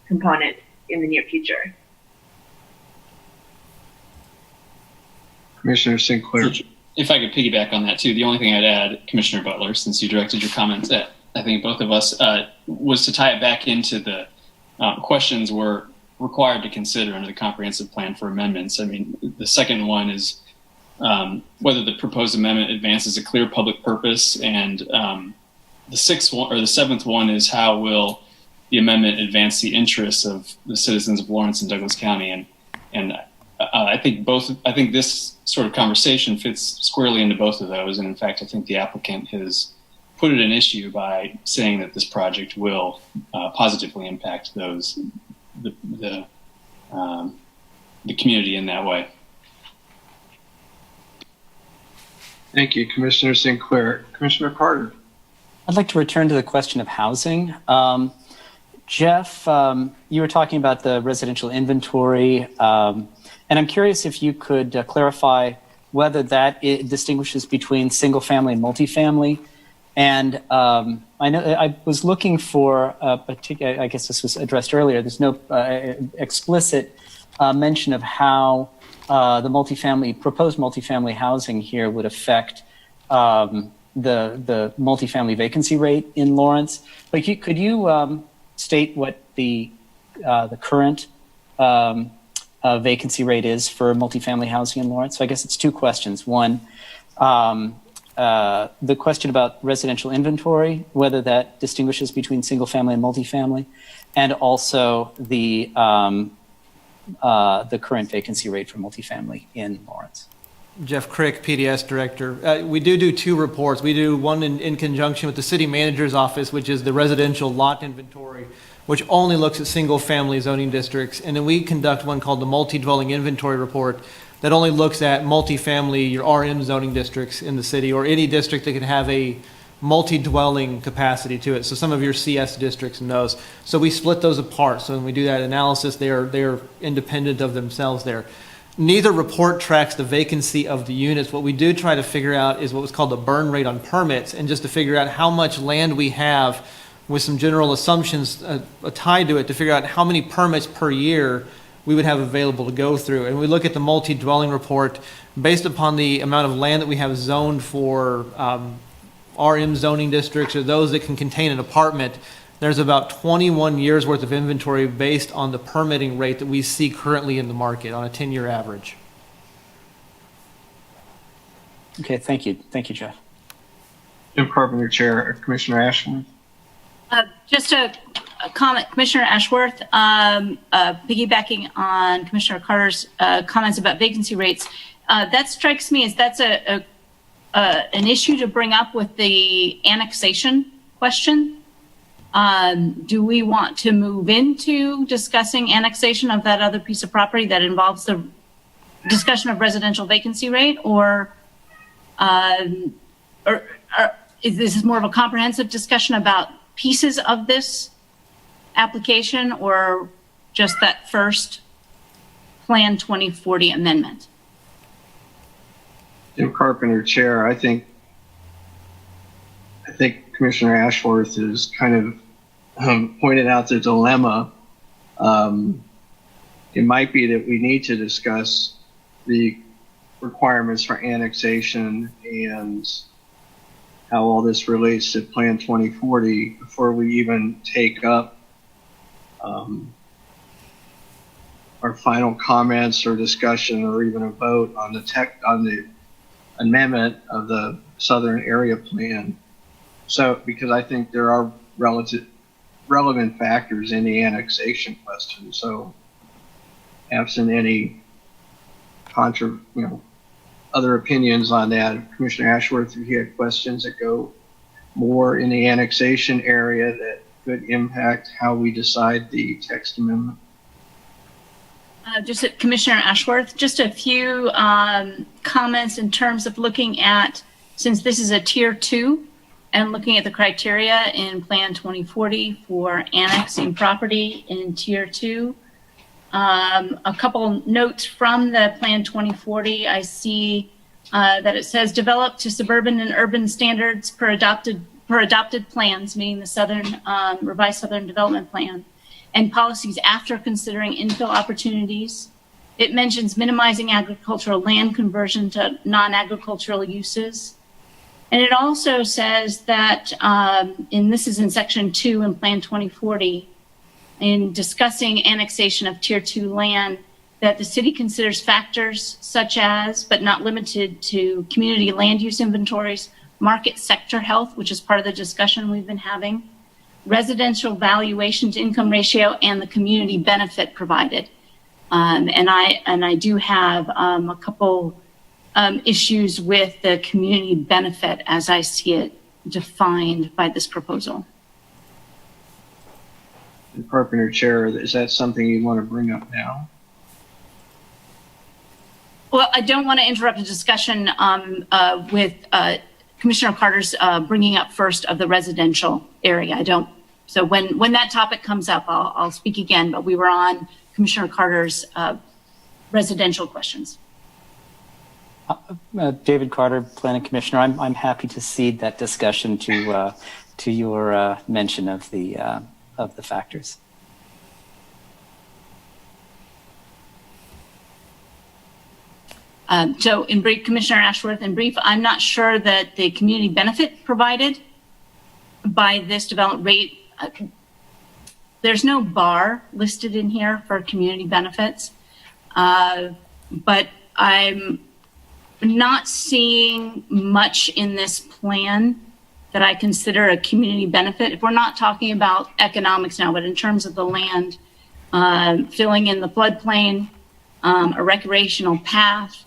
component in the near future. Commissioner Sinclair. If I could piggyback on that too, the only thing I'd add, Commissioner Butler, since you directed your comments at, I think both of us, was to tie it back into the questions we're required to consider under the comprehensive plan for amendments. I mean, the second one is whether the proposed amendment advances a clear public purpose, and the seventh one is how will the amendment advance the interests of the citizens of Lawrence and Douglas County, and I think this sort of conversation fits squarely into both of those. And in fact, I think the applicant has put it an issue by saying that this project will positively impact the community in that way. Thank you, Commissioner Sinclair. Commissioner Carter. I'd like to return to the question of housing. Jeff, you were talking about the residential inventory, and I'm curious if you could clarify whether that distinguishes between single family and multifamily. And I know I was looking for a particular, I guess this was addressed earlier, there's no explicit mention of how the proposed multifamily housing here would affect the multifamily vacancy rate in Lawrence. But could you state what the current vacancy rate is for multifamily housing in Lawrence? So I guess it's two questions. One, the question about residential inventory, whether that distinguishes between single family and multifamily, and also the current vacancy rate for multifamily in Lawrence. Jeff Crick, PDS Director. We do two reports. We do one in conjunction with the City Manager's Office, which is the residential lot inventory, which only looks at single-family zoning districts. And then we conduct one called the Multi-Dwelling Inventory Report that only looks at multifamily, your RM zoning districts in the city, or any district that can have a multi-dwelling capacity to it. So some of your CS districts and those. So we split those apart. So when we do that analysis, they are independent of themselves there. Neither report tracks the vacancy of the units. What we do try to figure out is what was called the burn rate on permits, and just to figure out how much land we have with some general assumptions tied to it to figure out how many permits per year we would have available to go through. And we look at the multi-dwelling report based upon the amount of land that we have zoned for RM zoning districts or those that can contain an apartment. There's about 21 years worth of inventory based on the permitting rate that we see currently in the market on a 10-year average. Okay, thank you. Thank you, Jeff. Jim Carpenter, Chair. Commissioner Ashworth. Just a comment, Commissioner Ashworth, piggybacking on Commissioner Carter's comments about vacancy rates. That strikes me as that's an issue to bring up with the annexation question. Do we want to move into discussing annexation of that other piece of property that involves the discussion of residential vacancy rate, or is this more of a comprehensive discussion about pieces of this application, or just that first Plan 2040 amendment? Jim Carpenter, Chair. I think Commissioner Ashworth has kind of pointed out the dilemma. It might be that we need to discuss the requirements for annexation and how all this relates to Plan 2040 before we even take up our final comments or discussion or even a vote on the amendment of the Southern Area Plan. So, because I think there are relevant factors in the annexation question. So, absent any other opinions on that, Commissioner Ashworth, if you had questions that go more in the annexation area that could impact how we decide the text amendment. Just Commissioner Ashworth, just a few comments in terms of looking at, since this is a tier 2, and looking at the criteria in Plan 2040 for annexing property in tier 2. A couple notes from the Plan 2040. I see that it says develop to suburban and urban standards per adopted plans, meaning the Southern revised Southern Development Plan, and policies after considering infill opportunities. It mentions minimizing agricultural land conversion to non-agricultural uses. And it also says that, and this is in Section 2 in Plan 2040, in discussing annexation of Tier 2 land, that the city considers factors such as, but not limited to, community land use inventories, market sector health, which is part of the discussion we've been having, residential valuation to income ratio, and the community benefit provided. And I do have a couple issues with the community benefit as I see it defined by this proposal. Carpenter, Chair, is that something you want to bring up now? Well, I don't want to interrupt the discussion with Commissioner Carter's bringing up first of the residential area. I don't. So when that topic comes up, I'll speak again. But we were on Commissioner Carter's residential questions. David Carter, Planning Commissioner. I'm happy to cede that discussion to your mention of the factors. So in brief, Commissioner Ashworth, in brief, I'm not sure that the community benefit provided by this development rate, there's no bar listed in here for community benefits, but I'm not seeing much in this plan that I consider a community benefit. If we're not talking about economics now, but in terms of the land, filling in the floodplain, a recreational path,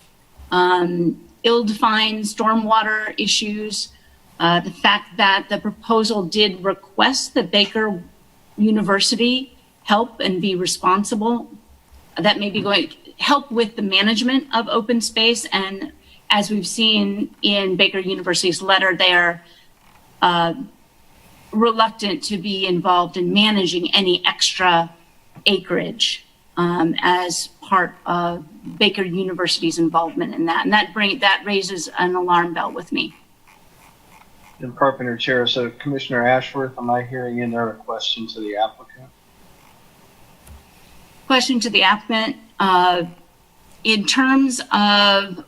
ill-defined stormwater issues, the fact that the proposal did request that Baker University help and be responsible, that may be going to help with the management of open space. And as we've seen in Baker University's letter, they are reluctant to be involved in managing any extra acreage as part of Baker University's involvement in that. And that raises an alarm bell with me. And Carpenter Chair, so Commissioner Ashworth, am I hearing in there a question to the applicant? Question to the applicant, in terms of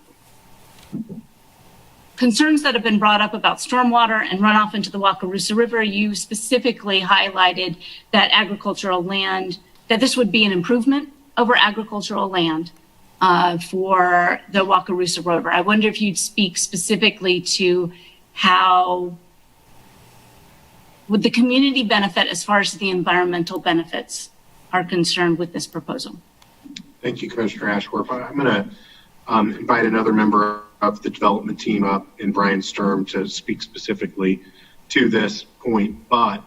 concerns that have been brought up about stormwater and runoff into the Wakarusa River, you specifically highlighted that agricultural land, that this would be an improvement over agricultural land for the Wakarusa River. I wonder if you'd speak specifically to how would the community benefit as far as the environmental benefits are concerned with this proposal. Thank you, Commissioner Ashworth. I'm going to invite another member of the development team up, and Brian Sturm, to speak specifically to this point. But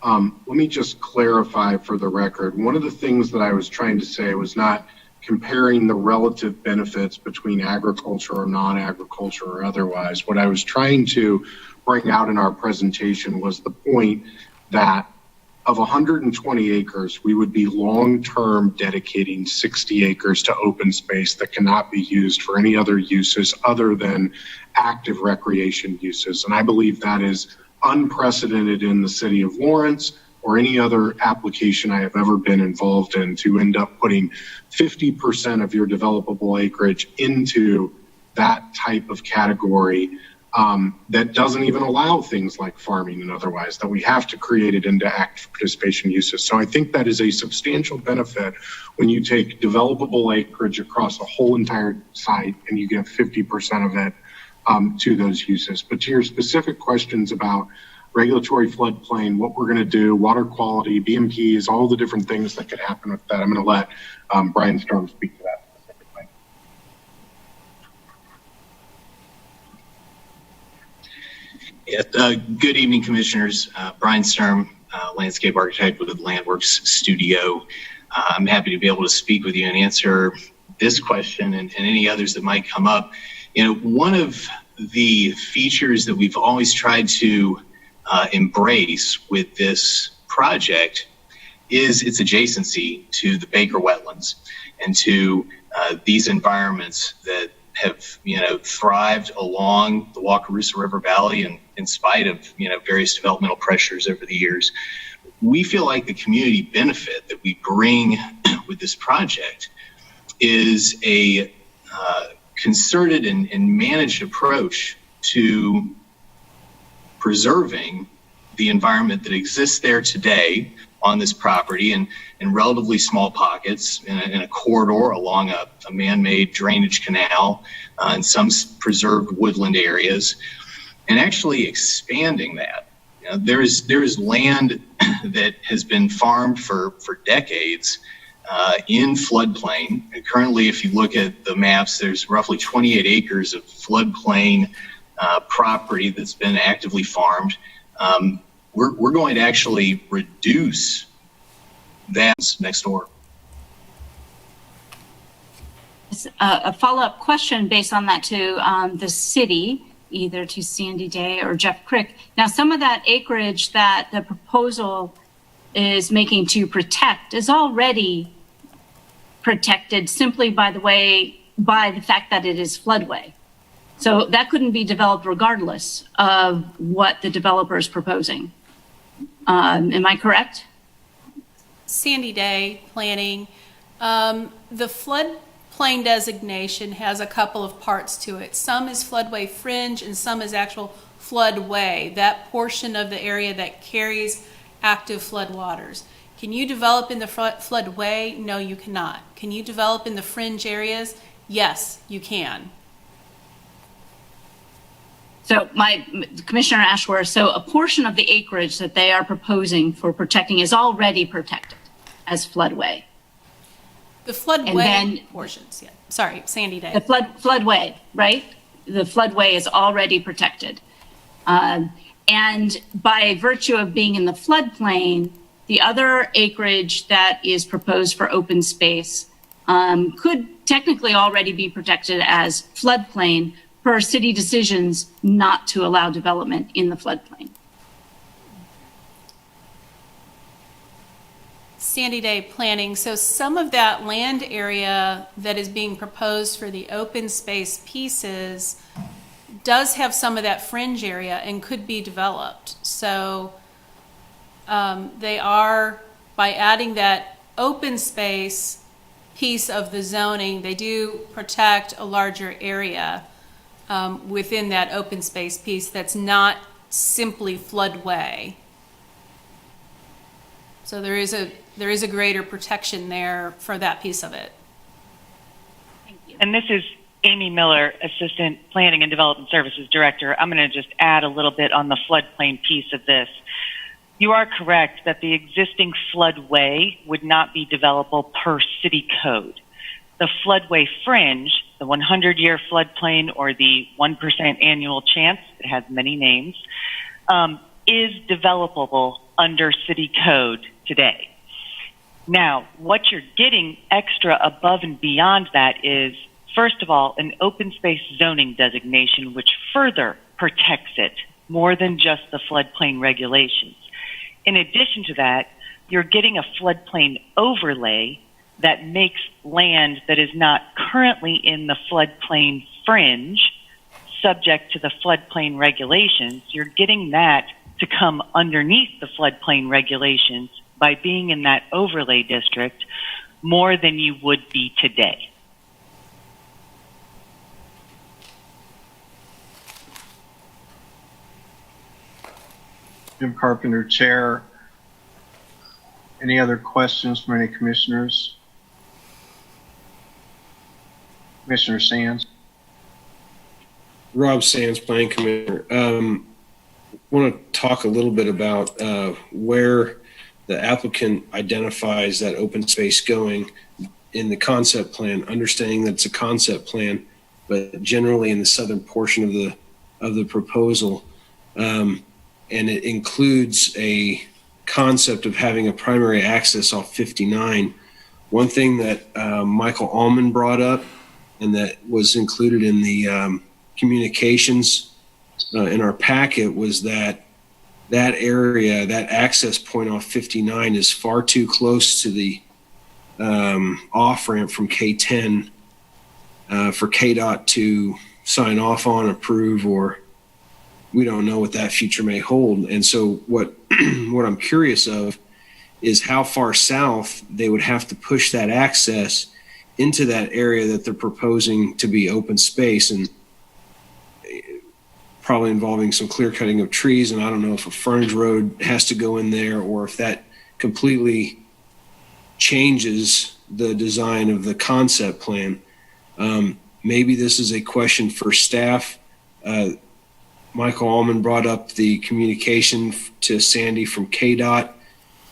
let me just clarify for the record. One of the things that I was trying to say was not comparing the relative benefits between agriculture or non-agriculture or otherwise. What I was trying to bring out in our presentation was the point that of 120 acres, we would be long-term dedicating 60 acres to open space that cannot be used for any other uses other than active recreation uses. And I believe that is unprecedented in the city of Lawrence or any other application I have ever been involved in, to end up putting 50% of your developable acreage into that type of category that doesn't even allow things like farming and otherwise, that we have to create it into active participation uses. So I think that is a substantial benefit when you take developable acreage across a whole entire site and you get 50% of it to those uses. But to your specific questions about regulatory floodplain, what we're going to do, water quality, BMPs, all the different things that could happen with that, I'm going to let Brian Sturm speak to that. Good evening, Commissioners. Brian Sturm, landscape architect with Landworks Studio. I'm happy to be able to speak with you and answer this question and any others that might come up. You know, one of the features that we've always tried to embrace with this project is its adjacency to the Baker wetlands and to these environments that have, thrived along the Wakarusa River Valley, and in spite of, various developmental pressures over the years. We feel like the community benefit that we bring with this project is a concerted and managed approach to preserving the environment that exists there today on this property in relatively small pockets in a corridor along a man-made drainage canal and some preserved woodland areas, and actually expanding that. There is land that has been farmed for decades in floodplain. And currently, if you look at the maps, there's roughly 28 acres of floodplain property that's been actively farmed. We're going to actually reduce that next door. A follow-up question based on that to the city, either to Sandy Day or Jeff Crick. Now, some of that acreage that the proposal is making to protect is already protected simply by the fact that it is floodway. So that couldn't be developed regardless of what the developer is proposing. Am I correct? Sandy Day Planning. The floodplain designation has a couple of parts to it. Some is floodway fringe and some is actual floodway, that portion of the area that carries active floodwaters. Can you develop in the floodway? No, you cannot. Can you develop in the fringe areas? Yes, you can. So Commissioner Ashworth, so a portion of the acreage that they are proposing for protecting is already protected as floodway. The floodway then- portions, yeah. Sorry, Sandy Day. The floodway, right? The floodway is already protected. And by virtue of being in the floodplain, the other acreage that is proposed for open space could technically already be protected as floodplain per city decisions not to allow development in the floodplain. Sandy Day planning. So some of that land area that is being proposed for the open space pieces does have some of that fringe area and could be developed. So they are, by adding that open space piece of the zoning, they do protect a larger area within that open space piece that's not simply floodway. So there is a greater protection there for that piece of it. And this is Amy Miller, Assistant Planning and Development Services Director. I'm going to just add a little bit on the floodplain piece of this. You are correct that the existing floodway would not be developable per city code. The floodway fringe, the 100-year floodplain or the 1% annual chance, it has many names, is developable under city code today. Now, what you're getting extra above and beyond that is, first of all, an open space zoning designation which further protects it more than just the floodplain regulations. In addition to that, you're getting a floodplain overlay that makes land that is not currently in the floodplain fringe subject to the floodplain regulations. You're getting that to come underneath the floodplain regulations by being in that overlay district more than you would be today. Jim Carpenter, Chair. Any other questions from any commissioners? Commissioner Sands. Rob Sands, Planning Commissioner. Want to talk a little bit about where the applicant identifies that open space going in the concept plan, understanding that it's a concept plan, but generally in the southern portion of the proposal. And it includes a concept of having a primary access off 59. One thing that Michael Allman brought up and that was included in the communications in our packet was that area, that access point off 59 is far too close to the off-ramp from KTen for KDOT to sign off on, approve, or we don't know what that future may hold. And so what I'm curious of is how far south they would have to push that access into that area that they're proposing to be open space, and probably involving some clear cutting of trees. And I don't know if a frontage road has to go in there or if that completely changes the design of the concept plan. Maybe this is a question for staff. Michael Allman brought up the communication to Sandy from KDOT,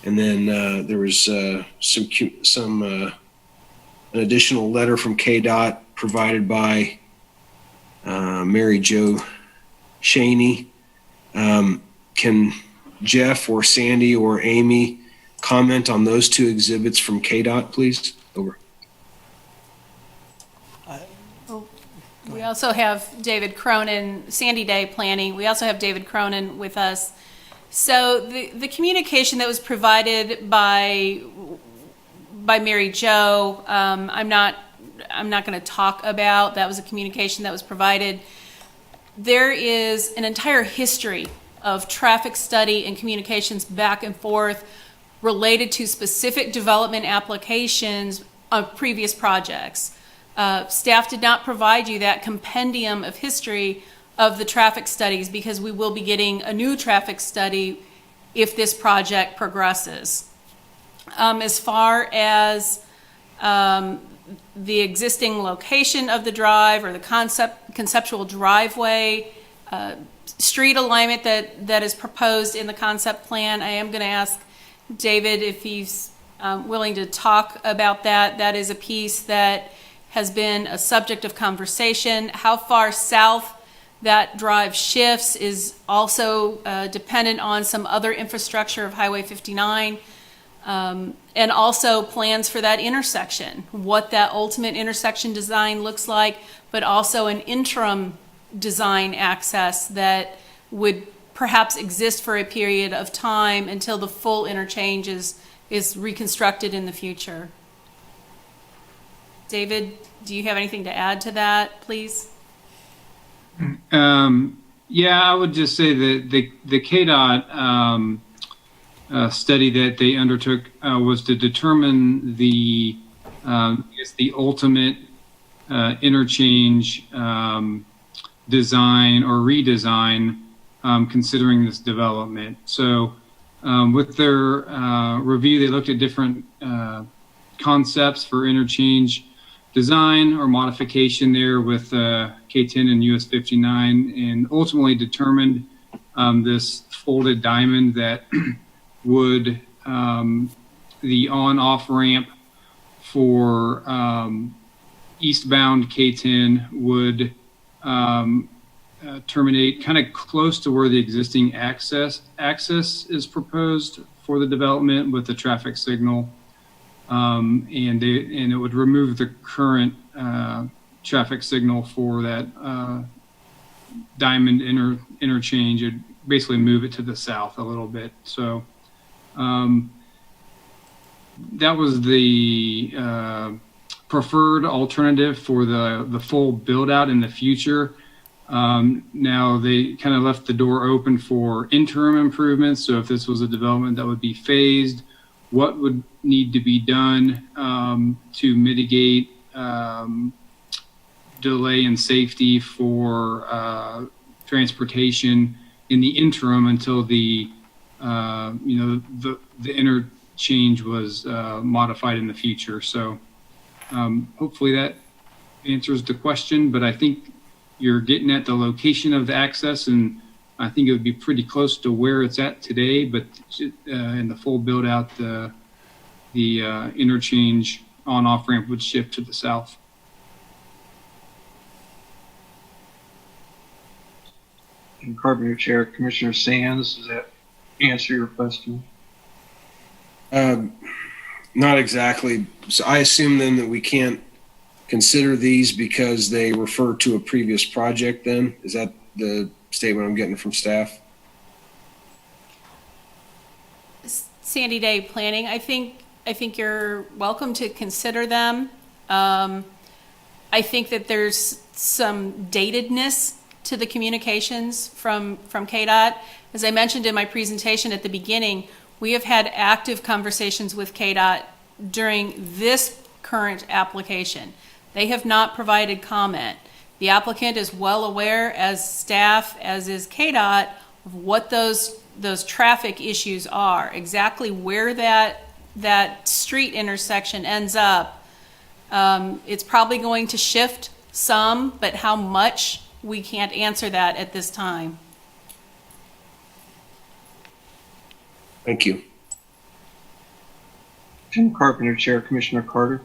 and then there was an additional letter from KDOT provided by Mary Jo Shaney. Can Jeff or Sandy or Amy comment on those two exhibits from KDOT, please? Over. We also have David Cronin, Sandy Day Planning. We also have David Cronin with us. So the communication that was provided by Mary Jo, I'm not going to talk about. That was a communication that was provided. There is an entire history of traffic study and communications back and forth related to specific development applications of previous projects. Staff did not provide you that compendium of history of the traffic studies because we will be getting a new traffic study if this project progresses. As far as the existing location of the drive or the conceptual driveway, street alignment that is proposed in the concept plan, I am going to ask David if he's willing to talk about that. That is a piece that has been a subject of conversation. How far south that drive shifts is also dependent on some other infrastructure of Highway 59, and also plans for that intersection, what that ultimate intersection design looks like, but also an interim design access that would perhaps exist for a period of time until the full interchange is reconstructed in the future. David, do you have anything to add to that, please? Yeah, I would just say that the KDOT study that they undertook was to determine the ultimate interchange design or redesign considering this development. So with their review, they looked at different concepts for interchange design or modification there with KTen and US 59, and ultimately determined this folded diamond that would the on-off ramp for eastbound KTen would terminate kind of close to where the existing access is proposed for the development with the traffic signal. And it would remove the current traffic signal for that diamond interchange. It'd basically move it to the south a little bit. So that was the preferred alternative for the full build out in the future. Now they kind of left the door open for interim improvements. So if this was a development that would be phased, what would need to be done to mitigate delay and safety for transportation in the interim until the interchange was modified in the future. So hopefully that answers the question, but I think you're getting at the location of the access, and I think it would be pretty close to where it's at today, but in the full build out, the interchange on-off ramp would shift to the south. And Carpenter Chair, Commissioner Sands, does that answer your question? Not exactly. So I assume then that we can't consider these because they refer to a previous project then? Is that the statement I'm getting from staff? Sandy Day Planning, I think you're welcome to consider them. I think that there's some datedness to the communications from KDOT. As I mentioned in my presentation at the beginning, we have had active conversations with KDOT during this current application. They have not provided comment. The applicant is well aware, as staff, as is KDOT, of what those traffic issues are, exactly where that street intersection ends up. It's probably going to shift some, but how much, we can't answer that at this time. Thank you. Jim Carpenter Chair, Commissioner Carter.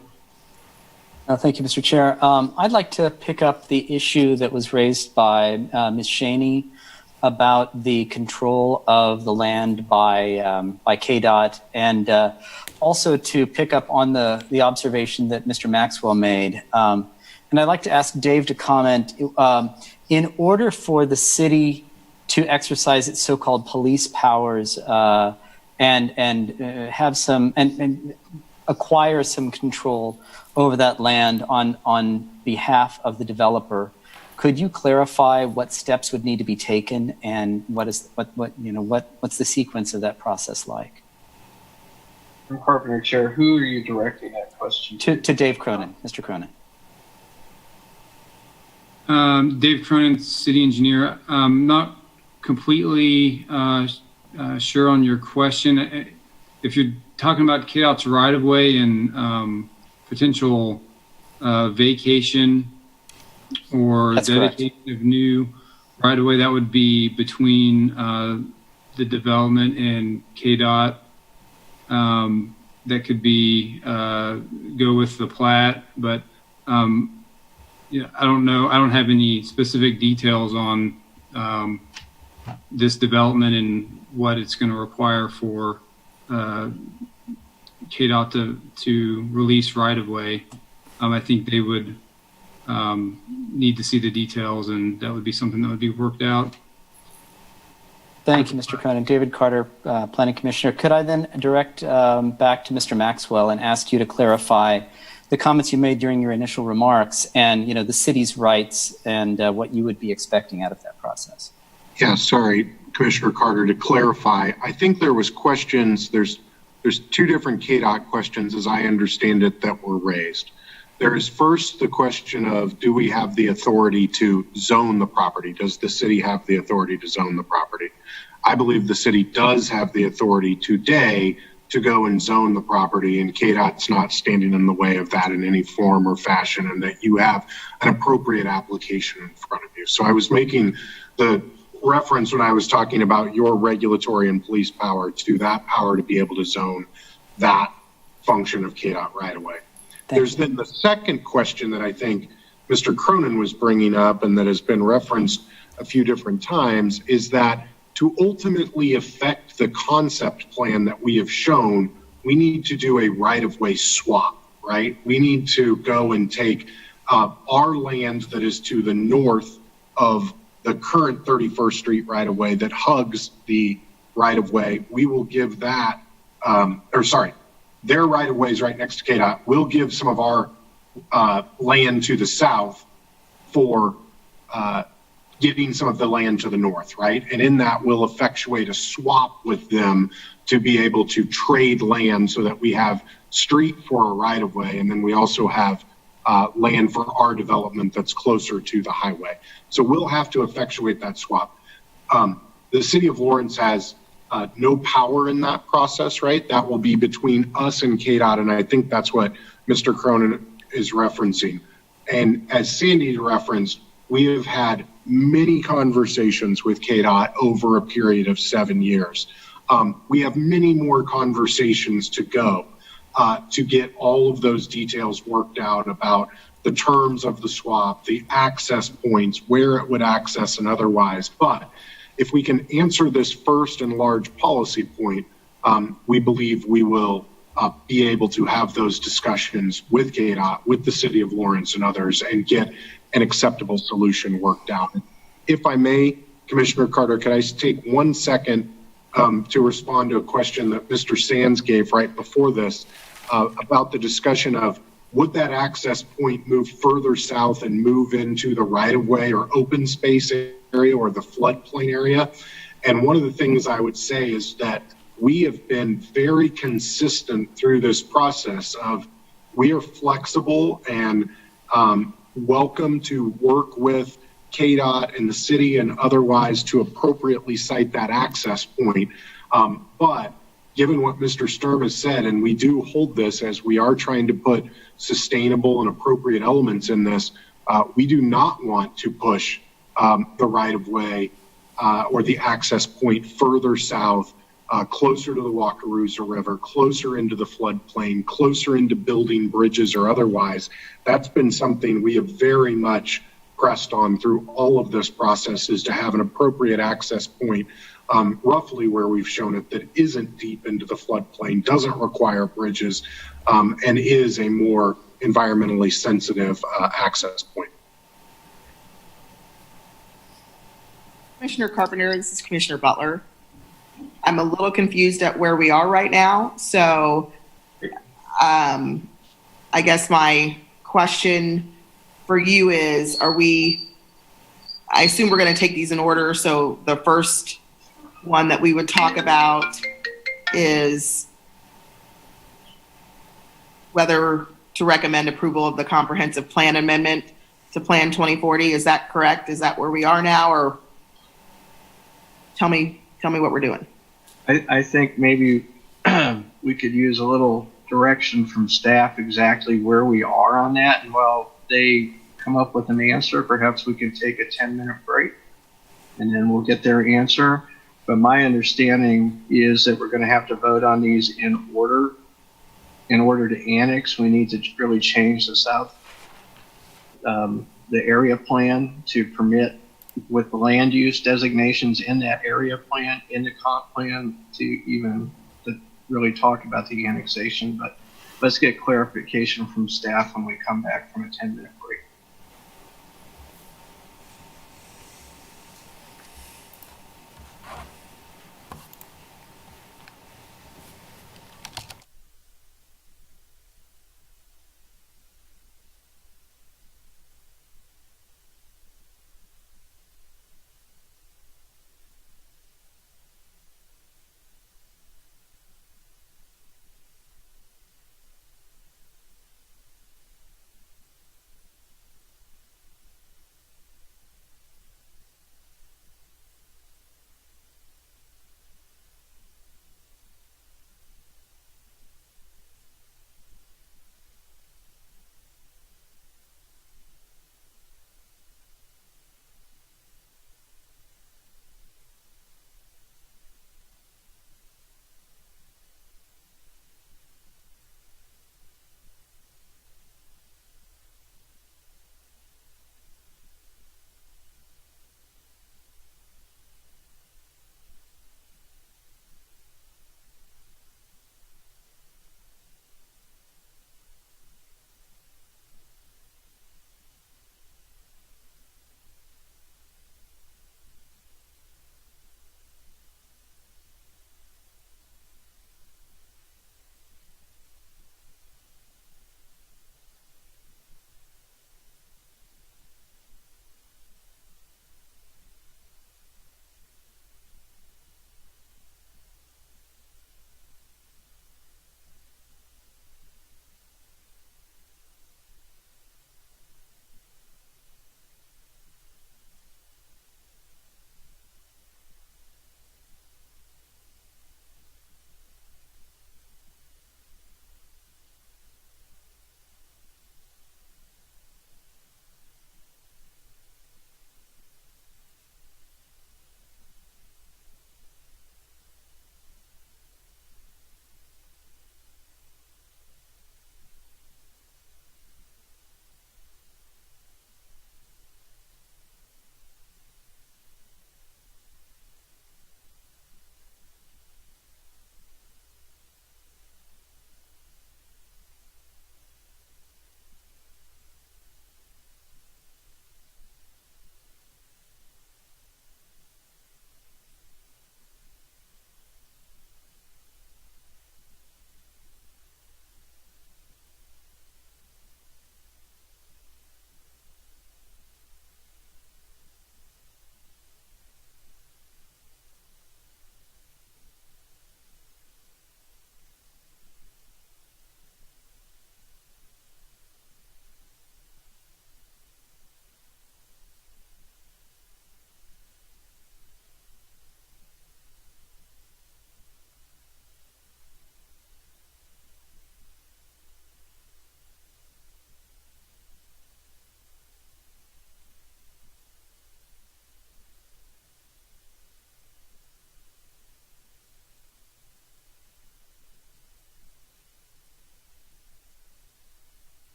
Thank you, Mr. Chair. I'd like to pick up the issue that was raised by Ms. Shaney about the control of the land by KDOT, and also to pick up on the observation that Mr. Maxwell made. And I'd like to ask Dave to comment. In order for the city to exercise its so-called police powers and have some and acquire some control over that land on behalf of the developer, could you clarify what steps would need to be taken and what's the sequence of that process like? From Carpenter Chair, who are you directing that question to? To Dave Cronin, Mr. Cronin. Dave Cronin, city engineer. I'm not completely sure on your question. If you're talking about KDOT's right-of-way and potential vacation or dedication of new right-of-way, that would be between the development and KDOT. that could be go with the plat, but yeah, I don't know. I don't have any specific details on this development and what it's going to require for KDOT to release right of way. I think they would need to see the details, and that would be something that would be worked out. Thank you, Mr. Cronin. David Carter, Planning Commissioner. Could I then direct back to Mr. Maxwell and ask you to clarify the comments you made during your initial remarks and, the city's rights and what you would be expecting out of that process? Yeah, sorry, Commissioner Carter, to clarify, I think there was questions, there's two different KDOT questions as I understand it that were raised. There is first the question of, do we have the authority to zone the property? Does the city have the authority to zone the property? I believe the city does have the authority today to go and zone the property, and KDOT's not standing in the way of that in any form or fashion, and that you have an appropriate application in front of you. So I was making the reference when I was talking about your regulatory and police power to that power to be able to zone that function of KDOT right away. There's then the second question that I think Mr. Cronin was bringing up and that has been referenced a few different times, is that to ultimately affect the concept plan that we have shown, we need to do a right-of-way swap, right? We need to go and take our land that is to the north of the current 31st Street right-of-way that hugs the right-of-way. We will give that, their right-of-way is right next to KDOT. We'll give some of our land to the south for giving some of the land to the north, right? And in that, we'll effectuate a swap with them to be able to trade land so that we have street for a right-of-way, and then we also have land for our development that's closer to the highway. So we'll have to effectuate that swap. The city of Lawrence has no power in that process, right? That will be between us and KDOT, and I think that's what Mr. Cronin is referencing. And as Sandy referenced, we have had many conversations with KDOT over a period of 7 years. We have many more conversations to go to get all of those details worked out about the terms of the swap, the access points, where it would access and otherwise. But if we can answer this first and large policy point, we believe we will be able to have those discussions with KDOT, with the city of Lawrence and others, and get an acceptable solution worked out. If I may, Commissioner Carter, could I take 1 second to respond to a question that Mr. Sands gave right before this about the discussion of would that access point move further south and move into the right-of-way or open space area or the floodplain area? And one of the things I would say is that we have been very consistent through this process of we are flexible and welcome to work with KDOT and the city and otherwise to appropriately cite that access point. But given what Mr. Sturm has said, and we do hold this as we are trying to put sustainable and appropriate elements in this, we do not want to push the right-of-way or the access point further south, closer to the Wakarusa River, closer into the floodplain, closer into building bridges or otherwise. That's been something we have very much pressed on through all of this process, is to have an appropriate access point roughly where we've shown it that isn't deep into the floodplain, doesn't require bridges, and is a more environmentally sensitive access point. Commissioner Carpenter, this is Commissioner Butler. I'm a little confused at where we are right now. So I guess my question for you is, I assume we're going to take these in order. So the first one that we would talk about is whether to recommend approval of the comprehensive plan amendment to Plan 2040. Is that correct? Is that where we are now, or tell me what we're doing? I think maybe we could use a little direction from staff exactly where we are on that. And while they come up with an answer, perhaps we can take a 10-minute break and then we'll get their answer. But my understanding is that we're going to have to vote on these in order. in order to annex, we need to really change the the area plan to permit with the land use designations in that area plan, in the comp plan, to really talk about the annexation. But let's get clarification from staff when we come back from a 10-minute break.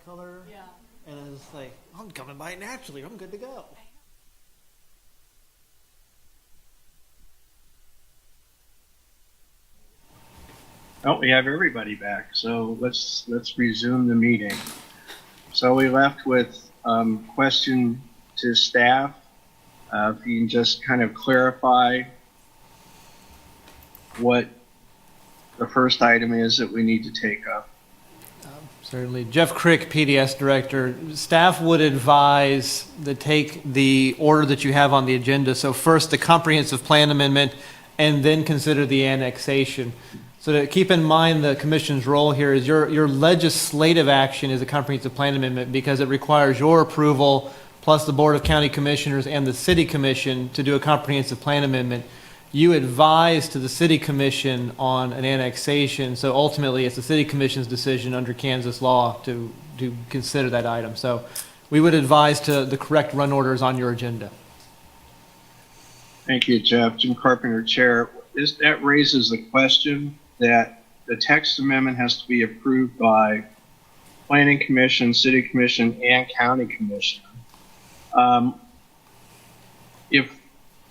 that color. Yeah. And I was like, I'm coming by it naturally. I'm good to go. Oh, we have everybody back, so let's resume the meeting. So we left with question to staff. If you can just kind of clarify what the first item is that we need to take up. Certainly. Jeff Crick, PDS Director. Staff would advise to take the order that you have on the agenda. So first the comprehensive plan amendment and then consider the annexation. So to keep in mind the commission's role here is your legislative action is a comprehensive plan amendment because it requires your approval plus the Board of County Commissioners and the City Commission to do a comprehensive plan amendment. You advise to the City Commission on an annexation, so ultimately it's the City Commission's decision under Kansas law to consider that item. So we would advise to the correct run orders on your agenda. Thank you, Jeff. Jim Carpenter, Chair. That raises the question that the text amendment has to be approved by Planning Commission, City Commission, and County Commission. If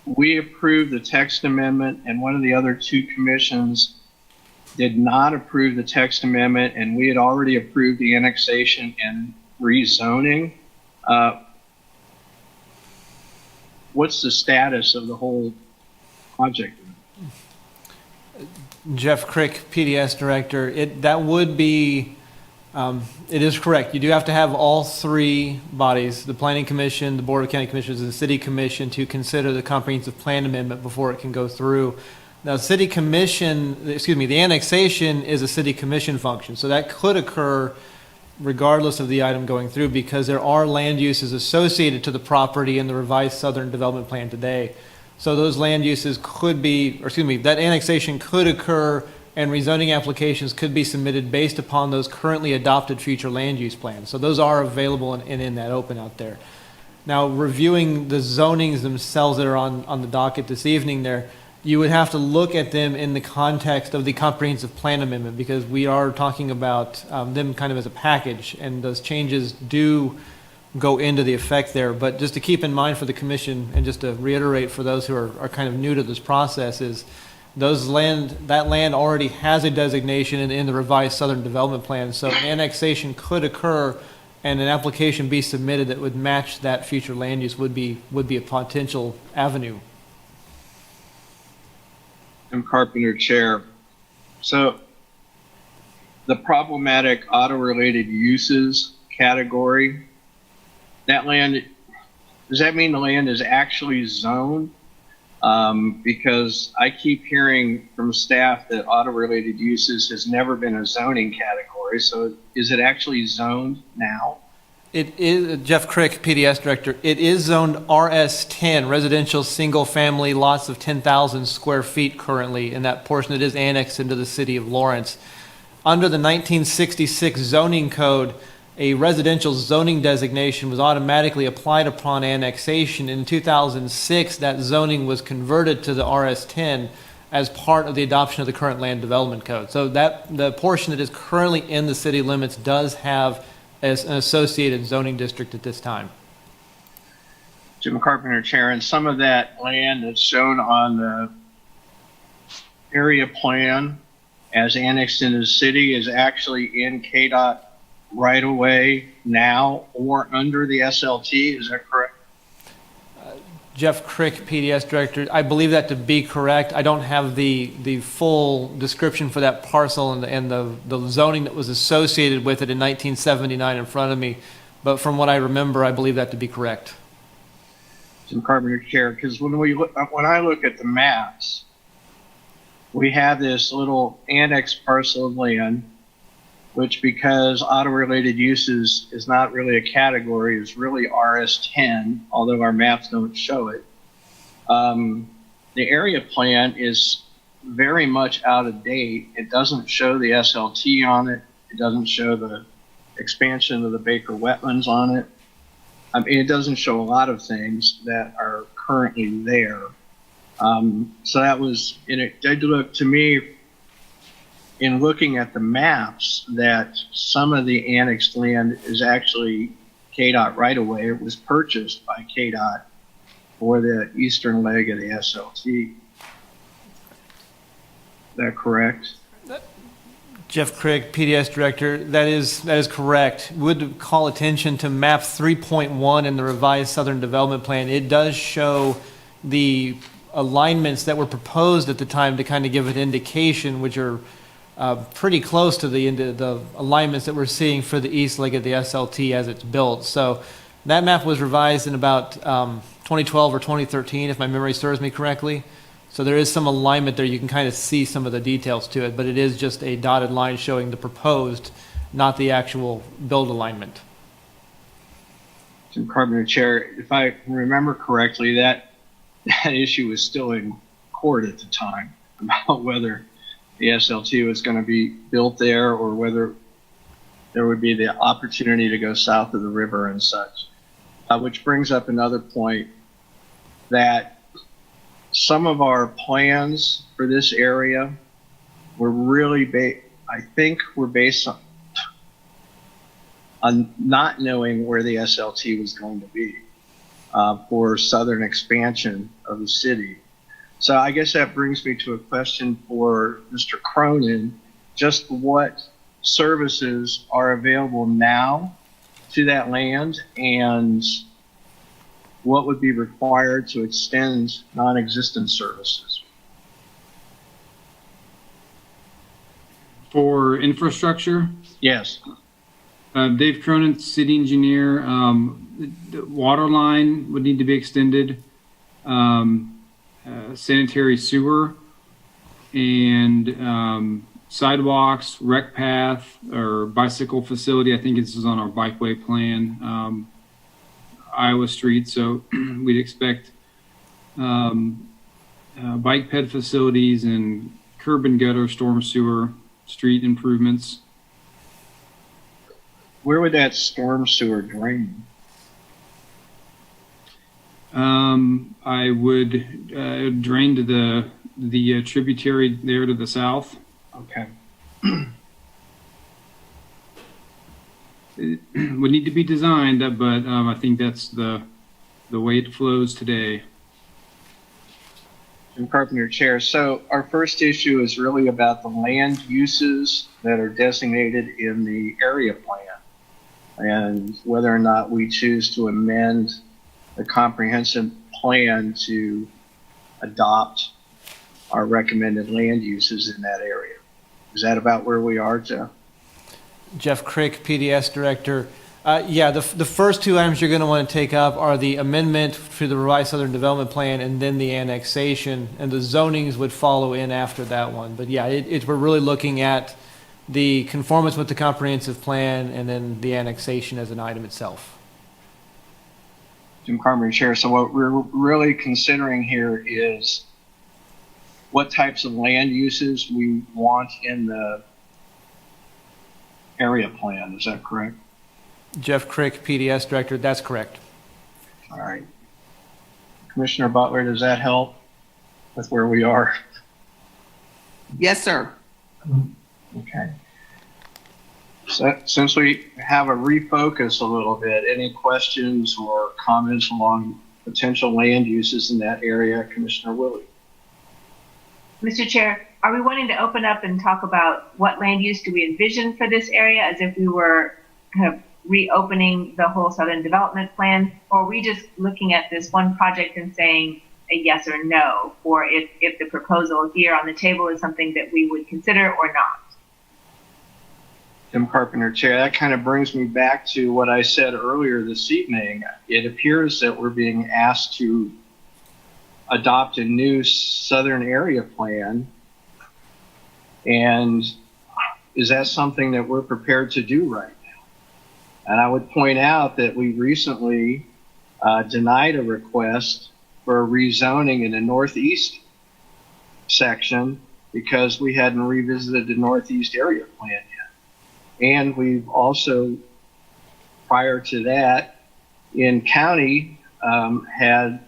we approve the text amendment and one of the other two commissions did not approve the text amendment and we had already approved the annexation and rezoning, what's the status of the whole project? Jeff Crick, PDS Director. That would be, it is correct. You do have to have all three bodies, the Planning Commission, the Board of County Commissioners, and the City Commission to consider the comprehensive plan amendment before it can go through. Now, the annexation is a City Commission function, so that could occur regardless of the item going through because there are land uses associated to the property in the revised Southern Development Plan today. So those land uses could be, that annexation could occur and rezoning applications could be submitted based upon those currently adopted future land use plans. So those are available and in that open out there. Now, reviewing the zonings themselves that are on the docket this evening there, you would have to look at them in the context of the comprehensive plan amendment because we are talking about them kind of as a package and those changes do go into the effect there. But just to keep in mind for the commission and just to reiterate for those who are kind of new to this process is that land already has a designation in the revised Southern Development Plan. So an annexation could occur and an application be submitted that would match that future land use would be a potential avenue. I'm Carpenter, Chair. So the problematic auto-related uses category, that land, does that mean the land is actually zoned? Because I keep hearing from staff that auto-related uses has never been a zoning category. So is it actually zoned now? It is, Jeff Crick, PDS Director. It is zoned RS10, residential single-family lots of 10,000 square feet currently, in that portion that is annexed into the city of Lawrence. Under the 1966 zoning code, a residential zoning designation was automatically applied upon annexation. In 2006, that zoning was converted to the RS10 as part of the adoption of the current land development code. So that the portion that is currently in the city limits does have as an associated zoning district at this time. Jim Carpenter, Chair, and some of that land that's shown on the area plan as annexed into the city is actually in KDOT right away now or under the SLT, is that correct? Jeff Crick, PDS Director. I believe that to be correct. I don't have the full description for that parcel and the zoning that was associated with it in 1979 in front of me, but from what I remember, I believe that to be correct. Jim Carpenter, Chair, because when I look at the maps, we have this little annex parcel of land, which because auto-related uses is not really a category, is really RS10, although our maps don't show it. The area plan is very much out of date. It doesn't show the SLT on it. It doesn't show the expansion of the Baker wetlands on it. I mean, it doesn't show a lot of things that are currently there. So that was, and it did look to me, in looking at the maps that some of the annexed land is actually KDOT right away. It was purchased by KDOT for the eastern leg of the SLT. Is that correct? Jeff Crick, PDS Director, that is correct. Would call attention to map 3.1 in the revised Southern Development Plan. It does show the alignments that were proposed at the time to kind of give an indication, which are pretty close to the alignments that we're seeing for the east leg of the SLT as it's built. So that map was revised in about 2012 or 2013, if my memory serves me correctly. So there is some alignment there. You can kind of see some of the details to it, but it is just a dotted line showing the proposed, not the actual build alignment. Jim Carpenter, Chair, if I remember correctly, that issue was still in court at the time about whether the SLT was going to be built there or whether there would be the opportunity to go south of the river and such, which brings up another point that some of our plans for this area were really were based on not knowing where the SLT was going to be for southern expansion of the city. So I guess that brings me to a question for Mr. Cronin. Just what services are available now to that land, and what would be required to extend non-existent services? For infrastructure? Yes. Dave Cronin, city engineer. The water line would need to be extended. Sanitary sewer and sidewalks, rec path, or bicycle facility. I think this is on our bikeway plan. Iowa Street, so we'd expect bike ped facilities and curb and gutter, storm sewer, street improvements. Where would that storm sewer drain? I would drain to the tributary there to the south. Okay. It would need to be designed, but I think that's the way it flows today. Jim Carpenter, Chair. So our first issue is really about the land uses that are designated in the area plan and whether or not we choose to amend the comprehensive plan to adopt our recommended land uses in that area. Is that about where we are, Jeff? Jeff Crick, PDS Director. The first two items you're going to want to take up are the amendment to the revised Southern Development Plan and then the annexation, and the zonings would follow in after that one. But yeah, we're really looking at the conformance with the comprehensive plan and then the annexation as an item itself. Jim Carpenter, Chair. So what we're really considering here is what types of land uses we want in the area plan. Is that correct? Jeff Crick, PDS Director. That's correct. All right. Commissioner Butler, does that help with where we are? Yes, sir. Okay. So, since we have a refocus a little bit, any questions or comments along potential land uses in that area, Commissioner Willie? Mr. Chair, are we wanting to open up and talk about what land use do we envision for this area as if we were kind of reopening the whole Southern Development Plan? Or are we just looking at this one project and saying a yes or no, or if the proposal here on the table is something that we would consider or not? Jim Carpenter, Chair, that kind of brings me back to what I said earlier this evening. It appears that we're being asked to adopt a new Southern Area Plan. And is that something that we're prepared to do right now? And I would point out that we recently denied a request for a rezoning in the Northeast section because we hadn't revisited the Northeast Area Plan yet. And we've also, prior to that, in county, had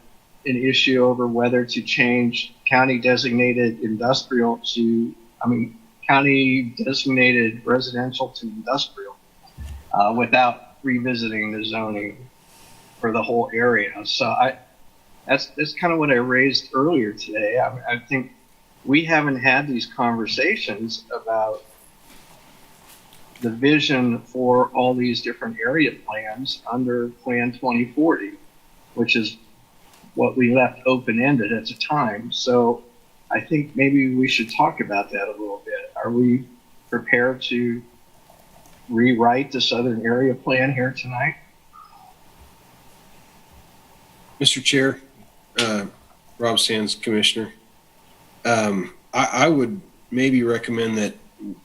an issue over whether to change county designated industrial to, county designated residential to industrial without revisiting the zoning for the whole area. So that's kind of what I raised earlier today. I think we haven't had these conversations about the vision for all these different area plans under Plan 2040, which is what we left open-ended at the time. So I think maybe we should talk about that a little bit. Are we prepared to rewrite the Southern Area Plan here tonight? Mr. Chair, Rob Sands, Commissioner, I would maybe recommend that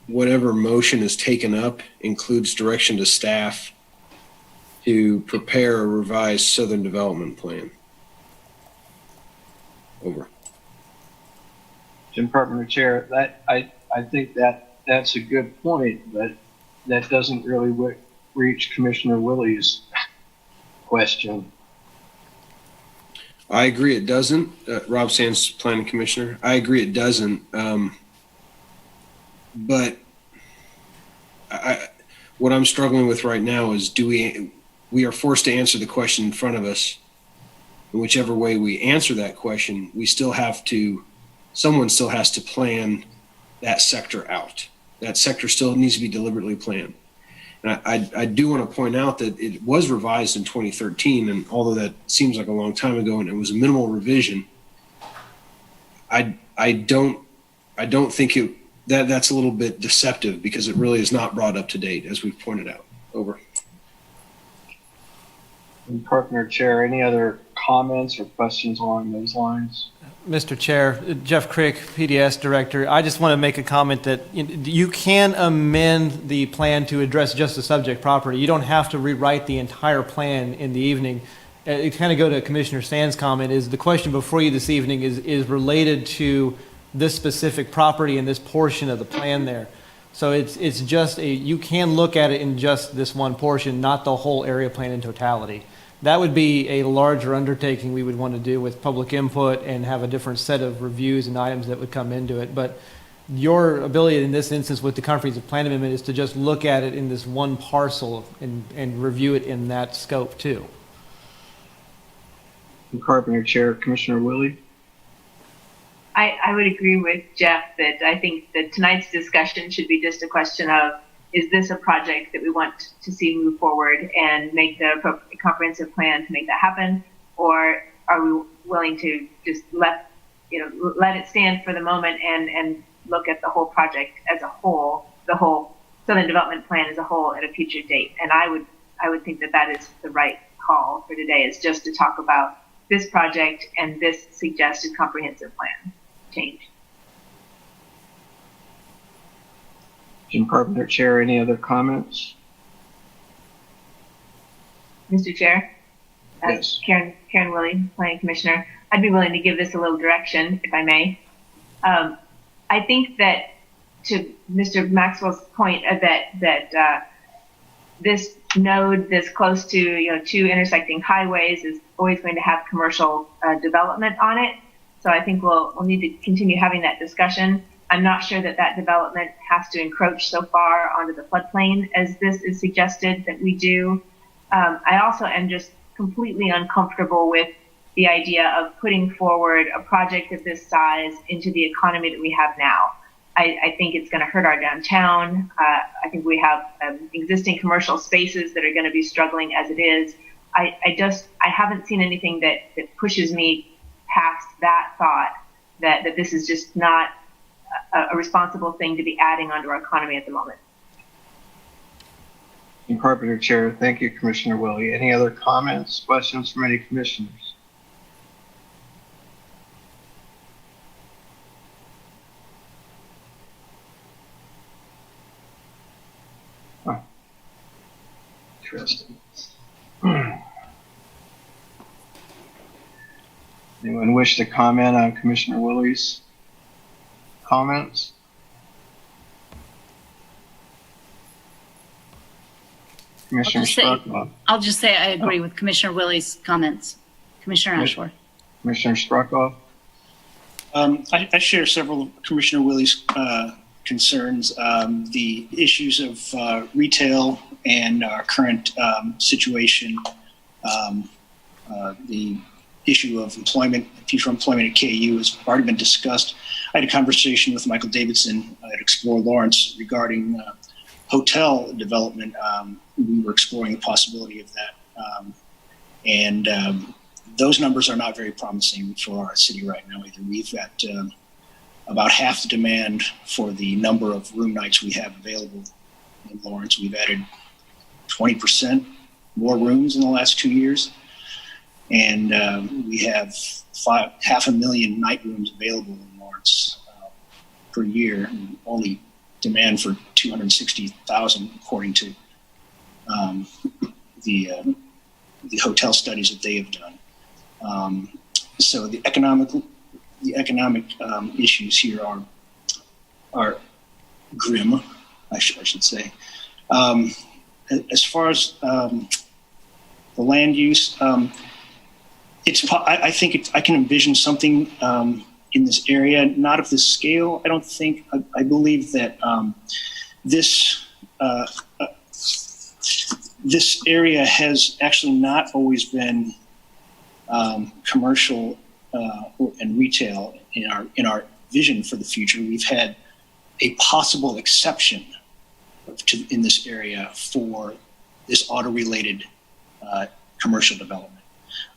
whatever motion is taken up includes direction to staff to prepare a revised Southern Development Plan. Over. Jim Carpenter, Chair, I think that's a good point, but that doesn't really reach Commissioner Willie's question. I agree it doesn't. Rob Sands, Planning Commissioner. I agree it doesn't. But what I'm struggling with right now is we are forced to answer the question in front of us. And whichever way we answer that question, someone still has to plan that sector out. That sector still needs to be deliberately planned. And I do want to point out that it was revised in 2013, and although that seems like a long time ago and it was a minimal revision, I don't think that's a little bit deceptive because it really is not brought up to date, as we've pointed out. Over. And Partner Chair, any other comments or questions along those lines? Mr. Chair, Jeff Crick, PDS Director, I just want to make a comment that you can amend the plan to address just the subject property. You don't have to rewrite the entire plan in the evening. It kind of go to Commissioner Sands' comment is the question before you this evening is related to this specific property and this portion of the plan there. So it's just you can look at it in just this one portion, not the whole area plan in totality. That would be a larger undertaking we would want to do with public input and have a different set of reviews and items that would come into it. But your ability in this instance with the comprehensive plan amendment is to just look at it in this one parcel and review it in that scope too. And Carpenter Chair, Commissioner Willie? I would agree with Jeff that I think that tonight's discussion should be just a question of, is this a project that we want to see move forward and make the appropriate comprehensive plan to make that happen? Or are we willing to just let it stand for the moment and look at the whole project as a whole, the whole Southern Development Plan as a whole at a future date? And I would think that is the right call for today, is just to talk about this project and this suggested comprehensive plan change. Jim Carpenter Chair, any other comments? Mr. Chair? Yes. Karen Willie, Planning Commissioner. I'd be willing to give this a little direction, if I may. I think that to Mr. Maxwell's point that this node this close to two intersecting highways is always going to have commercial development on it. So I think we'll need to continue having that discussion. I'm not sure that development has to encroach so far onto the floodplain as this is suggested that we do. I also am just completely uncomfortable with the idea of putting forward a project of this size into the economy that we have now. I think it's going to hurt our downtown. I think we have existing commercial spaces that are going to be struggling as it is. I haven't seen anything that pushes me past that thought that this is just not a responsible thing to be adding onto our economy at the moment. And Carpenter Chair, thank you, Commissioner Willie. Any other comments, questions from any commissioners? Huh. Interesting. Anyone wish to comment on Commissioner Willie's comments? Commissioner Struckloff. I'll just say I agree with Commissioner Willie's comments. Commissioner Ashworth. Commissioner Struckloff. I share several of Commissioner Willie's concerns the issues of retail and our current situation, the issue of employment, future employment at KU has already been discussed. I had a conversation with Michael Davidson at Explore Lawrence regarding hotel development. We were exploring the possibility of that. Those numbers are not very promising for our city right now either. We've got about half the demand for the number of room nights we have available in Lawrence. We've added 20% more rooms in the last 2 years. And we have 500,000 night rooms available in Lawrence per year, and only demand for 260,000 according to the hotel studies that they have done. So the economic issues here are grim, I should say. As far as the land use, I think I can envision something in this area, not of this scale. I don't think. I believe that this area has actually not always been commercial and retail in our vision for the future. We've had a possible exception in this area for this auto-related commercial development.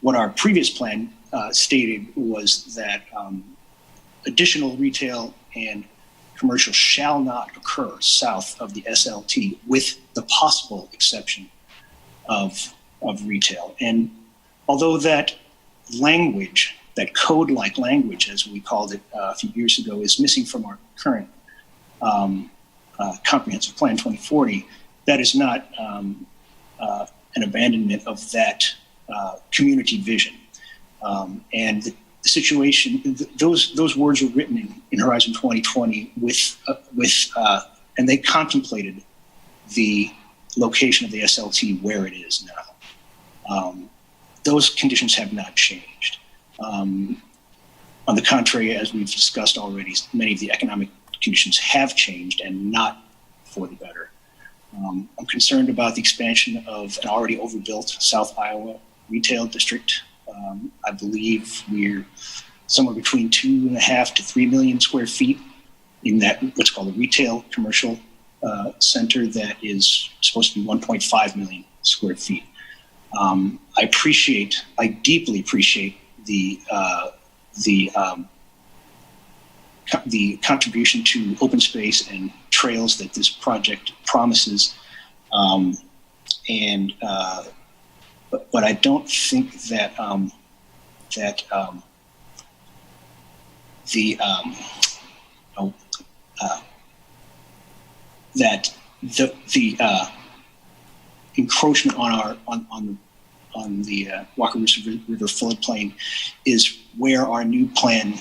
What our previous plan stated was that additional retail and commercial shall not occur south of the SLT, with the possible exception of retail. And although that language, that code-like language, as we called it a few years ago, is missing from our current comprehensive plan 2040, that is not an abandonment of that community vision. And the situation, those words were written in Horizon 2020 and they contemplated the location of the SLT where it is now. Those conditions have not changed. On the contrary, as we've discussed already, many of the economic conditions have changed and not for the better. I'm concerned about the expansion of an already overbuilt South Iowa retail district. I believe we're somewhere between 2.5 to 3 million square feet in that what's called a retail commercial center that is supposed to be 1.5 million square feet. I deeply appreciate the contribution to open space and trails that this project promises, but I don't think that the encroachment on the Wakarusa River floodplain is where our new plan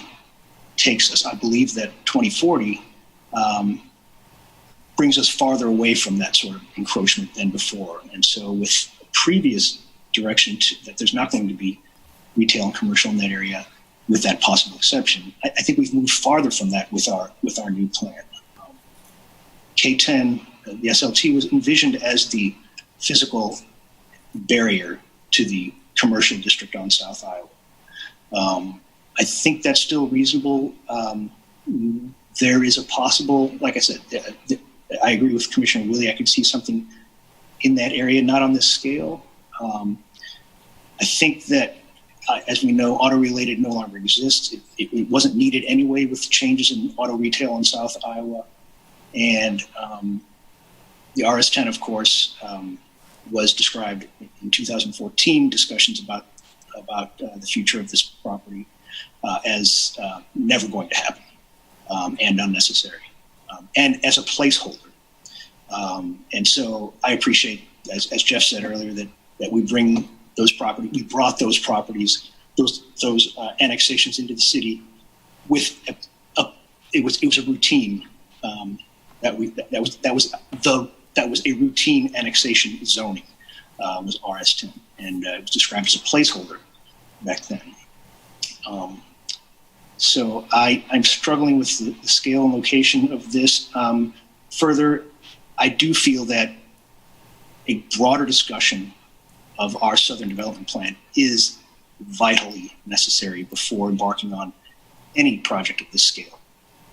takes us. I believe that 2040 brings us farther away from that sort of encroachment than before. And so with previous direction that there's not going to be retail and commercial in that area with that possible exception, I think we've moved farther from that with our new plan. KTen, the SLT, was envisioned as the physical barrier to the commercial district on South Iowa. I think that's still reasonable. There is a possible, like I said, I agree with Commissioner Willie. I could see something in that area, not on this scale. I think that, as we know, auto-related no longer exists. It wasn't needed anyway with changes in auto retail in South Iowa. And the RS-10, of course, was described in 2014 discussions about the future of this property as never going to happen and unnecessary, and as a placeholder. And so I appreciate, as Jeff said earlier, that we bring those properties, we brought those properties, those annexations into the city with it was a routine that was a routine annexation zoning was RS-10, and it was described as a placeholder back then. So I'm struggling with the scale and location of this. Further, I do feel that a broader discussion of our Southern Development Plan is vitally necessary before embarking on any project of this scale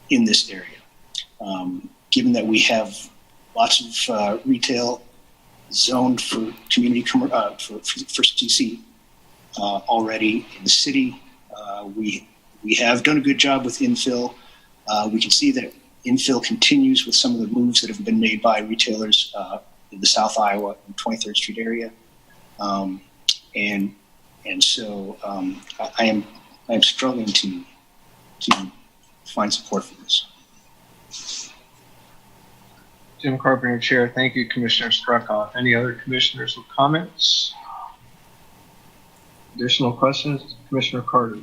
in this area. Given that we have lots of retail zoned for community for CC already in the city, we have done a good job with infill. We can see that infill continues with some of the moves that have been made by retailers in the South Iowa and 23rd Street area, and so I am struggling to find support for this. Jim Carpenter, Chair. Thank you, Commissioner Struckoff. Any other commissioners with comments? Additional questions? Commissioner Carter.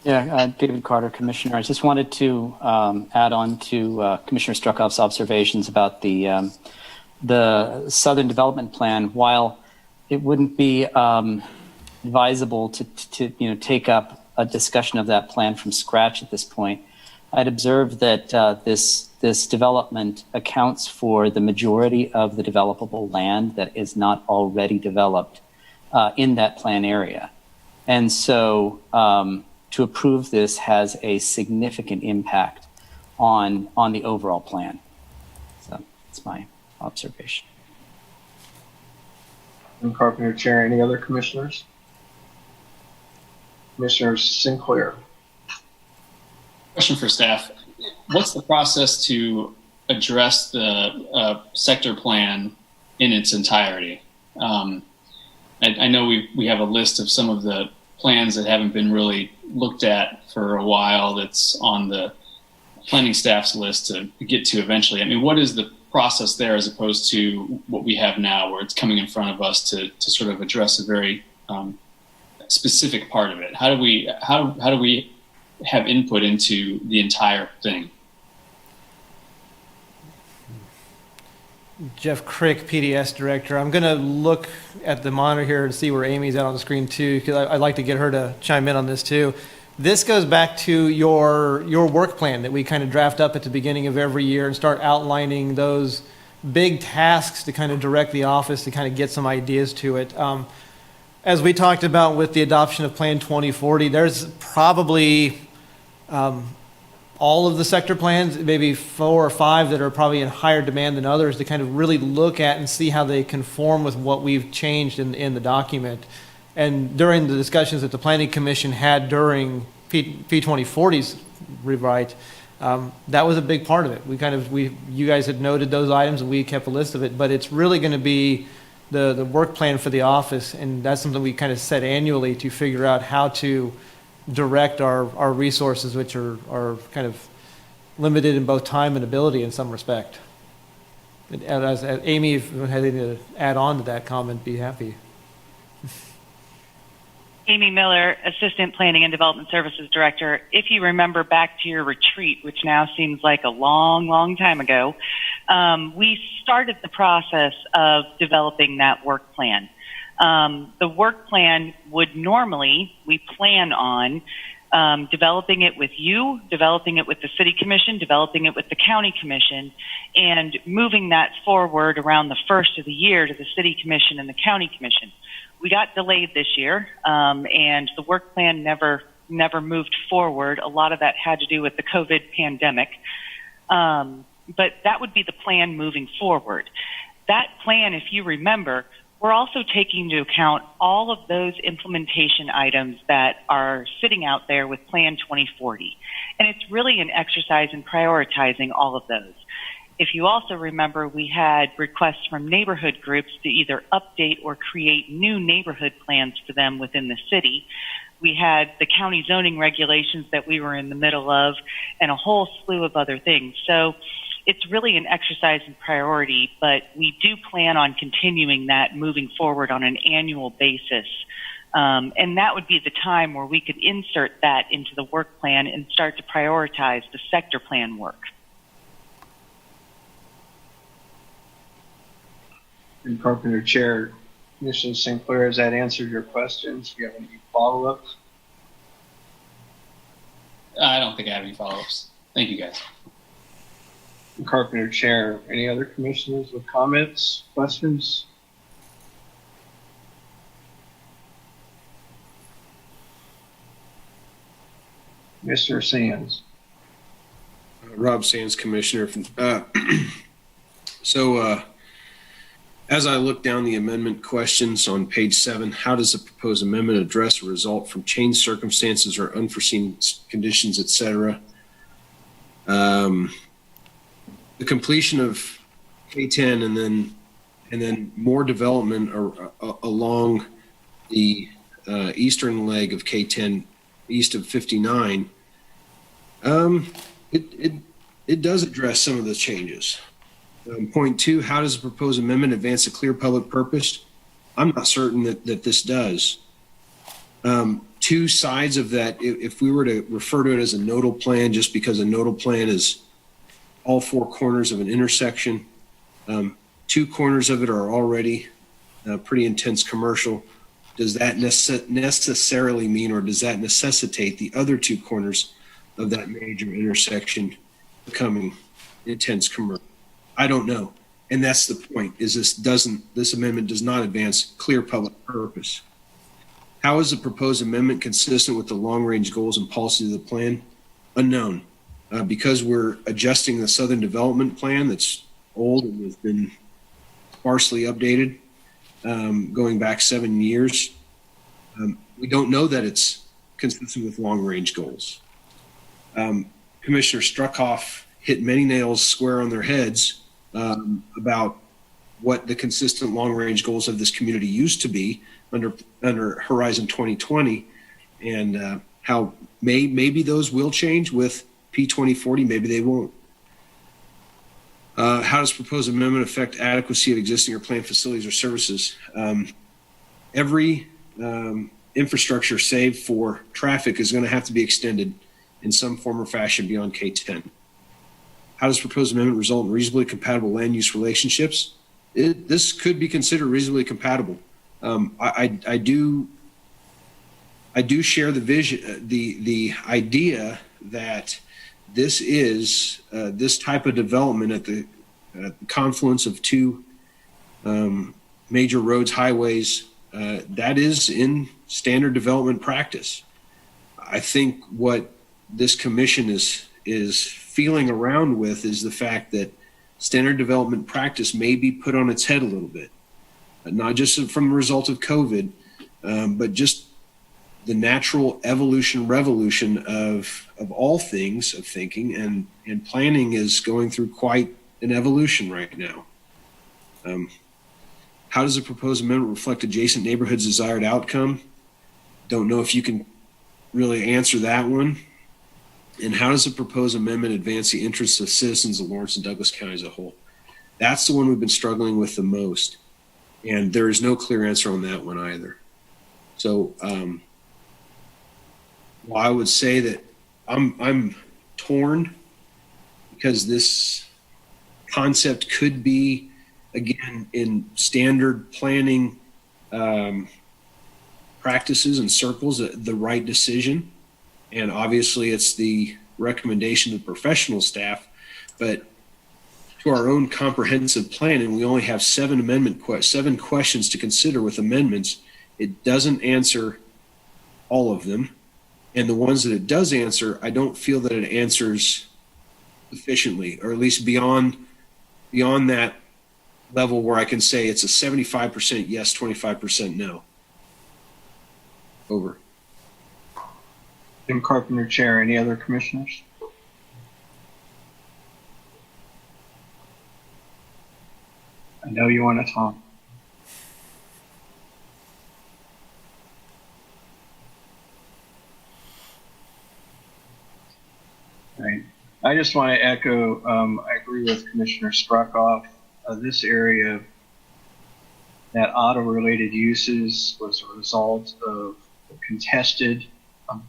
Yeah, David Carter, Commissioner. I just wanted to add on to Commissioner Struckoff's observations about the Southern Development Plan. While it wouldn't be advisable to take up a discussion of that plan from scratch at this point, I'd observe that this development accounts for the majority of the developable land that is not already developed in that plan area. And so to approve this has a significant impact on the overall plan. So that's my observation. Jim Carpenter, Chair. Any other commissioners? Commissioner Sinclair. Question for staff. What's the process to address the sector plan in its entirety? I know we have a list of some of the plans that haven't been really looked at for a while that's on the planning staff's list to get to eventually. I mean, what is the process there as opposed to what we have now where it's coming in front of us to sort of address a very specific part of it? How do we have input into the entire thing? Jeff Crick, PDS Director. I'm going to look at the monitor here and see where Amy's at on the screen too, because I'd like to get her to chime in on this too. This goes back to your work plan that we kind of draft up at the beginning of every year and start outlining those big tasks to kind of direct the office to kind of get some ideas to it. As we talked about with the adoption of Plan 2040, there's probably all of the sector plans, maybe 4 or 5 that are probably in higher demand than others to kind of really look at and see how they conform with what we've changed in the document. And during the discussions that the Planning Commission had during P2040's rewrite, that was a big part of it. You guys had noted those items and we kept a list of it, but it's really going to be the work plan for the office, and that's something we kind of set annually to figure out how to direct our resources, which are kind of limited in both time and ability in some respect. And as Amy, if you had anything to add on to that comment, be happy. Amy Miller, Assistant Planning and Development Services Director. If you remember back to your retreat, which now seems like a long, long time ago, we started the process of developing that work plan. The work plan would normally, we plan on developing it with you, developing it with the City Commission, developing it with the County Commission, and moving that forward around the first of the year to the City Commission and the County Commission. We got delayed this year, and the work plan never moved forward. A lot of that had to do with the COVID pandemic. But that would be the plan moving forward. That plan, if you remember, we're also taking into account all of those implementation items that are sitting out there with Plan 2040. And it's really an exercise in prioritizing all of those. If you also remember, we had requests from neighborhood groups to either update or create new neighborhood plans for them within the city. We had the county zoning regulations that we were in the middle of and a whole slew of other things. So it's really an exercise in priority, but we do plan on continuing that moving forward on an annual basis. And that would be the time where we could insert that into the work plan and start to prioritize the sector plan work. And Carpenter, Chair. Commissioner Sinclair, has that answered your questions? Do you have any follow-ups? I don't think I have any follow-ups. Thank you, guys. Carpenter Chair, any other commissioners with comments, questions? Mr. Sands. Rob Sands, Commissioner. As I look down the amendment questions on page 7, how does the proposed amendment address a result from changed circumstances or unforeseen conditions, et cetera? The completion of KTen and then more development along the eastern leg of KTen east of 59, it does address some of the changes. Point 2, how does the proposed amendment advance a clear public purpose? I'm not certain that this does. Two sides of that, if we were to refer to it as a nodal plan, just because a nodal plan is all 4 corners of an intersection, 2 corners of it are already pretty intense commercial. Does that necessarily mean, or does that necessitate the other 2 corners of that major intersection becoming intense commercial? I don't know. And that's the point, is this amendment does not advance clear public purpose. How is the proposed amendment consistent with the long-range goals and policies of the plan? Unknown. Because we're adjusting the Southern Development Plan that's old and has been sparsely updated, going back 7 years, we don't know that it's consistent with long-range goals. Commissioner Struckhoff hit many nails square on their heads about what the consistent long-range goals of this community used to be under Horizon 2020, and how maybe those will change with P2040, maybe they won't. How does proposed amendment affect adequacy of existing or planned facilities or services? Every infrastructure saved for traffic is going to have to be extended in some form or fashion beyond KTen. How does proposed amendment result in reasonably compatible land use relationships? This could be considered reasonably compatible. I do share the vision, the idea that this is this type of development at the confluence of 2 major roads, highways, that is in standard development practice. I think what this commission is feeling around with is the fact that standard development practice may be put on its head a little bit, not just from the result of COVID, but just the natural revolution of all things of thinking, and planning is going through quite an evolution right now. How does the proposed amendment reflect adjacent neighborhoods' desired outcome? Don't know if you can really answer that one. And how does the proposed amendment advance the interests of citizens of Lawrence and Douglas County as a whole? That's the one we've been struggling with the most. And there is no clear answer on that one either. So, well, I would say that I'm torn, because this concept could be, again, in standard planning practices and circles, the right decision. And obviously it's the recommendation of professional staff, but to our own comprehensive planning, we only have 7 questions to consider with amendments. It doesn't answer all of them. And the ones that it does answer, I don't feel that it answers sufficiently, or at least beyond that level where I can say it's a 75% yes, 25% no. Over. Jim Carpenter Chair, any other commissioners? I know you want to talk. Right. I just want to echo, I agree with Commissioner Struckhoff. This area, that auto-related uses was a result of a contested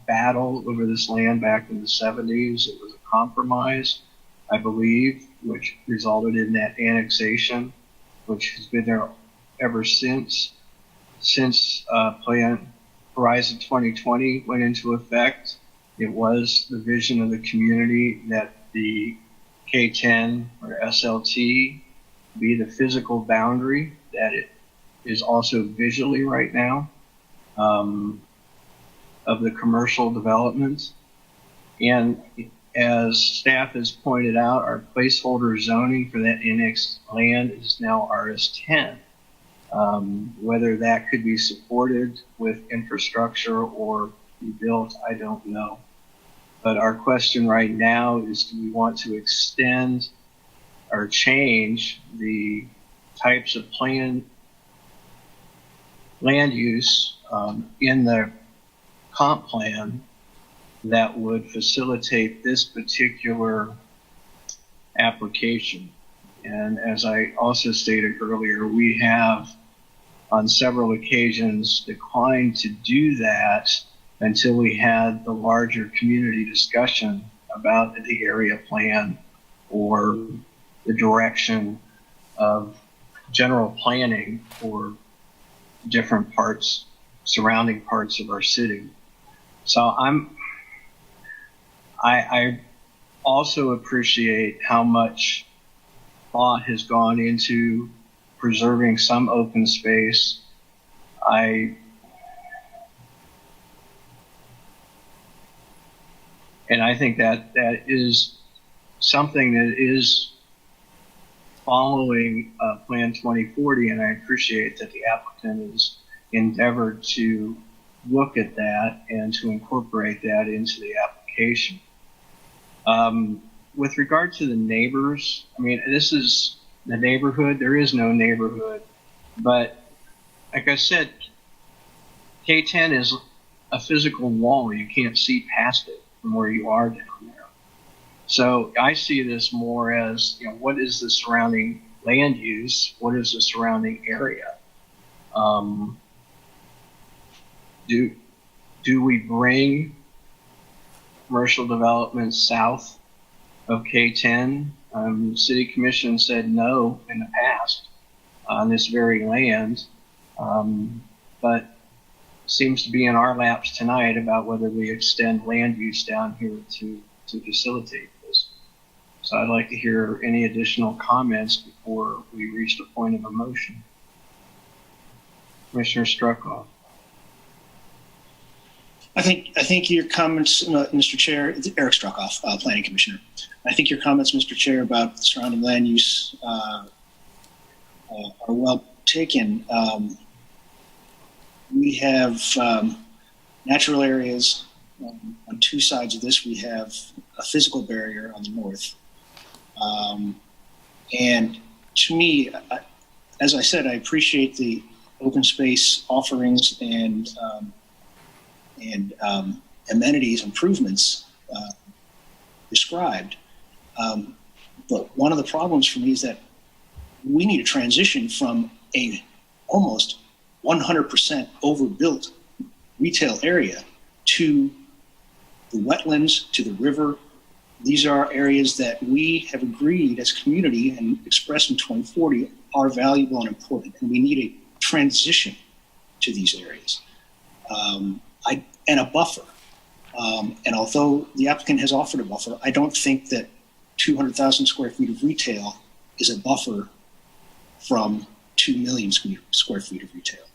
battle over this land back in the 70s. It was a compromise, I believe, which resulted in that annexation, which has been there ever since Plan Horizon 2020 went into effect. It was the vision of the community that the KTen or SLT be the physical boundary that it is also visually right now of the commercial developments. And as staff has pointed out, our placeholder zoning for that annexed land is now RS10. Whether that could be supported with infrastructure or be built, I don't know. But our question right now is, do we want to extend or change the types of land use in the comp plan that would facilitate this particular application? And as I also stated earlier, we have on several occasions declined to do that until we had the larger community discussion about the area plan or the direction of general planning for different parts, surrounding parts of our city. So I also appreciate how much thought has gone into preserving some open space. And I think that is something that is following Plan 2040, and I appreciate that the applicant has endeavored to look at that and to incorporate that into the application. With regard to the neighbors, I mean, this is the neighborhood. There is no neighborhood, but like I said, KTen is a physical wall. You can't see past it from where you are down there. So I see this more as, you know, what is the surrounding land use? What is the surrounding area? Do we bring commercial development south of KTen? City Commission said no in the past on this very land, but seems to be in our laps tonight about whether we extend land use down here to facilitate this. So I'd like to hear any additional comments before we reach the point of a motion. Commissioner Struckoff. I think your comments, Mr. Chair, Eric Struckoff, Planning Commissioner. I think your comments, Mr. Chair, about the surrounding land use are well taken. We have natural areas on two sides of this. We have a physical barrier on the north. And to me, as I said, I appreciate the open space offerings and amenities improvements described. But one of the problems for me is that we need to transition from a almost 100% overbuilt retail area to the wetlands, to the river. These are areas that we have agreed as a community and expressed in 2040 are valuable and important, and we need a transition to these areas. And a buffer. And although the applicant has offered a buffer, I don't think that 200,000 square feet of retail is a buffer from 2 million square feet of retail.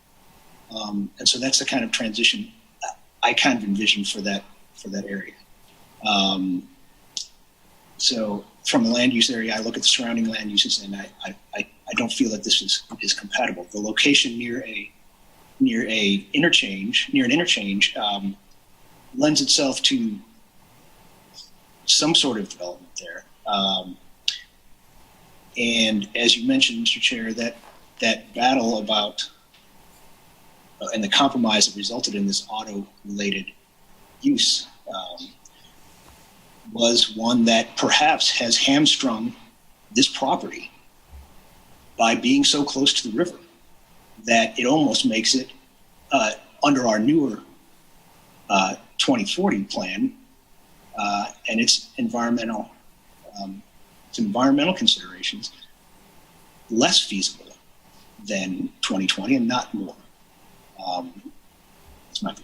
And so that's the kind of transition I kind of envision for that area. So from the land use area, I look at the surrounding land uses, and I don't feel that this is compatible. The location near an interchange lends itself to some sort of development there. And as you mentioned, Mr. Chair, that battle about and the compromise that resulted in this auto-related use was one that perhaps has hamstrung this property by being so close to the river that it almost makes it, under our newer 2040 plan and its environmental considerations, less feasible than 2020 and not more. That's my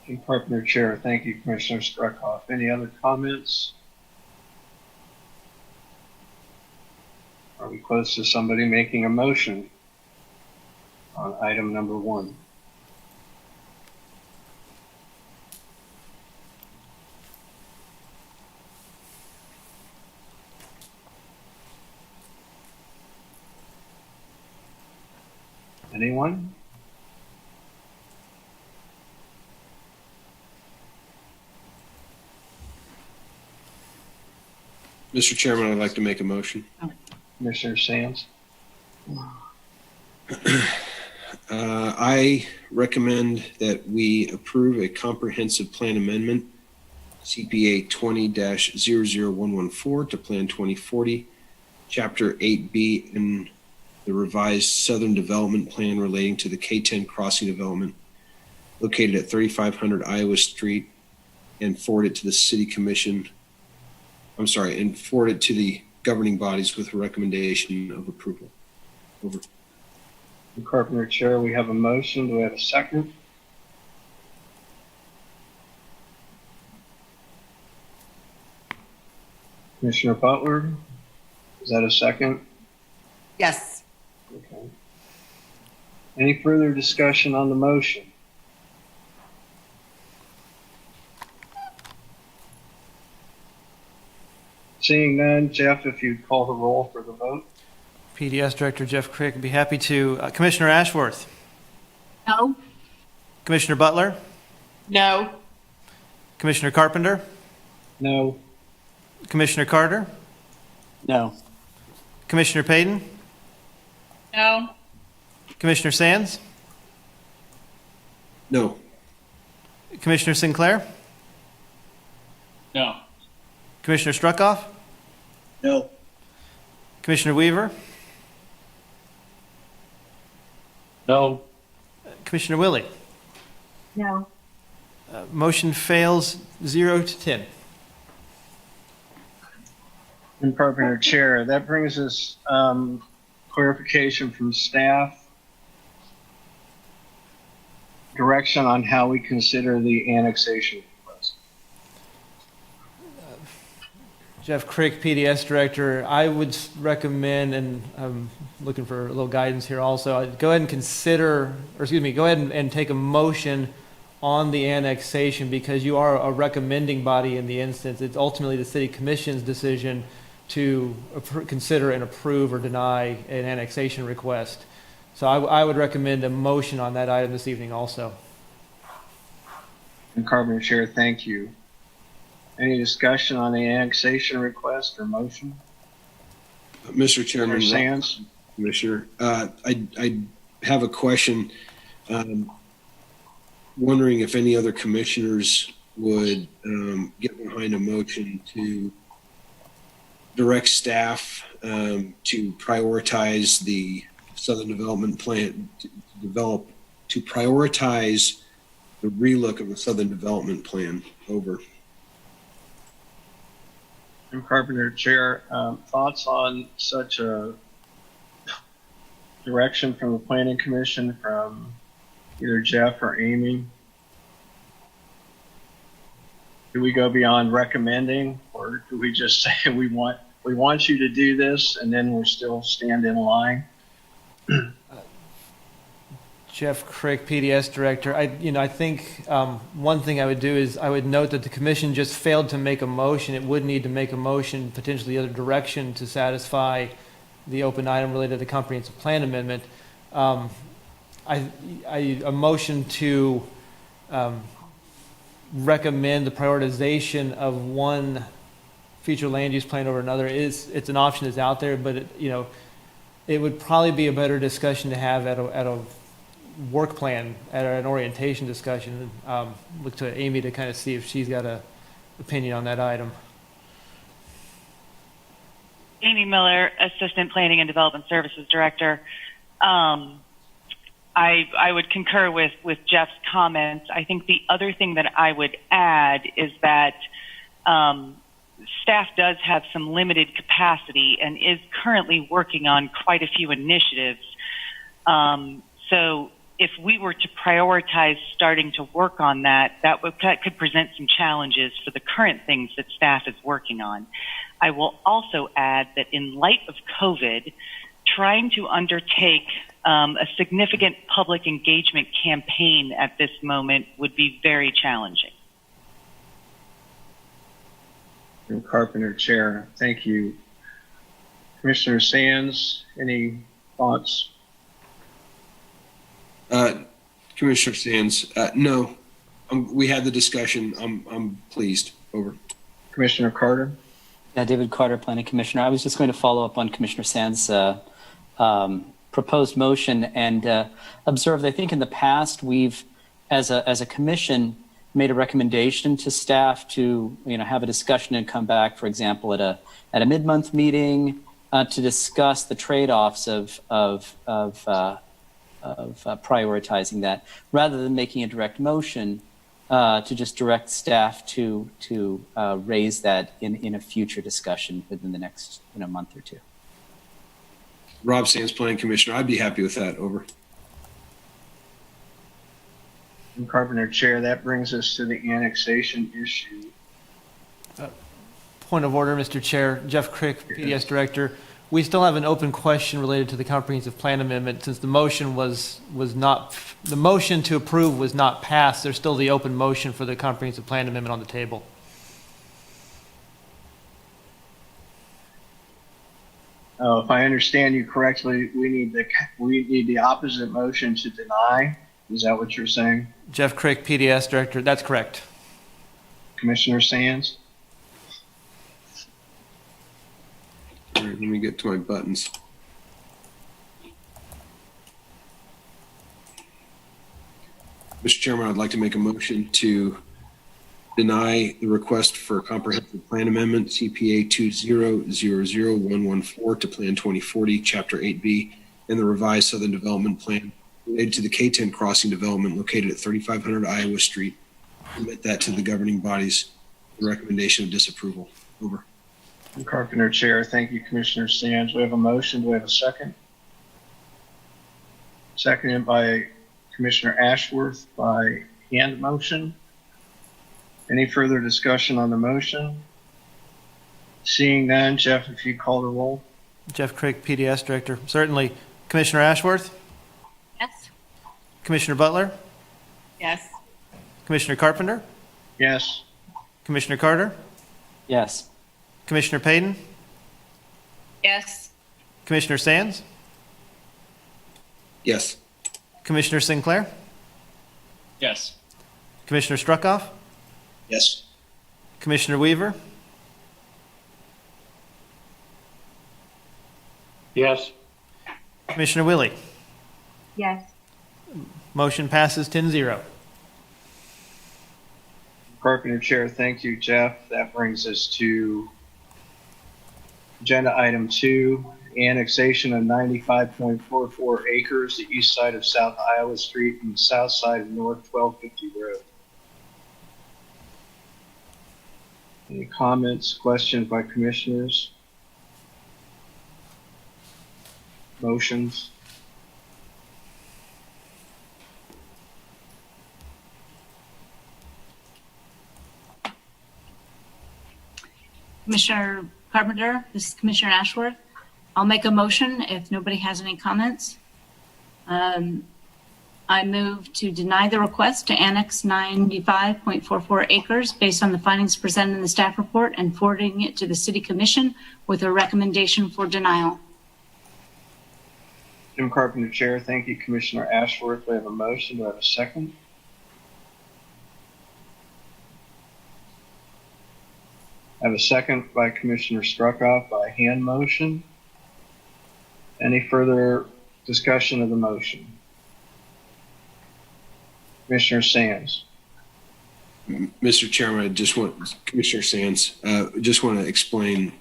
view. Partner Chair, thank you, Commissioner Struckoff. Any other comments? Are we close to somebody making a motion on item number 1? Anyone? Mr. Chairman, I'd like to make a motion. Commissioner Sands? I recommend that we approve a comprehensive plan amendment, CPA 20-00114 to Plan 2040, Chapter 8B in the revised Southern Development Plan relating to the KTen Crossing development located at 3500 Iowa Street, and forward it to the City Commission. And forward it to the governing bodies with a recommendation of approval. Over. Carpenter Chair, we have a motion. Do we have a second? Commissioner Butler, is that a second? Yes. Okay. Any further discussion on the motion? Seeing none, Jeff, if you'd call the roll for the vote. PDS Director Jeff Crick would be happy to. Commissioner Ashworth? No. Commissioner Butler? No. Commissioner Carpenter? No. Commissioner Carter? No. Commissioner Payton? No. Commissioner Sands? No. Commissioner Sinclair? No. Commissioner Struckoff? No. Commissioner Weaver? No. Commissioner Willie? No. Motion fails 0-10. And Carpenter Chair, that brings us clarification from staff. Direction on how we consider the annexation request. Jeff Crick, PDS Director, I would recommend, and I'm looking for a little guidance here also, go ahead and consider, or excuse me, go ahead and take a motion on the annexation, because you are a recommending body in the instance. It's ultimately the City Commission's decision to consider and approve or deny an annexation request. So I would recommend a motion on that item this evening also. And Carpenter Chair, thank you. Any discussion on the annexation request or motion? Mr. Chairman, Sands? Commissioner, I have a question. Wondering if any other commissioners would get behind a motion to direct staff to prioritize the Southern Development Plan, to prioritize the relook of the Southern Development Plan. Over. And Carpenter Chair, thoughts on such a direction from the Planning Commission from either Jeff or Amy? Do we go beyond recommending, or do we just say we want you to do this, and then we'll still stand in line? Jeff Crick, PDS Director. I think one thing I would do is I would note that the Commission just failed to make a motion. It would need to make a motion, potentially the other direction, to satisfy the open item related to the comprehensive plan amendment. A motion to recommend the prioritization of one future land use plan over another it's an option that's out there, but it would probably be a better discussion to have at a work plan, at an orientation discussion. Look to Amy to kind of see if she's got an opinion on that item. Amy Miller, Assistant Planning and Development Services Director. I would concur with Jeff's comments. I think the other thing that I would add is that staff does have some limited capacity and is currently working on quite a few initiatives. So if we were to prioritize starting to work on that, that could present some challenges for the current things that staff is working on. I will also add that in light of COVID, trying to undertake a significant public engagement campaign at this moment would be very challenging. Carpenter, Chair, thank you. Commissioner Sands, any thoughts? Commissioner Sands, no. We had the discussion. I'm pleased. Over. Commissioner Carter? Yeah, David Carter, Planning Commissioner. I was just going to follow up on Commissioner Sands' proposed motion and observe that I think in the past we've, as a commission, made a recommendation to staff to have a discussion and come back, for example, at a mid-month meeting to discuss the trade-offs of prioritizing that, rather than making a direct motion to just direct staff to raise that in a future discussion within the next month or two. Rob Sands, Planning Commissioner. I'd be happy with that. Over. Carpenter, Chair, that brings us to the annexation issue. Point of order, Mr. Chair. Jeff Crick, PDS Director. We still have an open question related to the comprehensive plan amendment. Since the motion the motion to approve was not passed, there's still the open motion for the comprehensive plan amendment on the table. If I understand you correctly, we need the opposite motion to deny. Is that what you're saying? Jeff Crick, PDS Director. That's correct. Commissioner Sands? All right, let me get to my buttons. Mr. Chairman, I'd like to make a motion to deny the request for a comprehensive plan amendment, CPA 2000114 to Plan 2040, Chapter 8B, and the revised Southern Development Plan related to the KTen Crossing development located at 3500 Iowa Street. Submit that to the governing bodies. The recommendation of disapproval. Over. Carpenter, Chair. Thank you, Commissioner Sands. We have a motion. Do we have a second? Seconded by Commissioner Ashworth by hand motion. Any further discussion on the motion? Seeing none, Jeff, if you call the roll. Jeff Crick, PDS Director. Certainly. Commissioner Ashworth? Yes. Commissioner Butler? Yes. Commissioner Carpenter? Yes. Commissioner Carter? Yes. Commissioner Payton? Yes. Commissioner Sands? Yes. Commissioner Sinclair? Yes. Commissioner Struckoff? Yes. Commissioner Weaver? Yes. Commissioner Willie? Yes. Motion passes 10-0. Carpenter, Chair. Thank you, Jeff. That brings us to agenda item 2, annexation of 95.44 acres, the east side of South Iowa Street and the south side of North 1250 Road. Any comments, questions by commissioners? Motions? Commissioner Carpenter, this is Commissioner Ashworth. I'll make a motion if nobody has any comments. I move to deny the request to annex 95.44 acres based on the findings presented in the staff report and forwarding it to the City Commission with a recommendation for denial. Jim Carpenter, Chair. Thank you, Commissioner Ashworth. We have a motion. Do I have a second? I have a second by Commissioner Struckoff by hand motion. Any further discussion of the motion? Commissioner Sands. Mr. Chairman, Commissioner Sands, just want to explain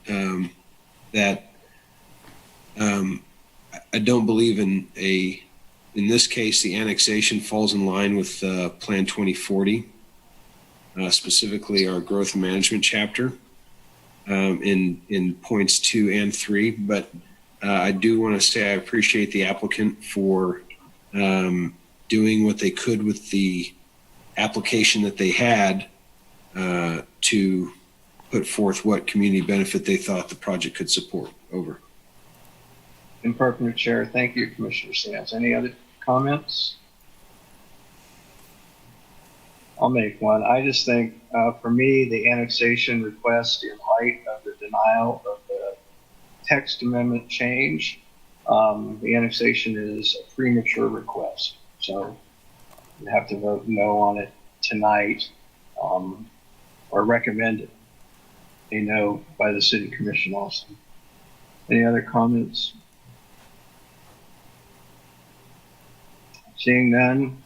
that I don't believe in this case, the annexation falls in line with Plan 2040, specifically our growth management chapter in points 2 and 3. But I do want to say I appreciate the applicant for doing what they could with the application that they had to put forth what community benefit they thought the project could support. Over. And Carpenter Chair, thank you, Commissioner Sands. Any other comments? I'll make one. I just think, for me, the annexation request in light of the denial of the text amendment change, the annexation is a premature request. So you have to vote no on it tonight, or recommend it a no by the City Commission also. Any other comments? Seeing none,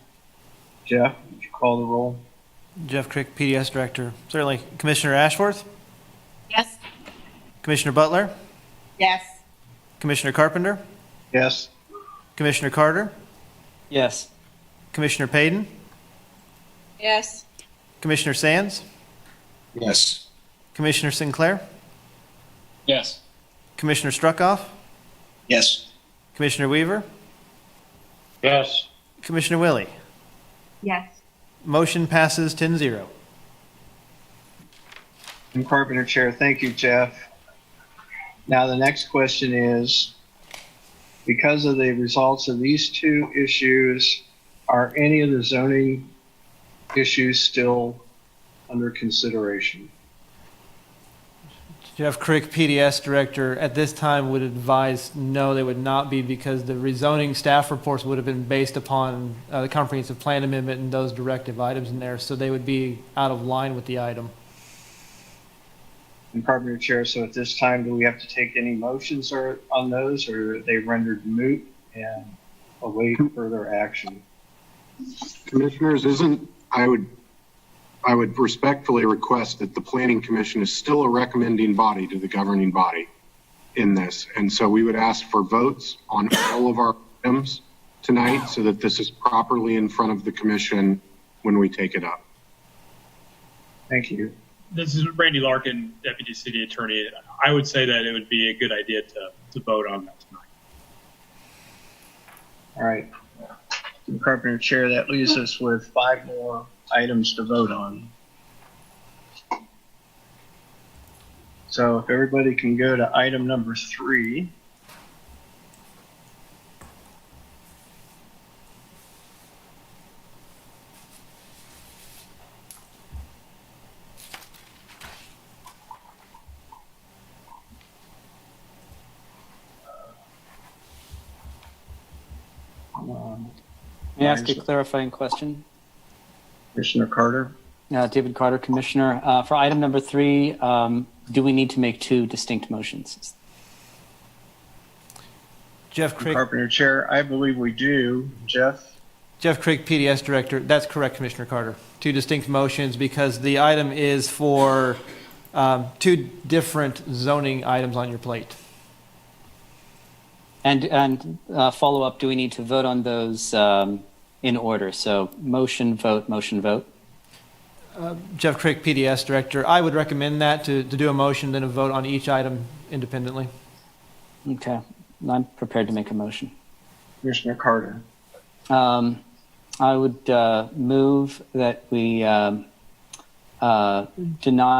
Jeff, would you call the roll? Jeff Crick, PDS Director. Certainly. Commissioner Ashworth? Yes. Commissioner Butler? Yes. Commissioner Carpenter? Yes. Commissioner Carter? Yes. Commissioner Payden? Yes. Commissioner Sands? Yes. Commissioner Sinclair? Yes. Commissioner Struckoff? Yes. Commissioner Weaver? Yes. Commissioner Willie? Yes. Motion passes 10-0. And Carpenter Chair, thank you, Jeff. Now the next question is, because of the results of these two issues, are any of the zoning issues still under consideration? Jeff Crick, PDS Director, at this time would advise no, they would not be, because the rezoning staff reports would have been based upon the comprehensive plan amendment and those directive items in there, so they would be out of line with the item. And Carpenter Chair, so at this time, do we have to take any motions on those, or are they rendered moot and await further action? Commissioners, I would respectfully request that the Planning Commission is still a recommending body to the governing body in this. And so we would ask for votes on all of our items tonight so that this is properly in front of the commission when we take it up. Thank you. This is Randy Larkin, Deputy City Attorney. I would say that it would be a good idea to vote on that tonight. All right. Carpenter Chair, that leaves us with 5 more items to vote on. So if everybody can go to item number 3. May I ask a clarifying question? Commissioner Carter. David Carter, Commissioner. For item number 3, do we need to make 2 distinct motions? Jeff Crick. Carpenter Chair, I believe we do. Jeff? Jeff Crick, PDS Director. That's correct, Commissioner Carter. 2 distinct motions because the item is for 2 different zoning items on your plate. And follow up, do we need to vote on those in order? So motion, vote, motion, vote. Jeff Crick, PDS Director. I would recommend that to do a motion, then a vote on each item independently. Okay. I'm prepared to make a motion. Commissioner Carter. I would move that we deny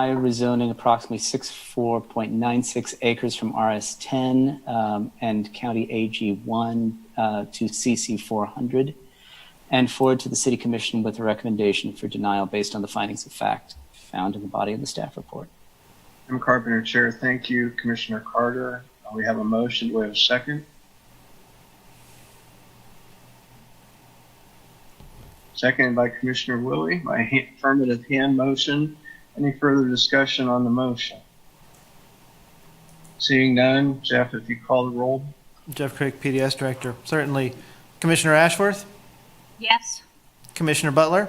rezoning approximately 64.96 acres from RS10 and County AG1 to CC 400 and forward to the City Commission with a recommendation for denial based on the findings of fact found in the body of the staff report. I'm Carpenter Chair. Thank you, Commissioner Carter. We have a motion. Do we have a second? Seconded by Commissioner Willie, by affirmative hand motion. Any further discussion on the motion? Seeing none, Jeff, if you call the roll. Jeff Crick, PDS Director. Certainly. Commissioner Ashworth? Yes. Commissioner Butler?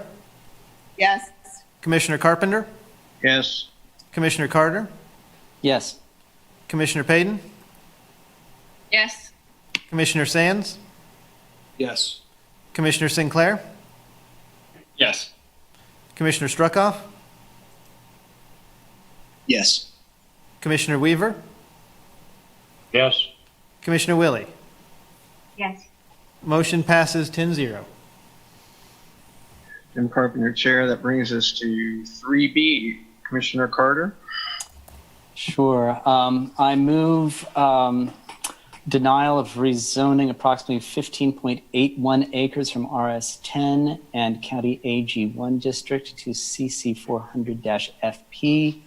Yes. Commissioner Carpenter? Yes. Commissioner Carter? Yes. Commissioner Payden? Yes. Commissioner Sands? Yes. Commissioner Sinclair? Yes. Commissioner Struckoff? Yes. Commissioner Weaver? Yes. Commissioner Willie? Yes. Motion passes 10-0. Jim Carpenter, Chair. That brings us to 3B. Commissioner Carter. Sure. I move denial of rezoning approximately 15.81 acres from RS10 and County AG1 district to CC 400-FP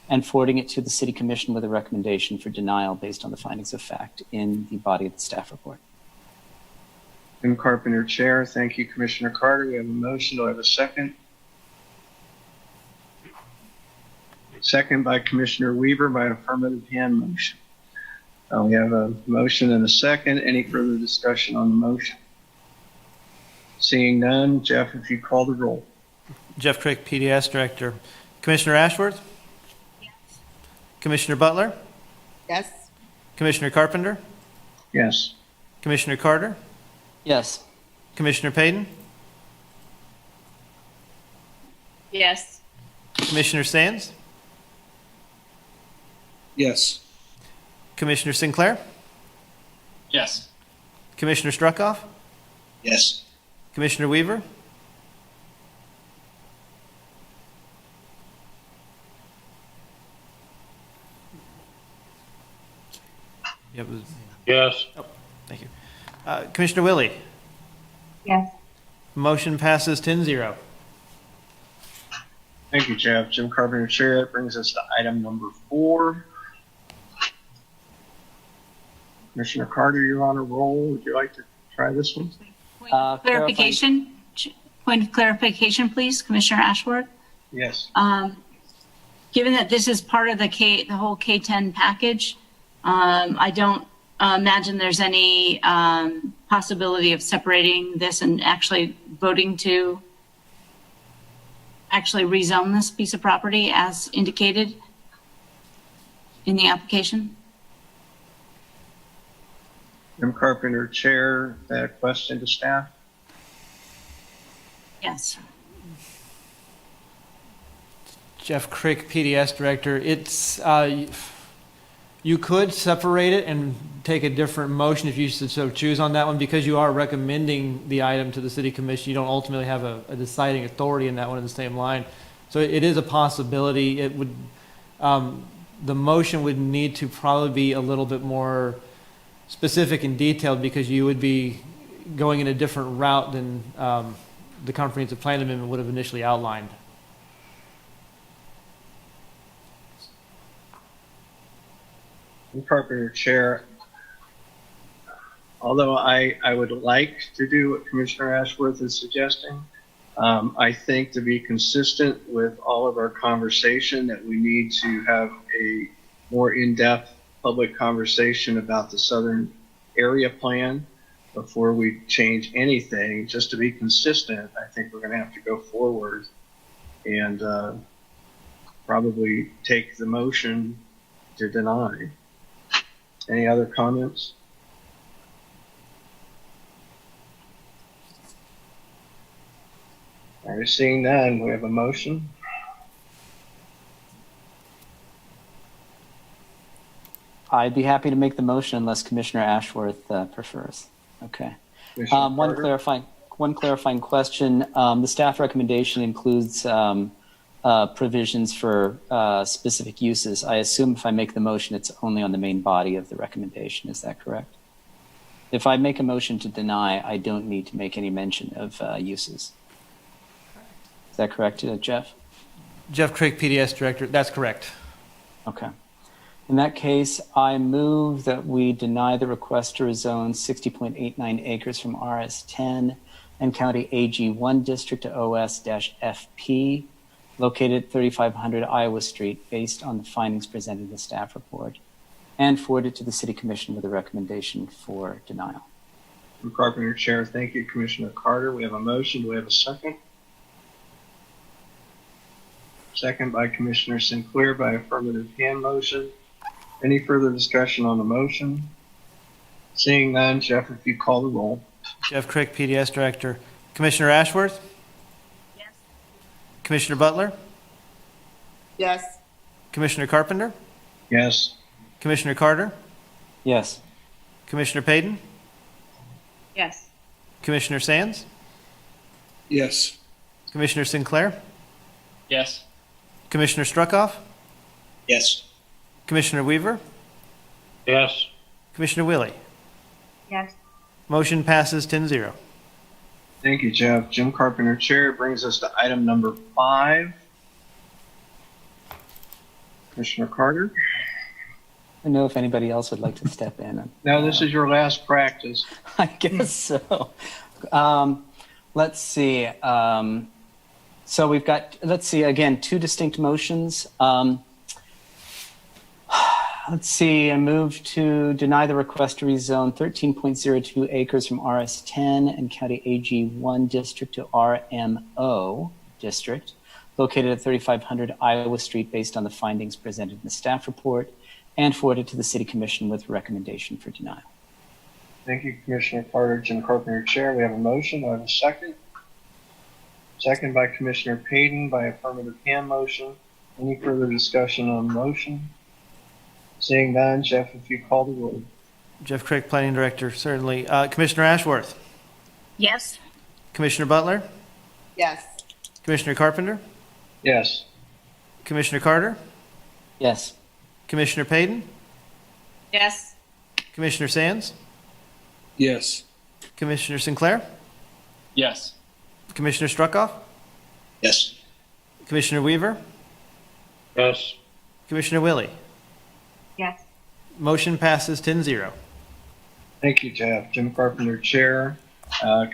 and forwarding it to the City Commission with a recommendation for denial based on the findings of fact in the body of the staff report. Jim Carpenter, Chair. Thank you, Commissioner Carter. We have a motion. Do I have a second? Second by Commissioner Weaver by an affirmative hand motion. We have a motion and a second. Any further discussion on the motion? Seeing none, Jeff, if you call the roll. Jeff Crick, PDS Director. Commissioner Ashworth? Yes. Commissioner Butler? Yes. Commissioner Carpenter? Yes. Commissioner Carter? Yes. Commissioner Payton? Yes. Commissioner Sands? Yes. Commissioner Sinclair? Yes. Commissioner Struckoff? Yes. Commissioner Weaver? Yes. Oh, thank you. Commissioner Willie? Yes. Motion passes 10-0. Thank you, Jeff. Jim Carpenter, Chair. That brings us to item number 4. Commissioner Carter, you're on a roll. Would you like to try this one? Clarification. Point of clarification, please, Commissioner Ashworth. Yes. Given that this is part of the whole KTen package, I don't imagine there's any possibility of separating this and actually voting to actually rezone this piece of property as indicated in the application. Jim Carpenter, Chair. That question to staff? Yes. Jeff Crick, PDS Director. It's you could separate it and take a different motion if you so choose on that one, because you are recommending the item to the City Commission. You don't ultimately have a deciding authority in that one in the same line. So it is a possibility. It would the motion would need to probably be a little bit more specific and detailed, because you would be going in a different route than the comprehensive plan amendment would have initially outlined. Carpenter, Chair. Although I would like to do what Commissioner Ashworth is suggesting, I think to be consistent with all of our conversation that we need to have a more in-depth public conversation about the Southern Area Plan before we change anything. Just to be consistent, I think we're going to have to go forward and probably take the motion to deny. Any other comments? All right, seeing none, we have a motion. I'd be happy to make the motion unless Commissioner Ashworth prefers. Okay. One clarifying question. The staff recommendation includes provisions for specific uses. I assume if I make the motion, it's only on the main body of the recommendation. Is that correct? If I make a motion to deny, I don't need to make any mention of uses. Is that correct, Jeff? Jeff Crick, PDS Director. That's correct. Okay. In that case, I move that we deny the request to rezone 60.89 acres from RS10 and County AG1 district to OS-FP, located at 3500 Iowa Street, based on the findings presented in the staff report, and forwarded to the City Commission with a recommendation for denial. Carpenter, Chair. Thank you, Commissioner Carter. We have a motion. Do we have a second? Second by Commissioner Sinclair by affirmative hand motion. Any further discussion on the motion? Seeing none, Jeff, if you call the roll. Jeff Crick, PDS Director. Commissioner Ashworth? Yes. Commissioner Butler? Yes. Commissioner Carpenter? Yes. Commissioner Carter? Yes. Commissioner Payton? Yes. Commissioner Sands? Yes. Commissioner Sinclair, Yes. Commissioner Struckoff, Yes. Commissioner Weaver, Yes. Commissioner Willie. Yes. Motion passes 10-0. Thank you, Jeff. Jim Carpenter, Chair, brings us to item number 5. Commissioner Carter? I don't know if anybody else would like to step in. No, this is your last practice. I guess so. Let's see. So we've got, let's see, again, 2 distinct motions. Let's see, I move to deny the request to rezone 13.02 acres from RS10 and County AG1 district to RMO district, located at 3500 Iowa Street based on the findings presented in the staff report and forwarded to the City Commission with recommendation for denial. Thank you, Commissioner Carter. Jim Carpenter, Chair. We have a motion. Do I have a second? Second by Commissioner Payton by affirmative hand motion. Any further discussion on the motion? Seeing none, Jeff, if you call the roll. Jeff Crick, Planning Director, certainly. Commissioner Ashworth, Yes. Commissioner Butler, Yes. Commissioner Carpenter, Yes. Commissioner Carter, Yes. Commissioner Payton, Yes. Commissioner Sands, Yes. Commissioner Sinclair, Yes. Commissioner Struckoff, Yes. Commissioner Weaver, Yes. Commissioner Willie. Yes. Motion passes 10-0. Thank you, Jeff. Jim Carpenter, Chair.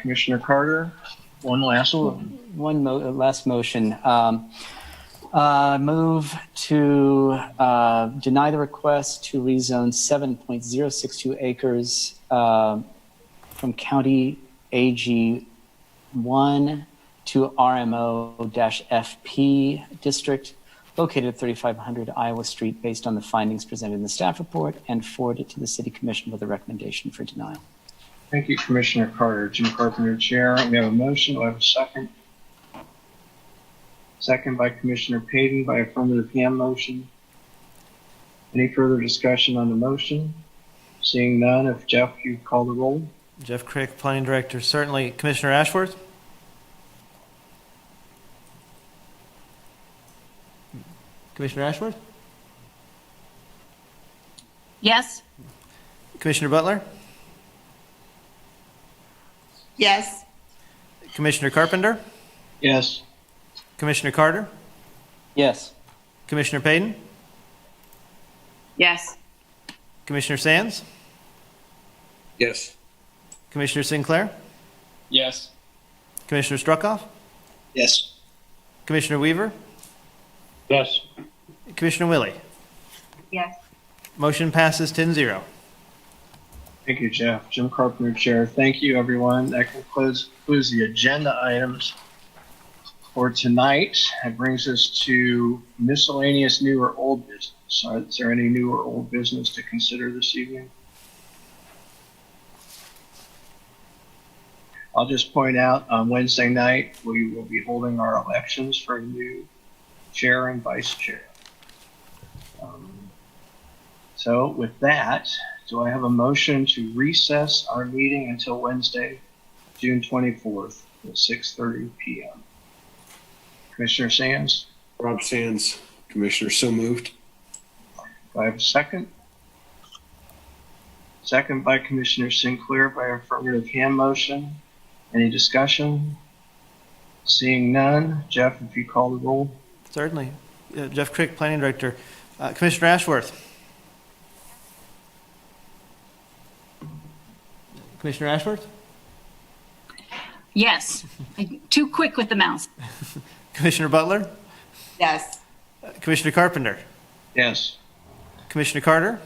Commissioner Carter, one last one. Last motion. Move to deny the request to rezone 7.062 acres from County AG 1 to RMO-FP district, located at 3500 Iowa Street, based on the findings presented in the staff report and forwarded to the City Commission with a recommendation for denial. Thank you, Commissioner Carter. Jim Carpenter, Chair. We have a motion. Do I have a second? Second by Commissioner Payton by affirmative hand motion. Any further discussion on the motion? Seeing none, if Jeff, you call the roll. Jeff Crick, Planning Director, certainly. Commissioner Ashworth, Commissioner Ashworth, Yes. Commissioner Butler, Yes. Commissioner Carpenter, Yes. Commissioner Carter, Yes. Commissioner Payton, Yes. Commissioner Sands, Yes. Commissioner Sinclair, Yes. Commissioner Struckoff, Yes. Commissioner Weaver, Yes. Commissioner Willie. Yes. Motion passes 10-0. Thank you, Jeff. Jim Carpenter, Chair. Thank you, everyone. That concludes the agenda items for tonight. That brings us to miscellaneous new or old business. Is there any new or old business to consider this evening? I'll just point out on Wednesday night, we will be holding our elections for a new chair and vice chair. So with that, do I have a motion to recess our meeting until Wednesday, June 24th at 6:30 p.m.? Commissioner Sands? Rob Sands, Commissioner, so moved. Do I have a second? Second by Commissioner Sinclair by affirmative hand motion. Any discussion? Seeing none, Jeff, if you call the roll. Certainly. Jeff Crick, Planning Director. Commissioner Ashworth. Commissioner Ashworth? Yes. Too quick with the mouse. Commissioner Butler? Yes. Commissioner Carpenter? Yes. Commissioner Carter?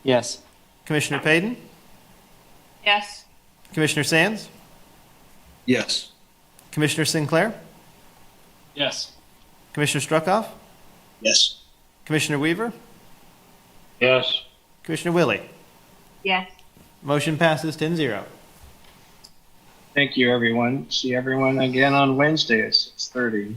Yes. Commissioner Payton? Yes. Commissioner Sands? Yes. Commissioner Sinclair? Yes. Commissioner Struckoff? Yes. Commissioner Weaver? Yes. Commissioner Willie? Yes. Motion passes 10-0. Thank you, everyone. See everyone again on Wednesday at 6:30.